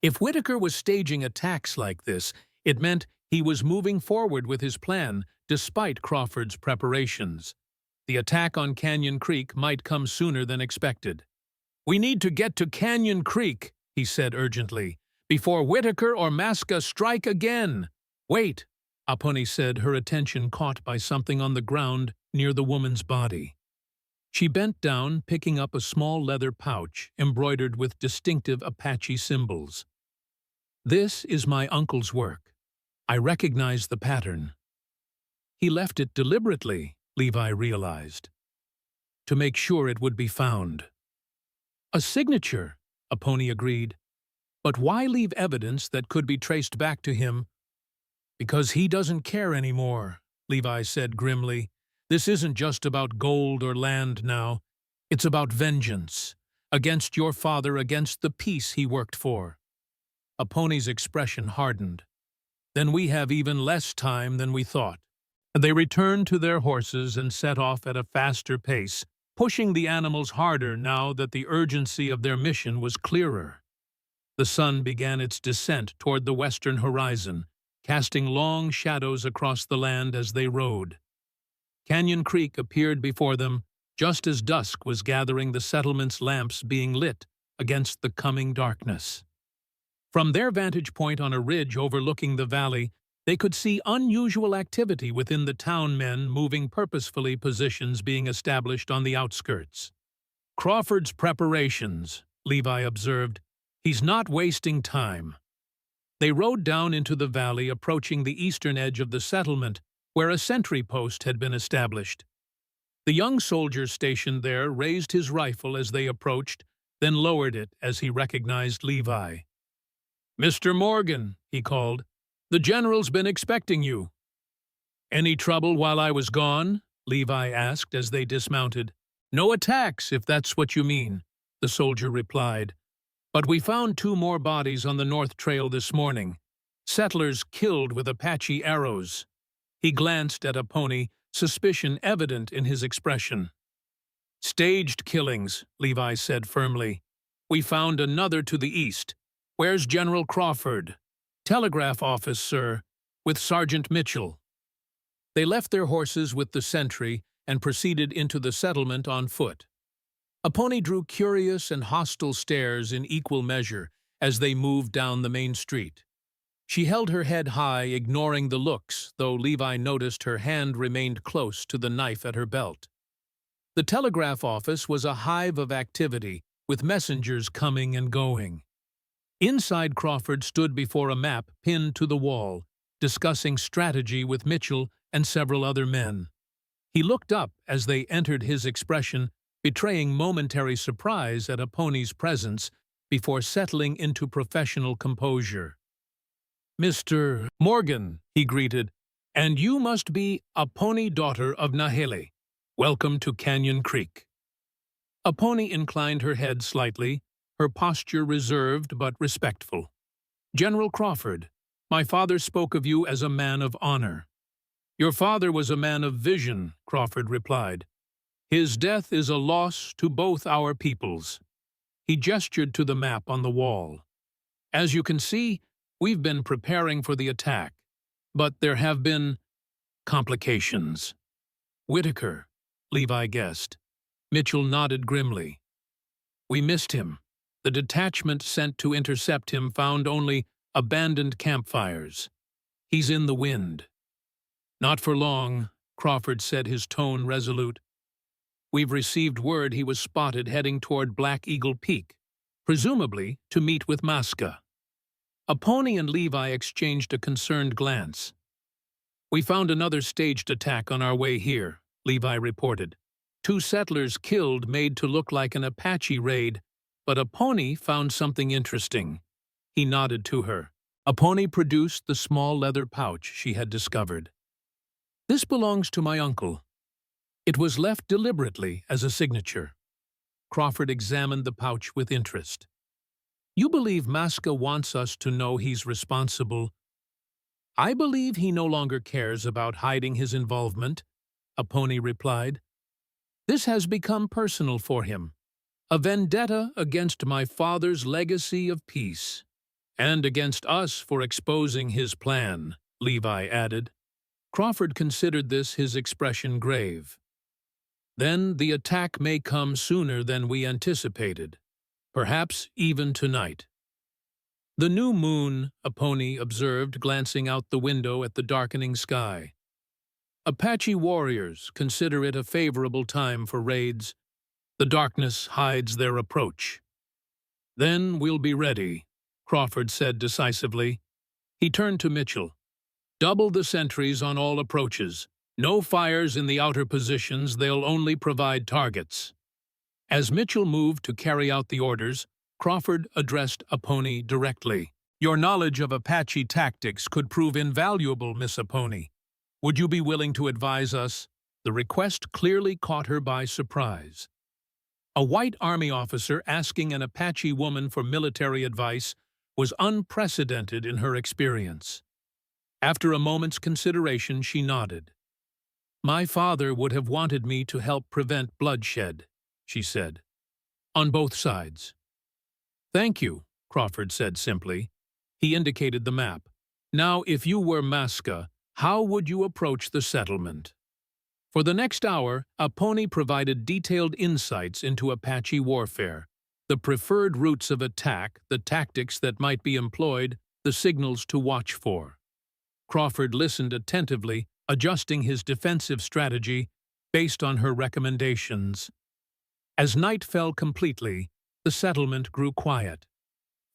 A: If Whitaker was staging attacks like this, it meant he was moving forward with his plan, despite Crawford's preparations. The attack on Canyon Creek might come sooner than expected. "We need to get to Canyon Creek," he said urgently, "before Whitaker or Masca strike again." "Wait," Aponi said, her attention caught by something on the ground near the woman's body. She bent down, picking up a small leather pouch embroidered with distinctive Apache symbols. "This is my uncle's work. I recognize the pattern." He left it deliberately, Levi realized, to make sure it would be found. "A signature," Aponi agreed. "But why leave evidence that could be traced back to him?" "Because he doesn't care anymore," Levi said grimly. "This isn't just about gold or land now. It's about vengeance. Against your father, against the peace he worked for." Aponi's expression hardened. "Then we have even less time than we thought." They returned to their horses and set off at a faster pace, pushing the animals harder now that the urgency of their mission was clearer. The sun began its descent toward the western horizon, casting long shadows across the land as they rode. Canyon Creek appeared before them, just as dusk was gathering, the settlement's lamps being lit against the coming darkness. From their vantage point on a ridge overlooking the valley, they could see unusual activity within the town, men moving purposefully, positions being established on the outskirts. "Crawford's preparations," Levi observed. "He's not wasting time." They rode down into the valley, approaching the eastern edge of the settlement, where a sentry post had been established. The young soldier stationed there raised his rifle as they approached, then lowered it as he recognized Levi. "Mr. Morgan," he called, "the general's been expecting you." "Any trouble while I was gone?" Levi asked as they dismounted. "No attacks, if that's what you mean," the soldier replied. "But we found 2 more bodies on the North Trail this morning. Settlers killed with Apache arrows." He glanced at Aponi, suspicion evident in his expression. "Staged killings," Levi said firmly. "We found another to the east. Where's General Crawford?" "Telegraph office, sir, with Sergeant Mitchell." They left their horses with the sentry and proceeded into the settlement on foot. Aponi drew curious and hostile stares in equal measure as they moved down the main street. She held her head high, ignoring the looks, though Levi noticed her hand remained close to the knife at her belt. The telegraph office was a hive of activity, with messengers coming and going. Inside, Crawford stood before a map pinned to the wall, discussing strategy with Mitchell and several other men. He looked up as they entered, his expression betraying momentary surprise at Aponi's presence before settling into professional composure. "Mr. Morgan," he greeted, "and you must be Aponi, daughter of Nahele. Welcome to Canyon Creek." Aponi inclined her head slightly, her posture reserved but respectful. "General Crawford, my father spoke of you as a man of honor." "Your father was a man of vision," Crawford replied. "His death is a loss to both our peoples." He gestured to the map on the wall. "As you can see, we've been preparing for the attack, but there have been Complications. Whitaker, Levi guessed. Mitchell nodded grimly. We missed him. The detachment sent to intercept him found only abandoned campfires. He's in the wind. Not for long, Crawford said, his tone resolute. We've received word he was spotted heading toward Black Eagle Peak, presumably to meet with Masca. Apache and Levi exchanged a concerned glance. We found another staged attack on our way here, Levi reported. 2 settlers killed made to look like an Apache raid, but Apache found something interesting. He nodded to her. Apache produced the small leather pouch she had discovered. This belongs to my uncle. It was left deliberately as a signature. Crawford examined the pouch with interest. You believe Masca wants us to know he's responsible? I believe he no longer cares about hiding his involvement, Apache replied. This has become personal for him. A vendetta against my father's legacy of peace. And against us for exposing his plan, Levi added. Crawford considered this his expression grave. Then the attack may come sooner than we anticipated, perhaps even tonight. The new moon, Apache observed, glancing out the window at the darkening sky. Apache warriors consider it a favorable time for raids. The darkness hides their approach. Then we'll be ready, Crawford said decisively. He turned to Mitchell. Double the sentries on all approaches. No fires in the outer positions, they'll only provide targets. As Mitchell moved to carry out the orders, Crawford addressed Apache directly. Your knowledge of Apache tactics could prove invaluable, Miss Apache. Would you be willing to advise us? The request clearly caught her by surprise. A white army officer asking an Apache woman for military advice was unprecedented in her experience. After a moment's consideration, she nodded. My father would have wanted me to help prevent bloodshed, she said. On both sides. Thank you, Crawford said simply. He indicated the map. Now, if you were Masca, how would you approach the settlement? For the next hour, Apache provided detailed insights into Apache warfare, the preferred routes of attack, the tactics that might be employed, the signals to watch for. Crawford listened attentively, adjusting his defensive strategy based on her recommendations. As night fell completely, the settlement grew quiet.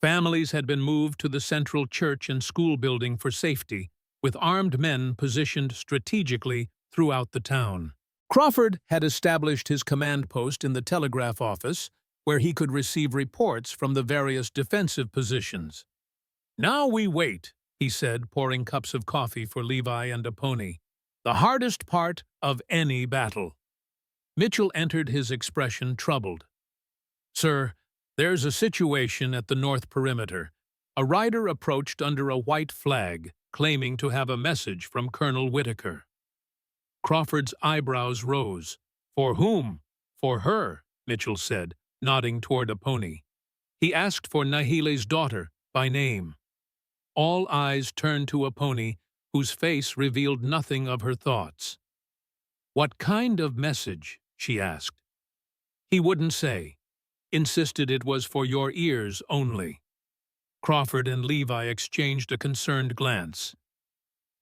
A: Families had been moved to the central church and school building for safety, with armed men positioned strategically throughout the town. Crawford had established his command post in the telegraph office, where he could receive reports from the various defensive positions. Now we wait, he said, pouring cups of coffee for Levi and Apache. The hardest part of any battle. Mitchell entered, his expression troubled. Sir, there's a situation at the north perimeter. A rider approached under a white flag, claiming to have a message from Colonel Whitaker. Crawford's eyebrows rose. For whom? For her, Mitchell said, nodding toward Apache. He asked for Nahile's daughter, by name. All eyes turned to Apache, whose face revealed nothing of her thoughts. What kind of message? She asked. He wouldn't say. Insisted it was for your ears only. Crawford and Levi exchanged a concerned glance.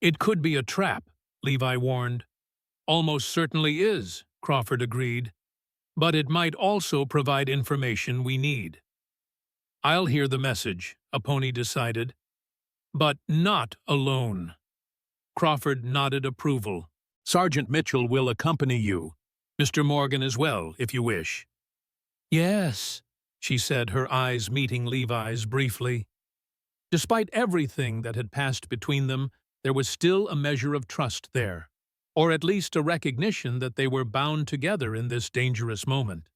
A: It could be a trap, Levi warned. Almost certainly is, Crawford agreed. But it might also provide information we need. I'll hear the message, Apache decided. But not alone. Crawford nodded approval. Sergeant Mitchell will accompany you. Mr. Morgan as well, if you wish. Yes, she said, her eyes meeting Levi's briefly. Despite everything that had passed between them, there was still a measure of trust there, or at least a recognition that they were bound together in this dangerous moment.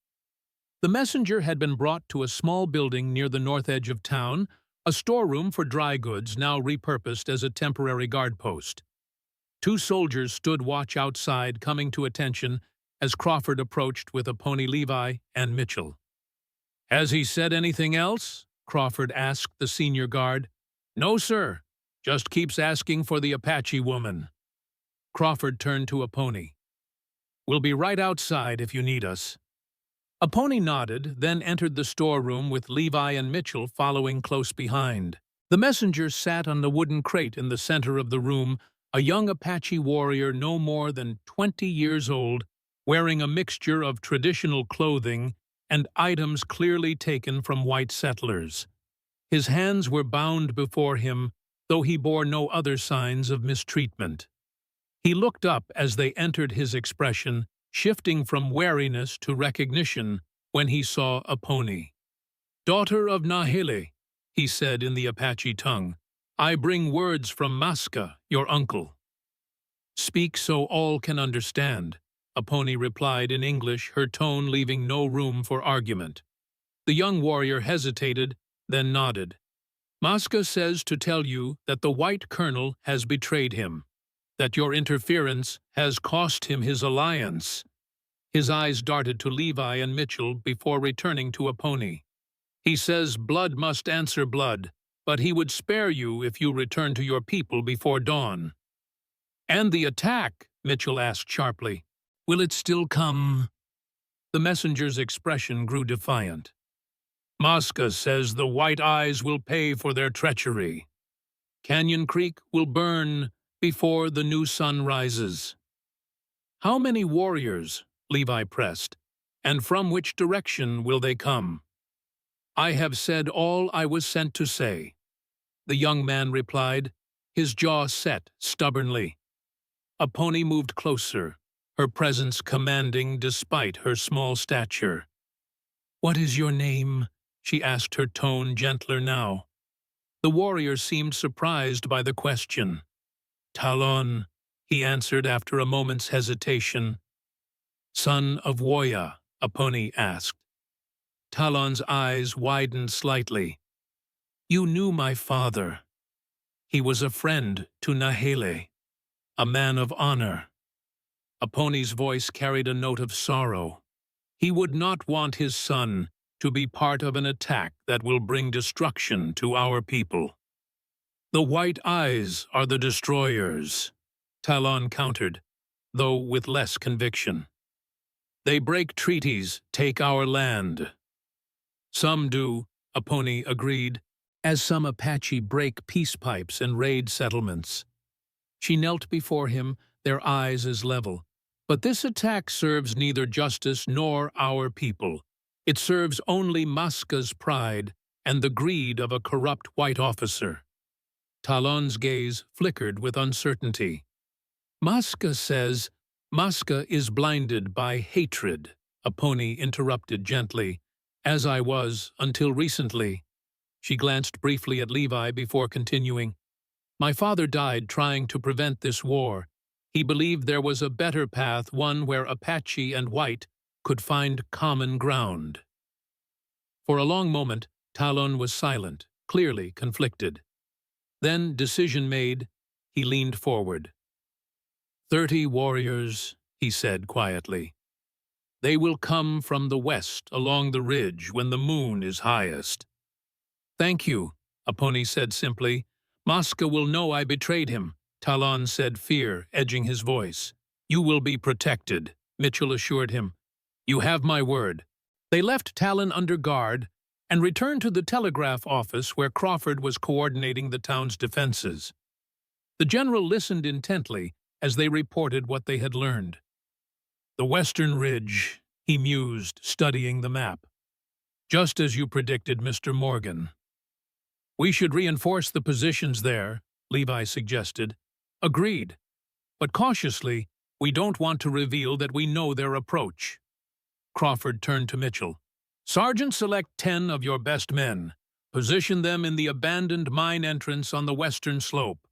A: The messenger had been brought to a small building near the north edge of town, a storeroom for dry goods now repurposed as a temporary guard post. 2 soldiers stood watch outside, coming to attention as Crawford approached with Apache, Levi, and Mitchell. Has he said anything else? Crawford asked the senior guard. No, sir. Just keeps asking for the Apache woman. Crawford turned to Apache. "We'll be right outside if you need us." Apache nodded, then entered the storeroom with Levi and Mitchell following close behind. The messenger sat on the wooden crate in the center of the room, a young Apache warrior no more than 20 years old, wearing a mixture of traditional clothing and items clearly taken from white settlers. His hands were bound before him, though he bore no other signs of mistreatment. He looked up as they entered, his expression shifting from wariness to recognition when he saw Apache. "Daughter of Nahile," he said in the Apache tongue, "I bring words from Maska, your uncle." "Speak so all can understand," Apache replied in English, her tone leaving no room for argument. The young warrior hesitated, then nodded. "Maska says to tell you that the white colonel has betrayed him, that your interference has cost him his alliance." His eyes darted to Levi and Mitchell before returning to Apache. "He says blood must answer blood, but he would spare you if you return to your people before dawn." "And the attack?" Mitchell asked sharply. "Will it still come?" The messenger's expression grew defiant. "Maska says the White Eyes will pay for their treachery. Canyon Creek will burn before the new sun rises." "How many warriors?" Levi pressed. "And from which direction will they come?" "I have said all I was sent to say," the young man replied, his jaw set stubbornly. Apache moved closer, her presence commanding despite her small stature. "What is your name?" she asked, her tone gentler now. The warrior seemed surprised by the question. "Talon," he answered after a moment's hesitation. "Son of Woya?" Apache asked. Talon's eyes widened slightly. "You knew my father. He was a friend to Nahile, a man of honor." Apache's voice carried a note of sorrow. "He would not want his son to be part of an attack that will bring destruction to our people." "The White Eyes are the destroyers," Talon countered, though with less conviction. "They break treaties, take our land." "Some do," Apache agreed, "as some Apache break peace pipes and raid settlements." She knelt before him, their eyes as level. "But this attack serves neither justice nor our people. It serves only Maska's pride and the greed of a corrupt white officer." Talon's gaze flickered with uncertainty. "Maska says Maska is blinded by hatred," Apache interrupted gently, "as I was until recently." She glanced briefly at Levi before continuing. "My father died trying to prevent this war. He believed there was a better path, one where Apache and white could find common ground." For a long moment, Talon was silent, clearly conflicted. Then, decision made, he leaned forward. 30 warriors, he said quietly. "They will come from the west along the ridge when the moon is highest." "Thank you," Apache said simply. "Maska will know I betrayed him," Talon said, fear edging his voice. "You will be protected," Mitchell assured him. "You have my word." They left Talon under guard and returned to the telegraph office where Crawford was coordinating the town's defenses. The general listened intently as they reported what they had learned. "The western ridge," he mused, studying the map. "Just as you predicted, Mr. Morgan." "We should reinforce the positions there," Levi suggested. "Agreed. But cautiously, we don't want to reveal that we know their approach." Crawford turned to Mitchell. "Sergeant, select 10 of your best men. Position them in the abandoned mine entrance on the western slope.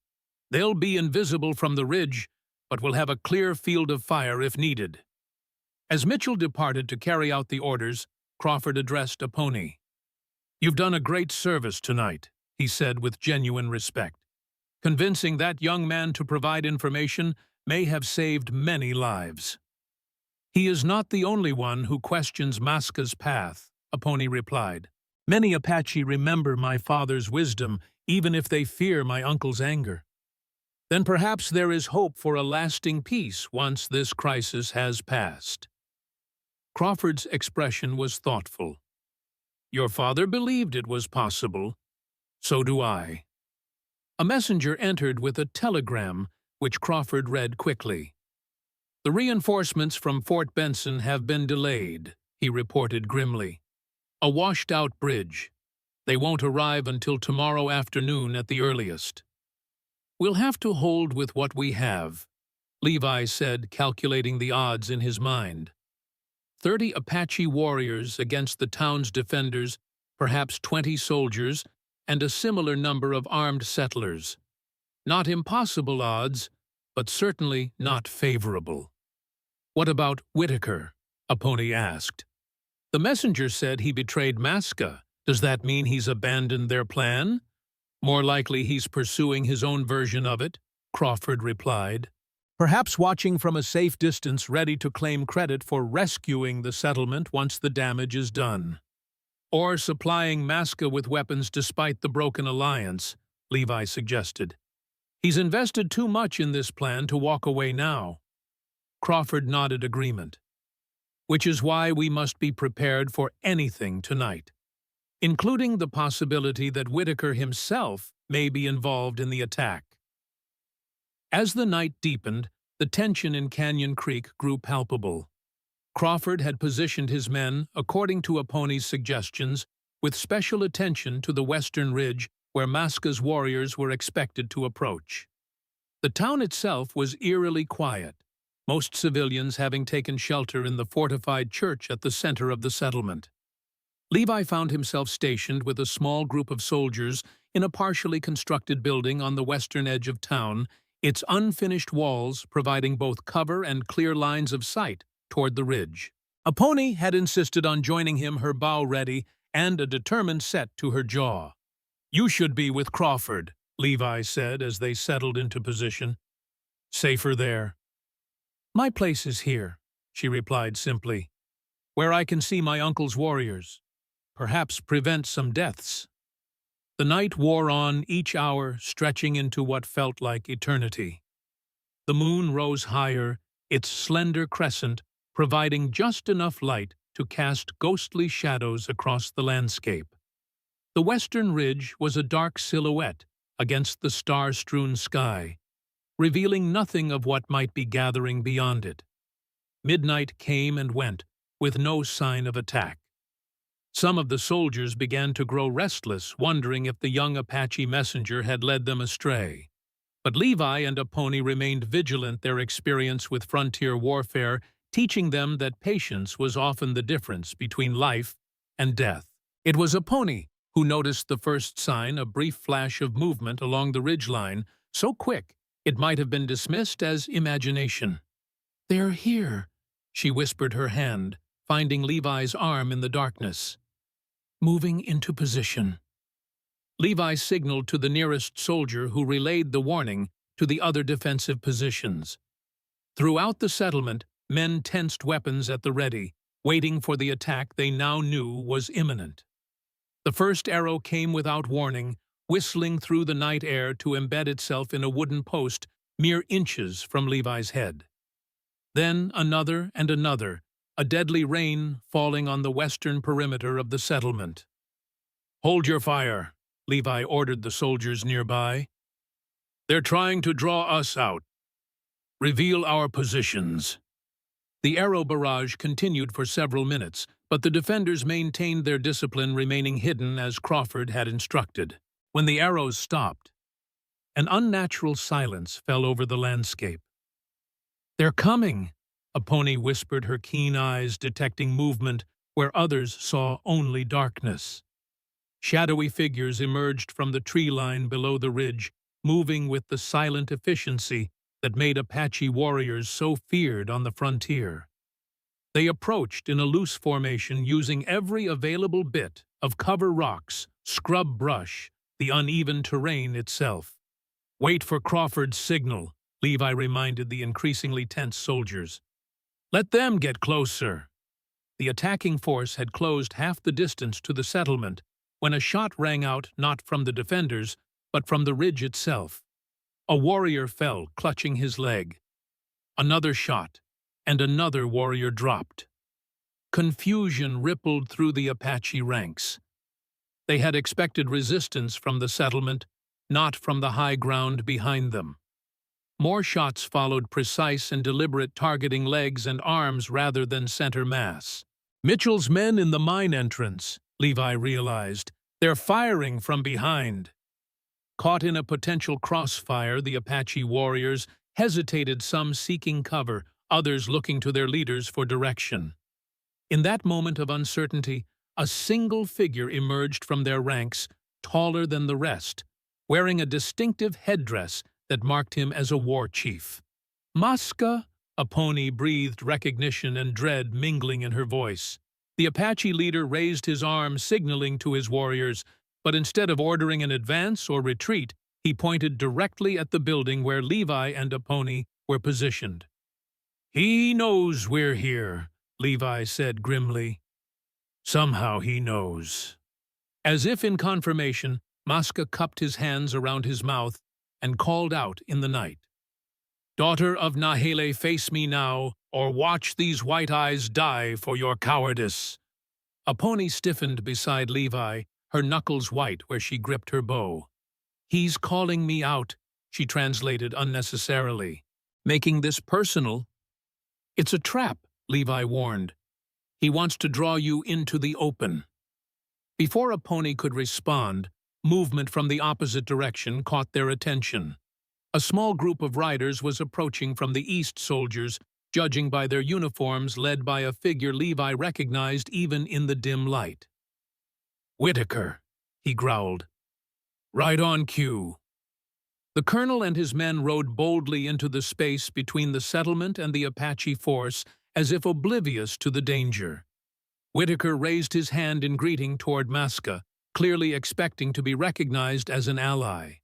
A: They'll be invisible from the ridge, but will have a clear field of fire if needed." As Mitchell departed to carry out the orders, Crawford addressed Apache. "You've done a great service tonight," he said with genuine respect. "Convincing that young man to provide information may have saved many lives." "He is not the only one who questions Maska's path," Apache replied. "Many Apache remember my father's wisdom, even if they fear my uncle's anger." Then perhaps there is hope for a lasting peace once this crisis has passed. Crawford's expression was thoughtful. Your father believed it was possible. So do I. A messenger entered with a telegram, which Crawford read quickly. The reinforcements from Fort Benson have been delayed, he reported grimly. A washed-out bridge. They won't arrive until tomorrow afternoon at the earliest. We'll have to hold with what we have, Levi said, calculating the odds in his mind. 30 Apache warriors against the town's defenders, perhaps 20 soldiers, and a similar number of armed settlers. Not impossible odds, but certainly not favorable. What about Whitaker? Apache asked. The messenger said he betrayed Masca. Does that mean he's abandoned their plan? More likely he's pursuing his own version of it, Crawford replied. Perhaps watching from a safe distance, ready to claim credit for rescuing the settlement once the damage is done. Or supplying Masca with weapons despite the broken alliance, Levi suggested. He's invested too much in this plan to walk away now. Crawford nodded agreement. Which is why we must be prepared for anything tonight, including the possibility that Whitaker himself may be involved in the attack. As the night deepened, the tension in Canyon Creek grew palpable. Crawford had positioned his men, according to Apache's suggestions, with special attention to the western ridge where Masca's warriors were expected to approach. The town itself was eerily quiet, most civilians having taken shelter in the fortified church at the center of the settlement. Levi found himself stationed with a small group of soldiers in a partially constructed building on the western edge of town, its unfinished walls providing both cover and clear lines of sight toward the ridge. Apache had insisted on joining him, her bow ready and a determined set to her jaw. You should be with Crawford, Levi said as they settled into position. Safer there. My place is here, she replied simply, where I can see my uncle's warriors. Perhaps prevent some deaths. The night wore on, each hour stretching into what felt like eternity. The moon rose higher, its slender crescent providing just enough light to cast ghostly shadows across the landscape. The western ridge was a dark silhouette against the star-strewn sky, revealing nothing of what might be gathering beyond it. Midnight came and went, with no sign of attack. Some of the soldiers began to grow restless, wondering if the young Apache messenger had led them astray. But Levi and Apache remained vigilant, their experience with frontier warfare teaching them that patience was often the difference between life and death. It was Apache who noticed the first sign, a brief flash of movement along the ridgeline, so quick it might have been dismissed as imagination. They're here, she whispered, her hand finding Levi's arm in the darkness. Moving into position. Levi signaled to the nearest soldier, who relayed the warning to the other defensive positions. Throughout the settlement, men tensed weapons at the ready, waiting for the attack they now knew was imminent. The first arrow came without warning, whistling through the night air to embed itself in a wooden post mere inches from Levi's head. Then another and another, a deadly rain falling on the western perimeter of the settlement. Hold your fire, Levi ordered the soldiers nearby. They're trying to draw us out. Reveal our positions. The arrow barrage continued for several minutes, but the defenders maintained their discipline, remaining hidden as Crawford had instructed. When the arrows stopped, an unnatural silence fell over the landscape. They're coming, Apache whispered, her keen eyes detecting movement where others saw only darkness. Shadowy figures emerged from the tree line below the ridge, moving with the silent efficiency that made Apache warriors so feared on the frontier. They approached in a loose formation, using every available bit of cover, rocks, scrub brush, the uneven terrain itself. Wait for Crawford's signal, Levi reminded the increasingly tense soldiers. Let them get closer. The attacking force had closed half the distance to the settlement when a shot rang out, not from the defenders, but from the ridge itself. A warrior fell, clutching his leg. Another shot, and another warrior dropped. Confusion rippled through the Apache ranks. They had expected resistance from the settlement, not from the high ground behind them. More shots followed, precise and deliberate, targeting legs and arms rather than center mass. Mitchell's men in the mine entrance, Levi realized. They're firing from behind. Caught in a potential crossfire, the Apache warriors hesitated, some seeking cover, others looking to their leaders for direction. In that moment of uncertainty, a single figure emerged from their ranks, taller than the rest, wearing a distinctive headdress that marked him as a war chief. Maska, Aponi breathed, recognition and dread mingling in her voice. The Apache leader raised his arm, signaling to his warriors, but instead of ordering an advance or retreat, he pointed directly at the building where Levi and Aponi were positioned. "He knows we're here," Levi said grimly. "Somehow he knows." As if in confirmation, Maska cupped his hands around his mouth and called out in the night, "Daughter of Nahele, face me now, or watch these white eyes die for your cowardice." Aponi stiffened beside Levi, her knuckles white where she gripped her bow. "He's calling me out," she translated unnecessarily, "making this personal." "It's a trap," Levi warned. "He wants to draw you into the open." Before Aponi could respond, movement from the opposite direction caught their attention. A small group of riders was approaching from the east, soldiers, judging by their uniforms, led by a figure Levi recognized even in the dim light. "Whitaker," he growled. "Right on cue." The colonel and his men rode boldly into the space between the settlement and the Apache force, as if oblivious to the danger. Whitaker raised his hand in greeting toward Maska, clearly expecting to be recognized as an ally.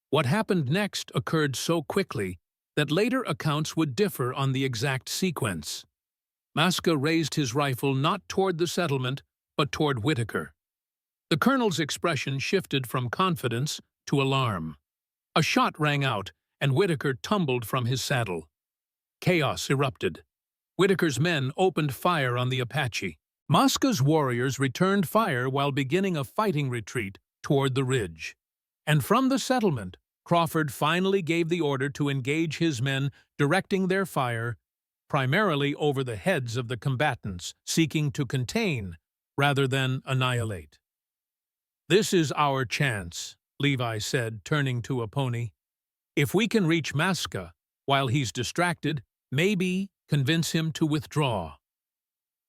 A: What happened next occurred so quickly that later accounts would differ on the exact sequence. Maska raised his rifle not toward the settlement, but toward Whitaker. The colonel's expression shifted from confidence to alarm. A shot rang out, and Whitaker tumbled from his saddle. Chaos erupted. Whitaker's men opened fire on the Apache. Maska's warriors returned fire while beginning a fighting retreat toward the ridge. And from the settlement, Crawford finally gave the order to engage his men, directing their fire primarily over the heads of the combatants, seeking to contain rather than annihilate. "This is our chance," Levi said, turning to Aponi. "If we can reach Maska while he's distracted, maybe convince him to withdraw."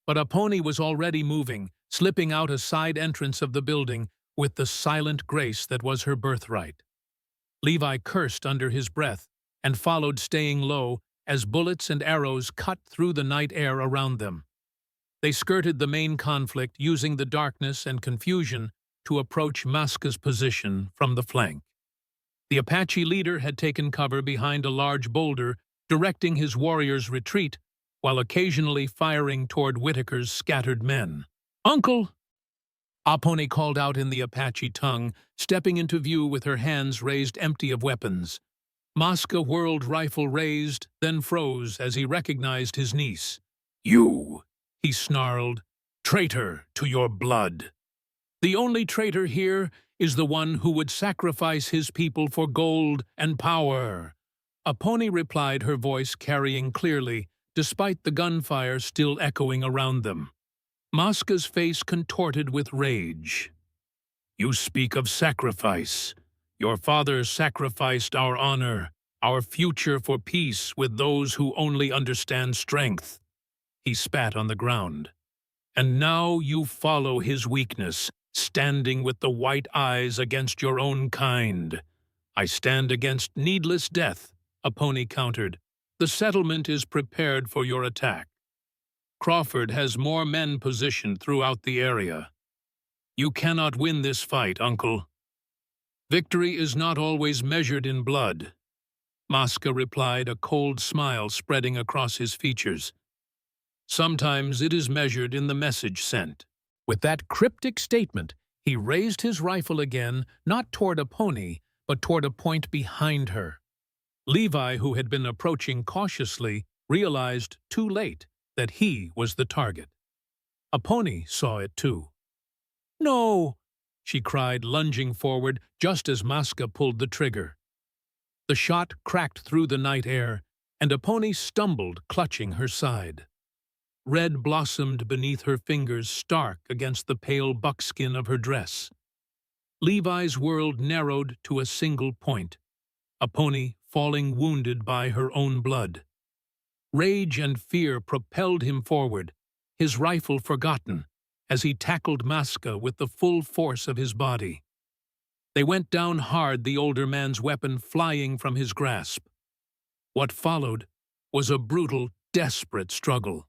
A: But Aponi was already moving, slipping out a side entrance of the building with the silent grace that was her birthright. Levi cursed under his breath and followed, staying low, as bullets and arrows cut through the night air around them. They skirted the main conflict, using the darkness and confusion to approach Maska's position from the flank. The Apache leader had taken cover behind a large boulder, directing his warriors' retreat, while occasionally firing toward Whitaker's scattered men. "Uncle!" Aponi called out in the Apache tongue, stepping into view with her hands raised empty of weapons. Maska whirled, rifle raised, then froze as he recognized his niece. "You!" he snarled. "Traitor to your blood! The only traitor here is the one who would sacrifice his people for gold and power." Aponi replied, her voice carrying clearly, despite the gunfire still echoing around them. Maska's face contorted with rage. "You speak of sacrifice. Your father sacrificed our honor, our future for peace with those who only understand strength." He spat on the ground. "And now you follow his weakness, standing with the white eyes against your own kind." "I stand against needless death," Aponi countered. "The settlement is prepared for your attack. Crawford has more men positioned throughout the area. You cannot win this fight, uncle." "Victory is not always measured in blood," Maska replied, a cold smile spreading across his features. "Sometimes it is measured in the message sent." With that cryptic statement, he raised his rifle again, not toward Aponi, but toward a point behind her. Levi, who had been approaching cautiously, realized too late that he was the target. Apache saw it too. "No!" she cried, lunging forward just as Maska pulled the trigger. The shot cracked through the night air, and Apache stumbled, clutching her side. Red blossomed beneath her fingers, stark against the pale buckskin of her dress. Levi's world narrowed to a single point, Apache falling wounded by her own blood. Rage and fear propelled him forward, his rifle forgotten, as he tackled Maska with the full force of his body. They went down hard, the older man's weapon flying from his grasp. What followed was a brutal, desperate struggle.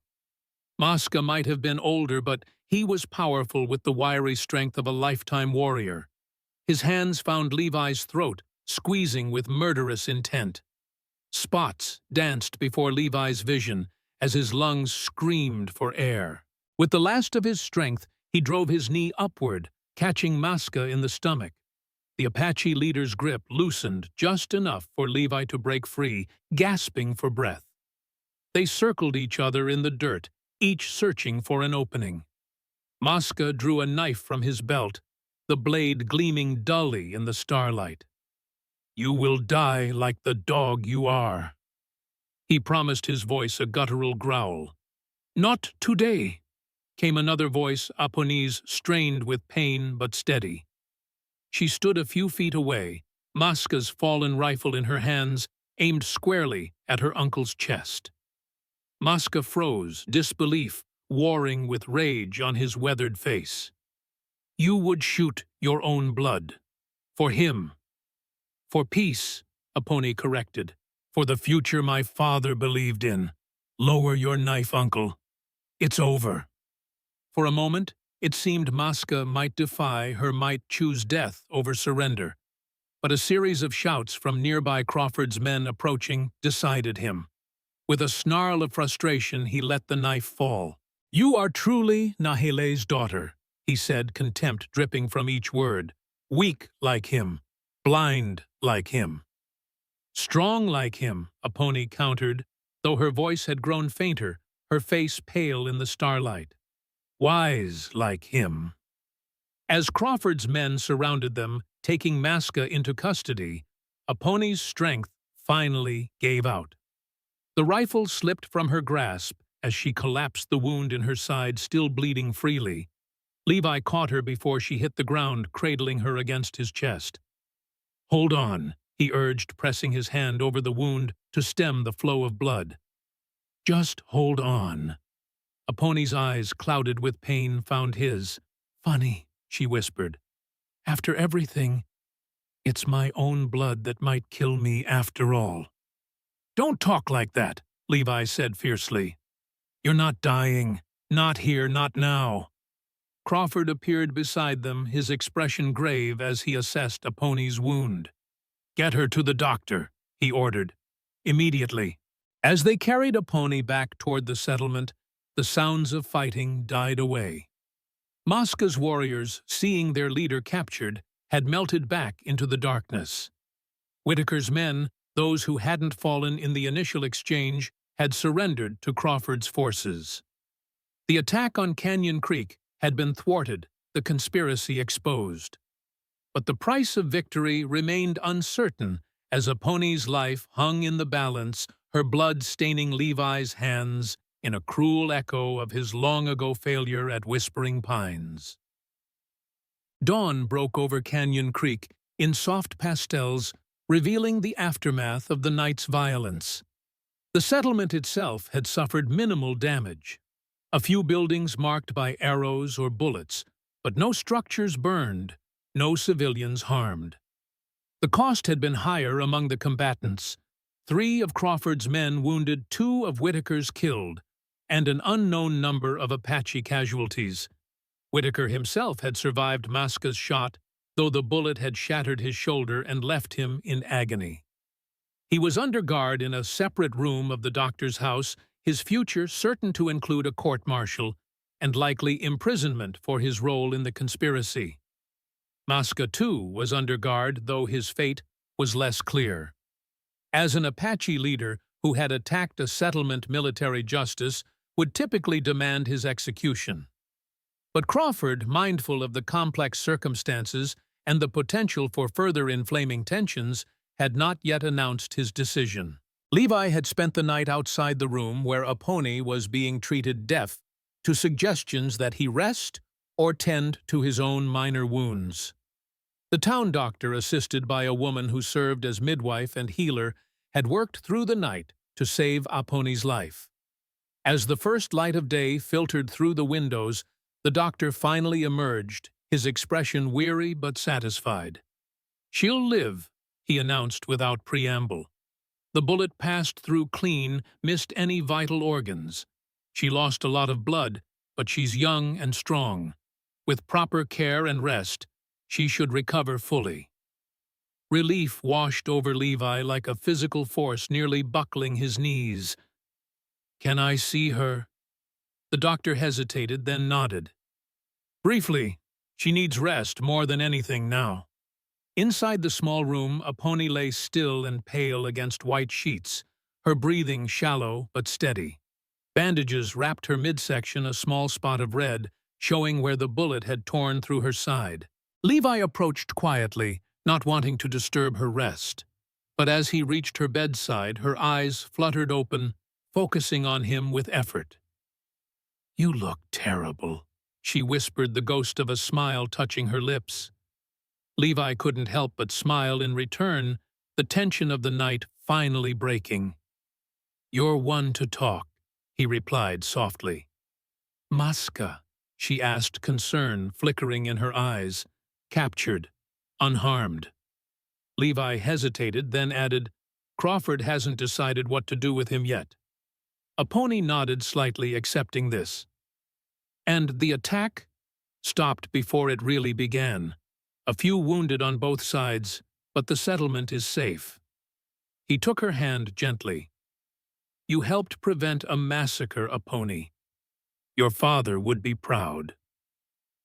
A: Maska might have been older, but he was powerful with the wiry strength of a lifetime warrior. His hands found Levi's throat, squeezing with murderous intent. Spots danced before Levi's vision as his lungs screamed for air. With the last of his strength, he drove his knee upward, catching Maska in the stomach. The Apache leader's grip loosened just enough for Levi to break free, gasping for breath. They circled each other in the dirt, each searching for an opening. Maska drew a knife from his belt, the blade gleaming dully in the starlight. "You will die like the dog you are," he promised, his voice a guttural growl. "Not today," came another voice, Apache's, strained with pain but steady. She stood a few feet away, Maska's fallen rifle in her hands, aimed squarely at her uncle's chest. Maska froze, disbelief warring with rage on his weathered face. "You would shoot your own blood. For him." "For peace," Apache corrected. "For the future my father believed in. Lower your knife, uncle. It's over." For a moment, it seemed Maska might defy, her might choose death over surrender. But a series of shouts from nearby Crawford's men approaching decided him. With a snarl of frustration, he let the knife fall. "You are truly Nahile's daughter," he said, contempt dripping from each word. "Weak like him. Blind like him." "Strong like him," Apache countered, though her voice had grown fainter, her face pale in the starlight. "Wise like him." As Crawford's men surrounded them, taking Maska into custody, Apache's strength finally gave out. The rifle slipped from her grasp as she collapsed, the wound in her side still bleeding freely. Levi caught her before she hit the ground, cradling her against his chest. "Hold on," he urged, pressing his hand over the wound to stem the flow of blood. "Just hold on." Apache's eyes, clouded with pain, found his. "Funny," she whispered. "After everything, it's my own blood that might kill me after all." "Don't talk like that," Levi said fiercely. "You're not dying. Not here, not now." Crawford appeared beside them, his expression grave as he assessed Apache's wound. "Get her to the doctor," he ordered. "Immediately." As they carried Apache back toward the settlement, the sounds of fighting died away. Maska's warriors, seeing their leader captured, had melted back into the darkness. Whitaker's men, those who hadn't fallen in the initial exchange, had surrendered to Crawford's forces. The attack on Canyon Creek had been thwarted, the conspiracy exposed. But the price of victory remained uncertain as Apache's life hung in the balance, her blood staining Levi's hands in a cruel echo of his long-ago failure at Whispering Pines. Dawn broke over Canyon Creek in soft pastels, revealing the aftermath of the night's violence. The settlement itself had suffered minimal damage. A few buildings marked by arrows or bullets, but no structures burned, no civilians harmed. The cost had been higher among the combatants. 3 of Crawford's men wounded, 2 of Whitaker's killed, and an unknown number of Apache casualties. Whitaker himself had survived Maska's shot, though the bullet had shattered his shoulder and left him in agony. He was under guard in a separate room of the doctor's house, his future certain to include a court-martial and likely imprisonment for his role in the conspiracy. Maska, too, was under guard, though his fate was less clear. as an Apache leader who had attacked a settlement military justice would typically demand his execution. But Crawford, mindful of the complex circumstances and the potential for further inflaming tensions, had not yet announced his decision. Levi had spent the night outside the room where Apache was being treated deaf to suggestions that he rest or tend to his own minor wounds. The town doctor, assisted by a woman who served as midwife and healer, had worked through the night to save Apache's life. As the first light of day filtered through the windows, the doctor finally emerged, his expression weary but satisfied. "She'll live," he announced without preamble. The bullet passed through clean, missed any vital organs. She lost a lot of blood, but she's young and strong. With proper care and rest, she should recover fully. Relief washed over Levi like a physical force nearly buckling his knees. "Can I see her?" The doctor hesitated, then nodded. "Briefly, she needs rest more than anything now." Inside the small room, Apache lay still and pale against white sheets, her breathing shallow but steady. Bandages wrapped her midsection, a small spot of red, showing where the bullet had torn through her side. Levi approached quietly, not wanting to disturb her rest. But as he reached her bedside, her eyes fluttered open, focusing on him with effort. "You look terrible," she whispered, the ghost of a smile touching her lips. Levi couldn't help but smile in return, the tension of the night finally breaking. "You're one to talk," he replied softly. "Maska?" she asked, concern flickering in her eyes. "Captured, unharmed." Levi hesitated, then added, "Crawford hasn't decided what to do with him yet." Apache nodded slightly, accepting this. "And the attack?" "Stopped before it really began. A few wounded on both sides, but the settlement is safe." He took her hand gently. "You helped prevent a massacre, Apache. Your father would be proud."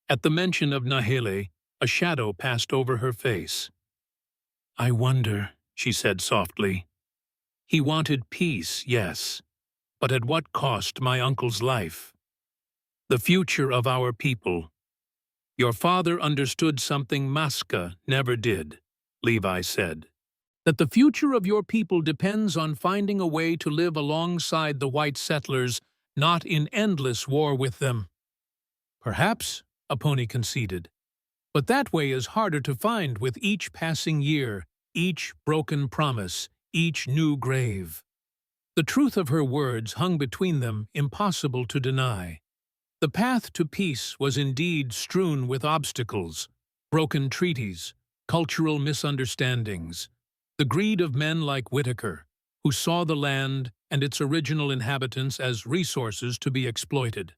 A: At the mention of Nahele, a shadow passed over her face. "I wonder," she said softly. "He wanted peace, yes, but at what cost my uncle's life? The future of our people. Your father understood something Maska never did," Levi said. "That the future of your people depends on finding a way to live alongside the white settlers, not in endless war with them." "Perhaps," Apache conceded. "But that way is harder to find with each passing year, each broken promise, each new grave." The truth of her words hung between them, impossible to deny. The path to peace was indeed strewn with obstacles, broken treaties, cultural misunderstandings, the greed of men like Whitaker, who saw the land and its original inhabitants as resources to be exploited.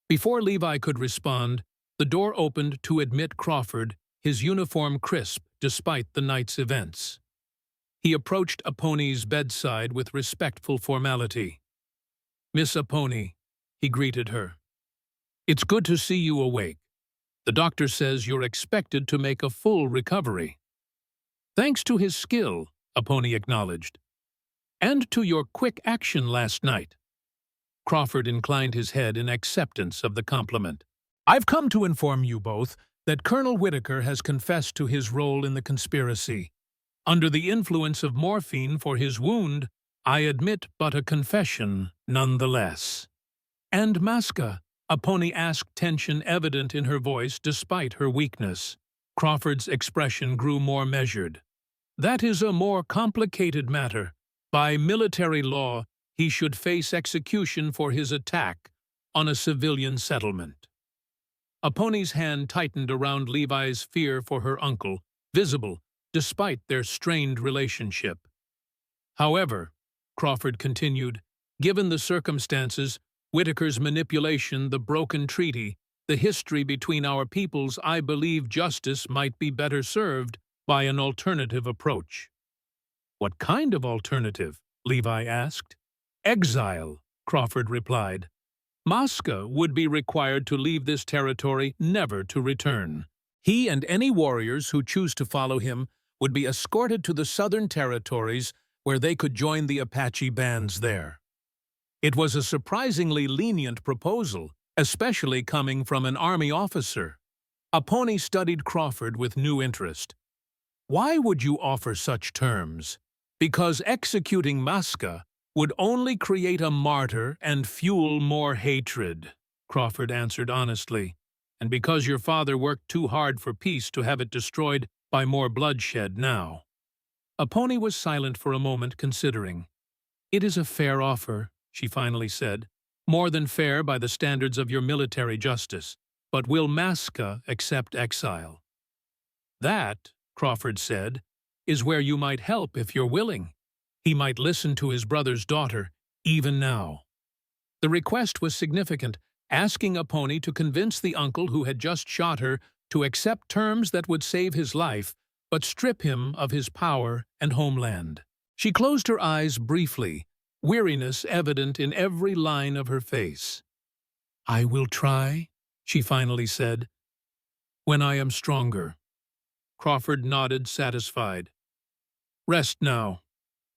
A: Before Levi could respond, the door opened to admit Crawford, his uniform crisp despite the night's events. He approached Apache's bedside with respectful formality. "Miss Apache," he greeted her. "It's good to see you awake. The doctor says you're expected to make a full recovery." "Thanks to his skill," Apache acknowledged. "And to your quick action last night." Crawford inclined his head in acceptance of the compliment. "I've come to inform you both that Colonel Whitaker has confessed to his role in the conspiracy. Under the influence of morphine for his wound, I admit but a confession nonetheless." "And Maska?" Apache asked, tension evident in her voice despite her weakness. Crawford's expression grew more measured. "That is a more complicated matter. By military law, he should face execution for his attack on a civilian settlement." Apache's hand tightened around Levi's fear for her uncle, visible despite their strained relationship. "However," Crawford continued, "given the circumstances, Whitaker's manipulation, the broken treaty, the history between our peoples, I believe justice might be better served by an alternative approach." "What kind of alternative?" Levi asked. "Exile," Crawford replied. "Maska would be required to leave this territory, never to return. He and any warriors who choose to follow him would be escorted to the southern territories, where they could join the Apache bands there. It was a surprisingly lenient proposal, especially coming from an army officer. Apache studied Crawford with new interest. Why would you offer such terms? Because executing Maska would only create a martyr and fuel more hatred, Crawford answered honestly, and because your father worked too hard for peace to have it destroyed by more bloodshed now. Apache was silent for a moment, considering. It is a fair offer, she finally said, more than fair by the standards of your military justice, but will Maska accept exile? That, Crawford said, is where you might help if you're willing. He might listen to his brother's daughter, even now. The request was significant, asking Apache to convince the uncle who had just shot her to accept terms that would save his life, but strip him of his power and homeland. She closed her eyes briefly, weariness evident in every line of her face. I will try, she finally said, when I am stronger. Crawford nodded, satisfied. Rest now.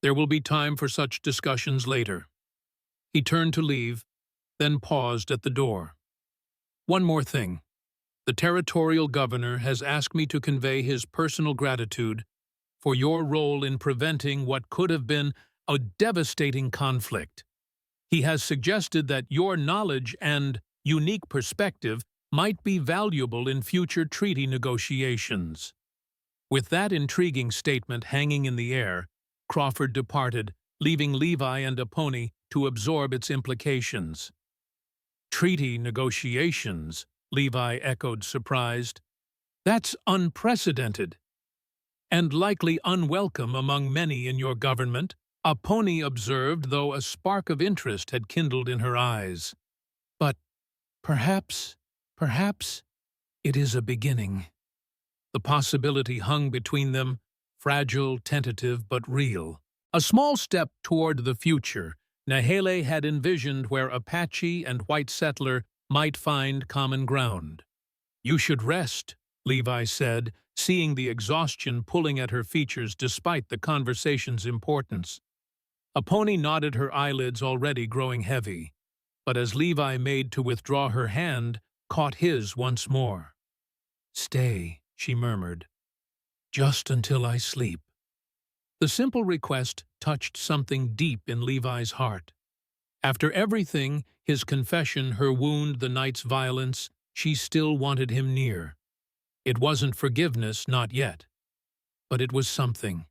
A: There will be time for such discussions later. He turned to leave, then paused at the door. One more thing. The territorial governor has asked me to convey his personal gratitude for your role in preventing what could have been a devastating conflict. He has suggested that your knowledge and unique perspective might be valuable in future treaty negotiations. With that intriguing statement hanging in the air, Crawford departed, leaving Levi and Apache to absorb its implications. Treaty negotiations, Levi echoed, surprised. That's unprecedented. And likely unwelcome among many in your government, Apache observed, though a spark of interest had kindled in her eyes. But perhaps, it is a beginning. The possibility hung between them, fragile, tentative, but real. A small step toward the future, Nahele had envisioned where Apache and white settler might find common ground. You should rest, Levi said, seeing the exhaustion pulling at her features despite the conversation's importance. Apache nodded, her eyelids already growing heavy, but as Levi made to withdraw her hand, caught his once more. Stay, she murmured, just until I sleep. The simple request touched something deep in Levi's heart. After everything, his confession, her wound, the night's violence, she still wanted him near. It wasn't forgiveness, not yet. But it was something.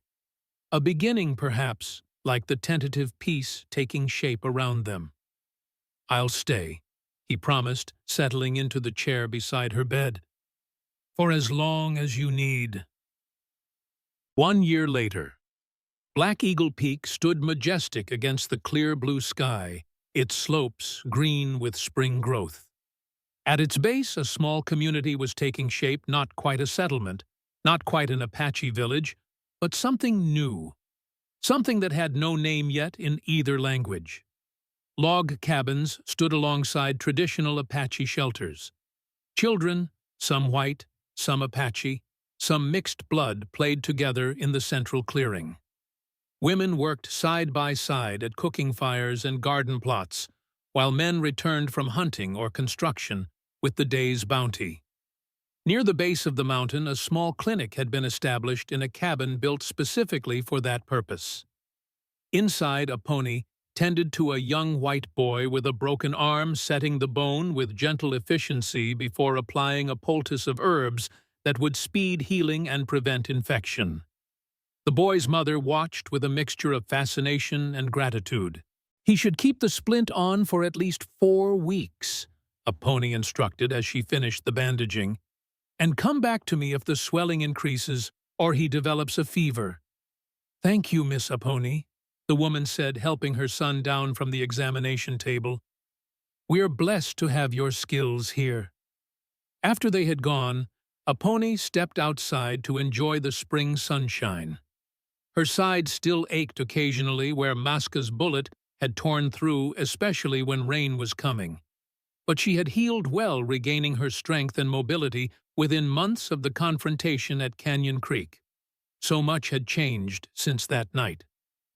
A: A beginning, perhaps, like the tentative peace taking shape around them. I'll stay, he promised, settling into the chair beside her bed. For as long as you need. 1 year later, Black Eagle Peak stood majestic against the clear blue sky, its slopes green with spring growth. At its base, a small community was taking shape, not quite a settlement, not quite an Apache village, but something new, something that had no name yet in either language. Log cabins stood alongside traditional Apache shelters. Children, some white, some Apache, some mixed blood, played together in the central clearing. Women worked side by side at cooking fires and garden plots, while men returned from hunting or construction with the day's bounty. Near the base of the mountain, a small clinic had been established in a cabin built specifically for that purpose. Inside, Apache tended to a young white boy with a broken arm, setting the bone with gentle efficiency before applying a poultice of herbs that would speed healing and prevent infection. The boy's mother watched with a mixture of fascination and gratitude. He should keep the splint on for at least 4 weeks, Apache instructed as she finished the bandaging, and come back to me if the swelling increases or he develops a fever. Thank you, Miss Apache, the woman said, helping her son down from the examination table. We're blessed to have your skills here. After they had gone, Apache stepped outside to enjoy the spring sunshine. Her side still ached occasionally where Maska's bullet had torn through, especially when rain was coming. But she had healed well, regaining her strength and mobility within months of the confrontation at Canyon Creek. So much had changed since that night.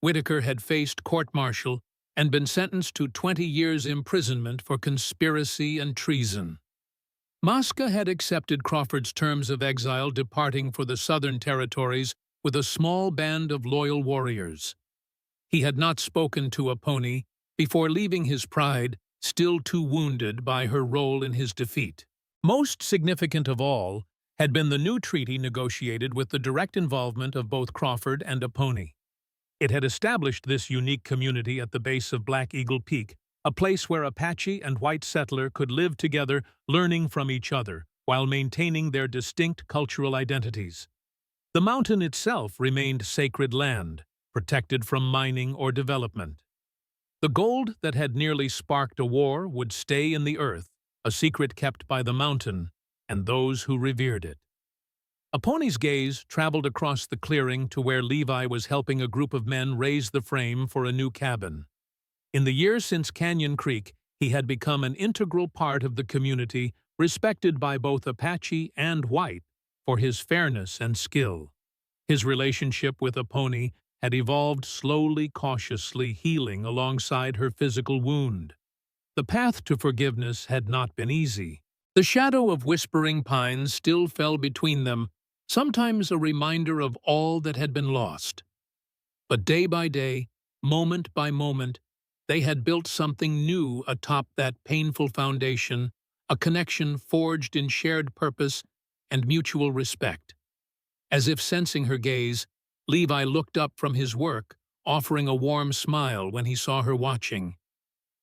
A: Whitaker had faced court-martial and been sentenced to 20 years' imprisonment for conspiracy and treason. Mosca had accepted Crawford's terms of exile, departing for the southern territories with a small band of loyal warriors. He had not spoken to Apache before leaving his pride, still too wounded by her role in his defeat. Most significant of all had been the new treaty negotiated with the direct involvement of both Crawford and Apache. It had established this unique community at the base of Black Eagle Peak, a place where Apache and white settler could live together, learning from each other, while maintaining their distinct cultural identities. The mountain itself remained sacred land, protected from mining or development. The gold that had nearly sparked a war would stay in the earth, a secret kept by the mountain and those who revered it. Apache's gaze traveled across the clearing to where Levi was helping a group of men raise the frame for a new cabin. In the years since Canyon Creek, he had become an integral part of the community, respected by both Apache and white for his fairness and skill. His relationship with Apache had evolved slowly, cautiously, healing alongside her physical wound. The path to forgiveness had not been easy. The shadow of whispering pines still fell between them, sometimes a reminder of all that had been lost. But day by day, moment by moment, they had built something new atop that painful foundation, a connection forged in shared purpose and mutual respect. As if sensing her gaze, Levi looked up from his work, offering a warm smile when he saw her watching.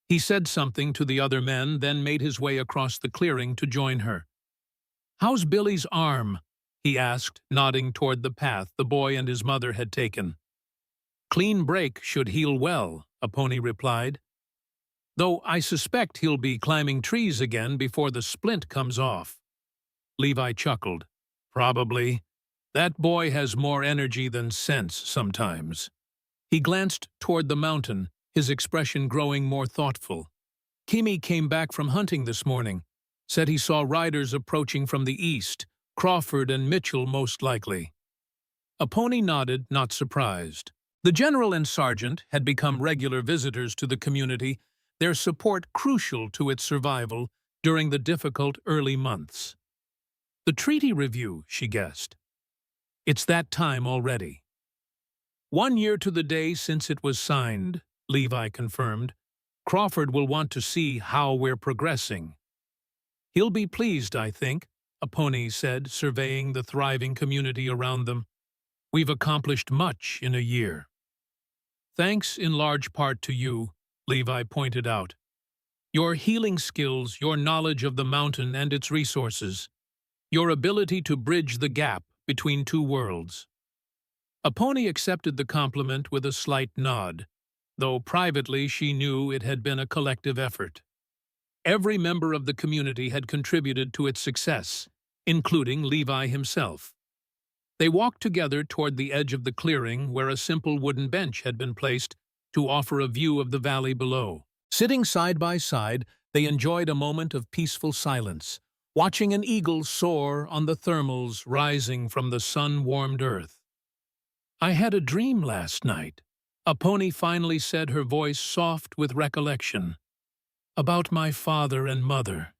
A: He said something to the other men, then made his way across the clearing to join her. "How's Billy's arm?" he asked, nodding toward the path the boy and his mother had taken. "Clean break should heal well," Apache replied. "Though I suspect he'll be climbing trees again before the splint comes off." Levi chuckled. "Probably. That boy has more energy than sense sometimes." He glanced toward the mountain, his expression growing more thoughtful. "Kimi came back from hunting this morning. Said he saw riders approaching from the east, Crawford and Mitchell most likely." Apache nodded, not surprised. The general and sergeant had become regular visitors to the community, their support crucial to its survival during the difficult early months. "The treaty review," she guessed. "It's that time already." "1 year to the day since it was signed," Levi confirmed. "Crawford will want to see how we're progressing." "He'll be pleased, I think," Apache said, surveying the thriving community around them. "We've accomplished much in a year." "Thanks in large part to you," Levi pointed out. "Your healing skills, your knowledge of the mountain and its resources, your ability to bridge the gap between two worlds." Apache accepted the compliment with a slight nod, though privately she knew it had been a collective effort. Every member of the community had contributed to its success, including Levi himself. They walked together toward the edge of the clearing where a simple wooden bench had been placed to offer a view of the valley below. Sitting side by side, they enjoyed a moment of peaceful silence, watching an eagle soar on the thermals rising from the sun-warmed earth. "I had a dream last night," Apache finally said, her voice soft with recollection. "About my father and mother.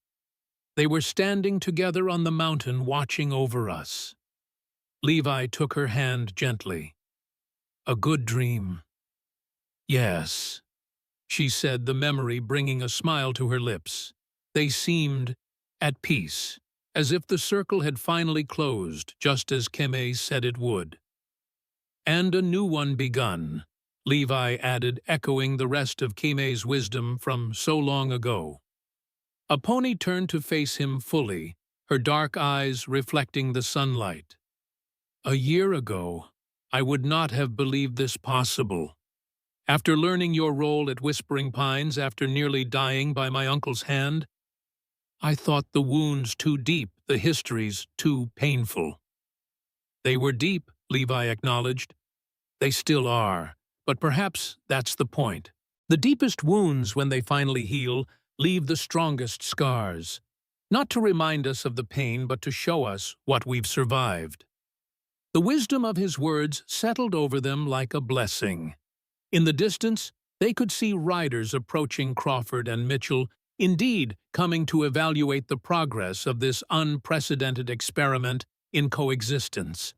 A: They were standing together on the mountain watching over us." Levi took her hand gently. "A good dream." "Yes," she said, the memory bringing a smile to her lips. They seemed at peace, as if the circle had finally closed, just as Keme said it would. "And a new one begun," Levi added, echoing the rest of Keme's wisdom from so long ago. Apache turned to face him fully, her dark eyes reflecting the sunlight. "A year ago, I would not have believed this possible. After learning your role at Whispering Pines after nearly dying by my uncle's hand, I thought the wounds too deep, the histories too painful." "They were deep," Levi acknowledged. "They still are, but perhaps that's the point. The deepest wounds, when they finally heal, leave the strongest scars, not to remind us of the pain, but to show us what we've survived." The wisdom of his words settled over them like a blessing. In the distance, they could see riders approaching Crawford and Mitchell, indeed coming to evaluate the progress of this unprecedented experiment in coexistence.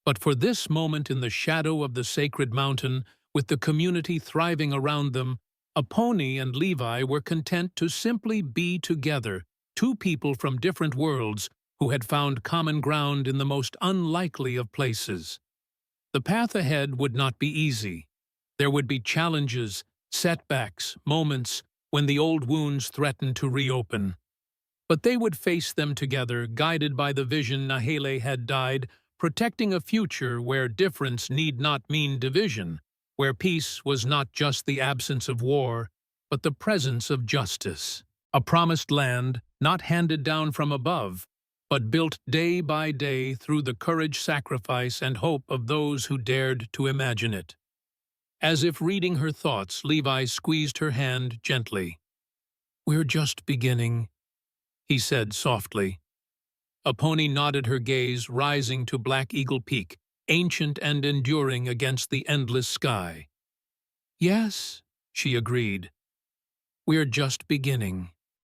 A: But for this moment in the shadow of the sacred mountain, with the community thriving around them, Apache and Levi were content to simply be together, two people from different worlds who had found common ground in the most unlikely of places. The path ahead would not be easy. There would be challenges, setbacks, moments when the old wounds threatened to reopen. But they would face them together, guided by the vision Nahele had died, protecting a future where difference need not mean division, where peace was not just the absence of war, but the presence of justice. A promised land, not handed down from above, but built day by day through the courage, sacrifice, and hope of those who dared to imagine it. As if reading her thoughts, Levi squeezed her hand gently. "We're just beginning," he said softly. Apache nodded, her gaze rising to Black Eagle Peak, ancient and enduring against the endless sky. "Yes," she agreed. "We're just beginning."